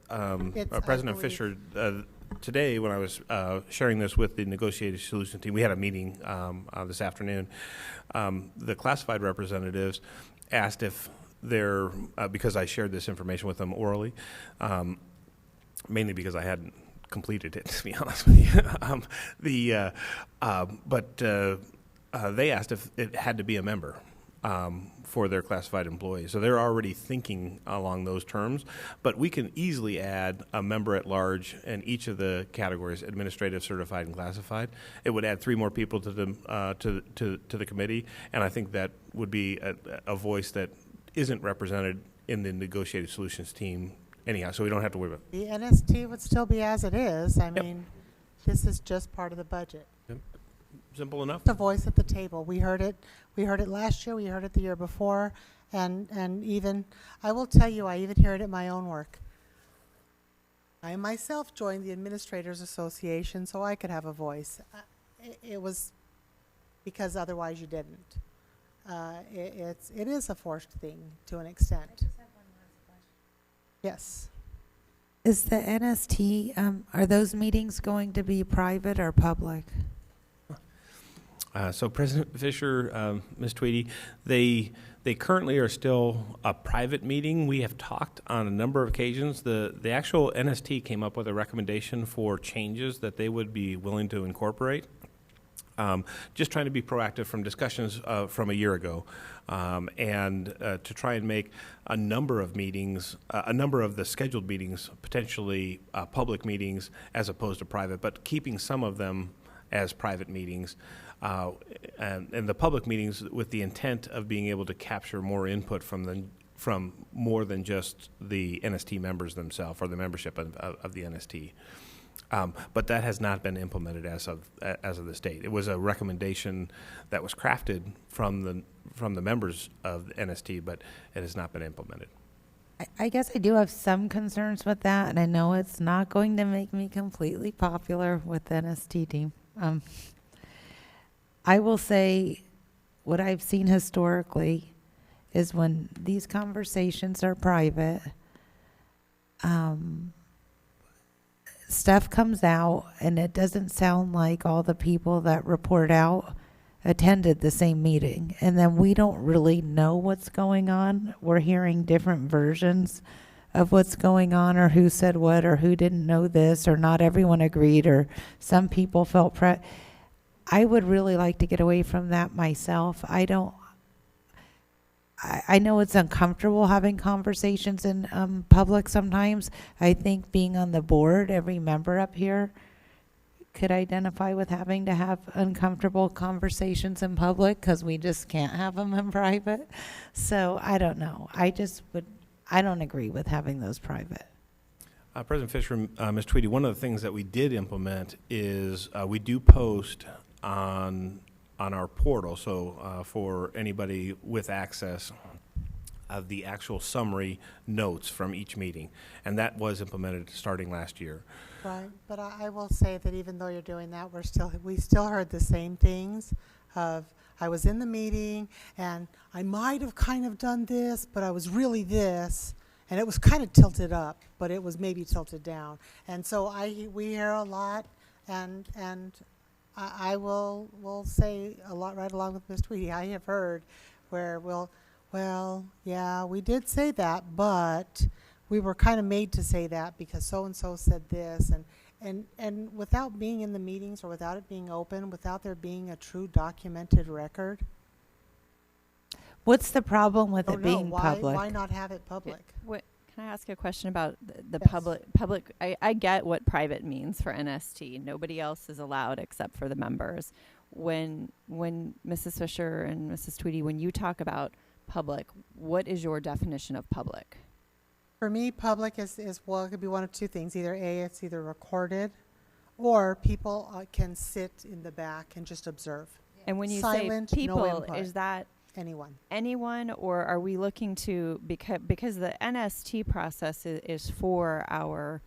President believe- Fisher, today when I was sharing this with the negotiated solution team, we had a meeting this afternoon. The classified representatives asked if they're, because I shared this information with them orally, mainly because I hadn't completed it, to be honest with you. But they asked if it had to be a member. For their classified employees. So they're already thinking along those terms, but we can easily add a member at large in each of the categories: administrative, certified, and classified. It would add 3 more people to the committee, and I think that would be a voice that isn't represented in the negotiated solutions team anyhow. So we don't have to worry about. The NST would still be as it is. I mean, this is just part of the budget. Simple enough. The voice at the table. We heard it last year, we heard it the year before, and even, I will tell you, I even hear it at my own work. I myself joined the Administrators Association so I could have a voice. It was because otherwise you didn't. It is a forced thing to an extent. Yes. Is the NST, are those meetings going to be private or public? So President Fisher, Ms. Tweedy, they currently are still a private meeting. We have talked on a number of occasions. The actual NST came up with a recommendation for changes that they would be willing to incorporate. Just trying to be proactive from discussions from a year ago, and to try and make a number of meetings, a number of the scheduled meetings, potentially public meetings as opposed to private, but keeping some of them as private meetings, and the public meetings with the intent of being able to capture more input from more than just the NST members themselves or the membership of the NST. But that has not been implemented as of this date. It was a recommendation that was crafted from the members of the NST, but it has not been implemented. I guess I do have some concerns with that, and I know it's not going to make me completely popular with the NST team. I will say what I've seen historically is when these conversations are private, stuff comes out and it doesn't sound like all the people that report out attended the same meeting. And then we don't really know what's going on. We're hearing different versions of what's going on, or who said what, or who didn't know this, or not everyone agreed, or some people felt I would really like to get away from that myself. I know it's uncomfortable having conversations in public sometimes. I think being on the board, every member up here could identify with having to have uncomfortable conversations in public because we just can't have them in private. So I don't know. I don't agree with having those private. President Fisher, Ms. Tweedy, one of the things that we did implement is we do post on our portal, so for anybody with access of the actual summary notes from each meeting, and that was implemented starting last year. Right, but I will say that even though you're doing that, we still heard the same things of, I was in the meeting and I might have kind of done this, but I was really this, and it was kind of tilted up, but it was maybe tilted down. And so we hear a lot, and I will say a lot right along with Ms. Tweedy. I have heard where well, yeah, we did say that, but we were kind of made to say that because so-and-so said this. And without being in the meetings or without it being open, without there being a true documented record. What's the problem with it being public? Why not have it public? Can I ask a question about the Yes. public? I get what private means for NST. Nobody else is allowed except for the members. When Mrs. Fisher and Mrs. Tweedy, when you talk about public, what is your definition of public? For me, public is well, it could be one of two things. Either A, it's either recorded, or people can sit in the back and just observe. And when you Silent, say no people, input. is that Anyone, or are we looking to, because the NST process is for our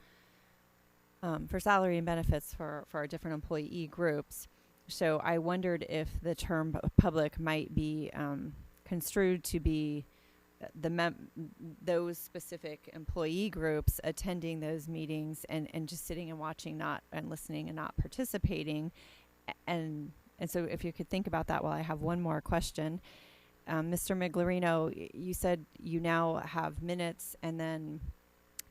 for salary and benefits for our different employee groups. So I wondered if the term public might be construed to be those specific employee groups attending those meetings and just sitting and watching, and listening and not participating. And so if you could think about that while I have one more question. Mr. Miglerino, you said you now have minutes and then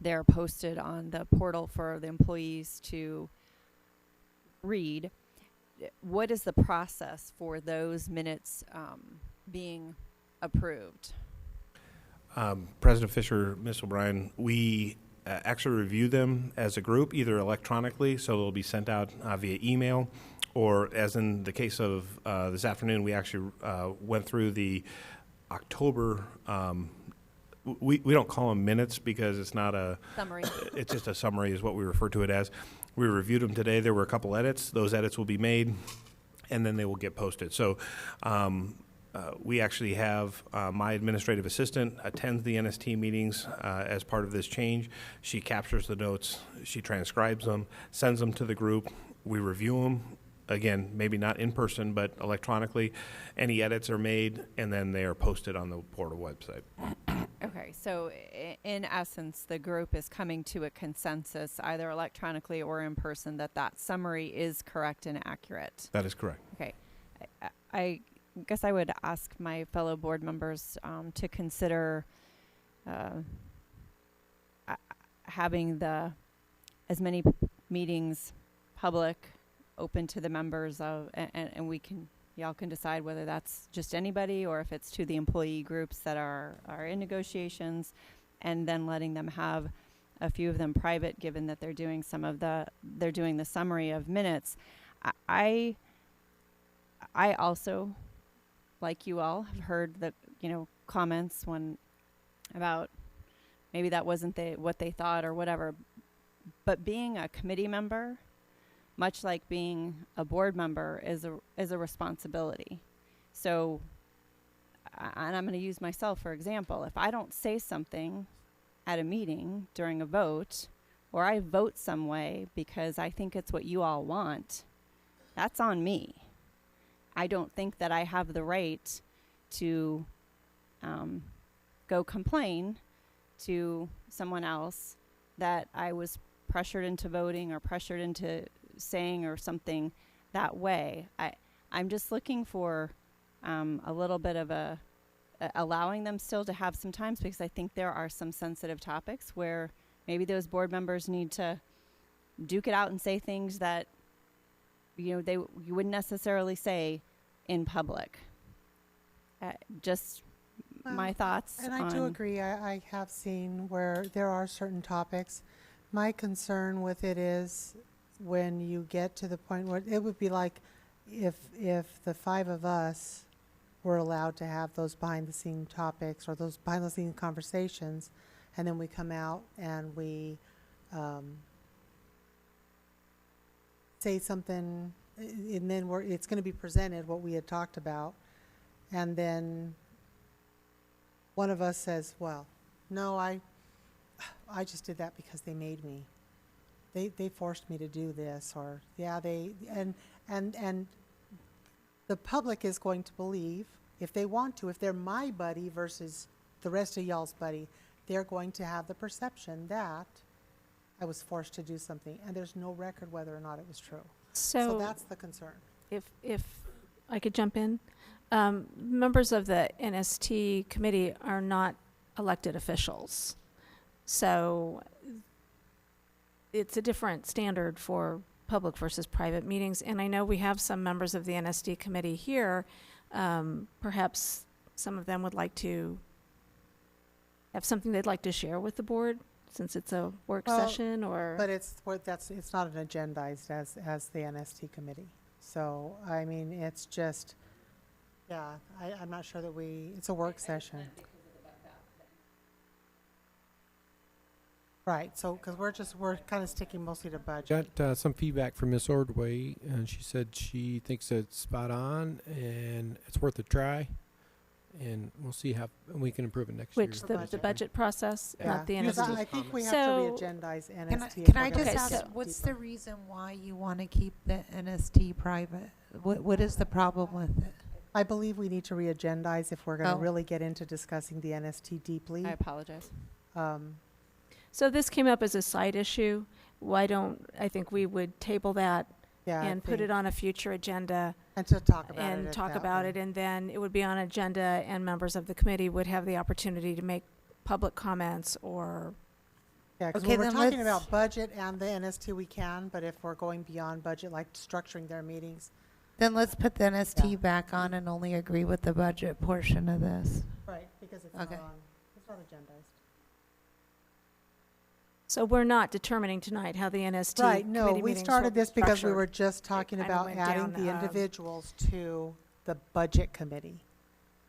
they're posted on the portal for the employees to read. What is the process for those minutes being approved? President Fisher, Ms. O'Brien, we actually review them as a group, either electronically, so they'll be sent out via email, or as in the case of this afternoon, we actually went through the October, we don't call them minutes because it's not a Summary. It's just a summary is what we refer to it as. We reviewed them today. There were a couple edits. Those edits will be made, and then they will get posted. So we actually have my administrative assistant attends the NST meetings as part of this change. She captures the notes. She transcribes them, sends them to the group. We review them. Again, maybe not in person, but electronically. Any edits are made, and then they are posted on the portal website. Okay, so in essence, the group is coming to a consensus, either electronically or in person, that summary is correct and accurate. That is correct. Okay. I guess I would ask my fellow board members to consider having as many meetings public open to the members of, and y'all can decide whether that's just anybody or if it's to the employee groups that are in negotiations, and then letting them have a few of them private, given that they're doing they're doing the summary of minutes. I also, like you all, have heard the comments about maybe that wasn't what they thought or whatever. But being a committee member, much like being a board member, is a responsibility. So, and I'm going to use myself for example. If I don't say something at a meeting during a vote, or I vote some way because I think it's what you all want, that's on me. I don't think that I have the right to go complain to someone else that I was pressured into voting or pressured into saying or something that way. I'm just looking for a little bit of allowing them still to have some times, because I think there are some sensitive topics where maybe those board members need to duke it out and say things that you wouldn't necessarily say in public. Just my thoughts. And I do agree. I have seen where there are certain topics. My concern with it is when you get to the point where it would be like if the five of us were allowed to have those behind-the-scene topics or those behind-the-scene conversations, and then we come out and we say something, and then it's going to be presented what we had talked about, and then one of us says, well, no, I just did that because they made me. They forced me to do this, or and the public is going to believe, if they want to, if they're my buddy versus the rest of y'all's buddy, they're going to have the perception that I was forced to do something, and there's no record whether or not it was true. So that's the concern. If I could jump in, members of the NST committee are not elected officials, so it's a different standard for public versus private meetings. And I know we have some members of the NSD committee here. Perhaps some of them would like to have something they'd like to share with the board, since it's a work session, or. But it's not an agendized as the NST committee. So I mean, it's just, I'm not sure that it's a work session. Right, so, because we're kind of sticking mostly to budget. Got some feedback from Miss Ordway, and she said she thinks it's spot on and it's worth a try, and we'll see how we can improve it next year. Which, the budget process, not the Because NSD? I think we have So- to re-agendize NST. Can I just Okay, ask, so- what's the reason why you want to keep the NST private? What is the problem with it? I believe we need to re-agendize if we're going to Oh. really get into discussing the NST deeply. I apologize. So this came up as a side issue. I think we would table that and put it on a future agenda and to talk about and it. talk about it, and then it would be on agenda, and members of the committee would have the opportunity to make public comments or. Yeah, because Okay, when we're then talking let's- about budget and the NST, we can, but if we're going beyond budget, like structuring their meetings. Then let's put the NST Yeah. back on and only agree with the budget portion of this. Right, because it's Okay. it's not agendized. So we're not determining tonight how the NST Right, no, committee we meetings started will be this because we structured. were just talking kinda about went adding down, the individuals to the budget committee.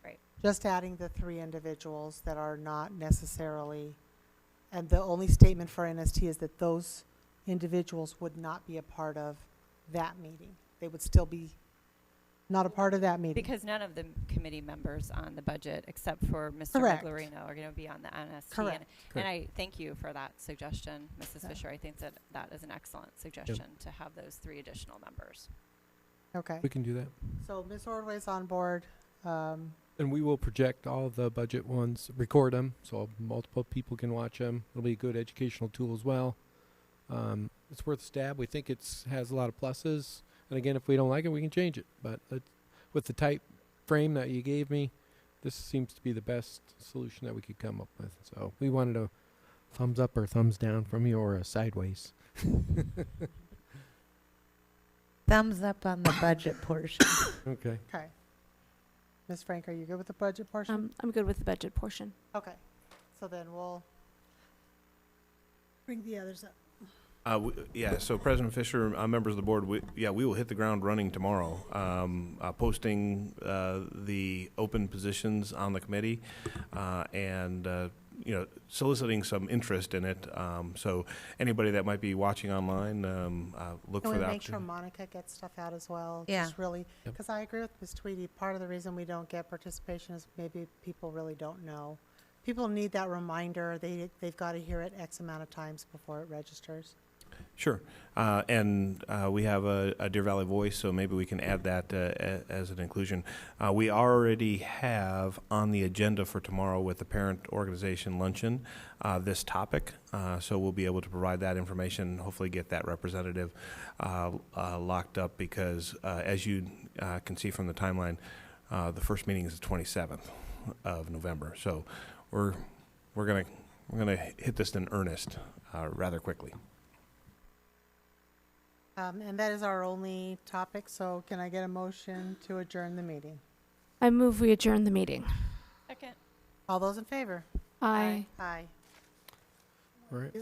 Right. Just adding the 3 individuals that are not necessarily, and the only statement for NST is that those individuals would not be a part of that meeting. They would still be not a part of that meeting. Because none of the committee members on the budget, except for Mr. Correct. Miglerino, are going to be on the NST. Correct. And I thank you for that suggestion, Mrs. Fisher. I think that is an excellent suggestion to have those 3 additional members. Okay, We can do that. so Ms. Ordway's on board. And we will project all the budget ones, record them, so multiple people can watch them. It'll be a good educational tool as well. It's worth a stab. We think it has a lot of pluses. And again, if we don't like it, we can change it. But with the type frame that you gave me, this seems to be the best solution that we could come up with. So we wanted a thumbs up or thumbs down from you, or a sideways. Thumbs up on the budget portion. Okay. Okay. Ms. Frank, are you good with the budget portion? I'm good with the budget portion. Okay. So then we'll bring the others up. Yeah, so President Fisher, members of the board, we will hit the ground running tomorrow, posting the open positions on the committee and soliciting some interest in it. So anybody that might be watching online, look Can for we that. make sure Monica gets stuff out as well? Yeah. Just really, Yep. because I agree with Ms. Tweedy. Part of the reason we don't get participation is maybe people really don't know. People need that reminder. They've got to hear it X amount of times before it registers. Sure. And we have a Deer Valley Voice, so maybe we can add that as an inclusion. We already have on the agenda for tomorrow with the parent organization luncheon this topic, so we'll be able to provide that information, hopefully get that representative locked up because, as you can see from the timeline, the first meeting is the 27th of November. So we're gonna hit this in earnest rather quickly. And that is our only topic, so can I get a motion to adjourn the meeting? I move we adjourn the meeting. Second. All those in favor? Aye. Aye. All right.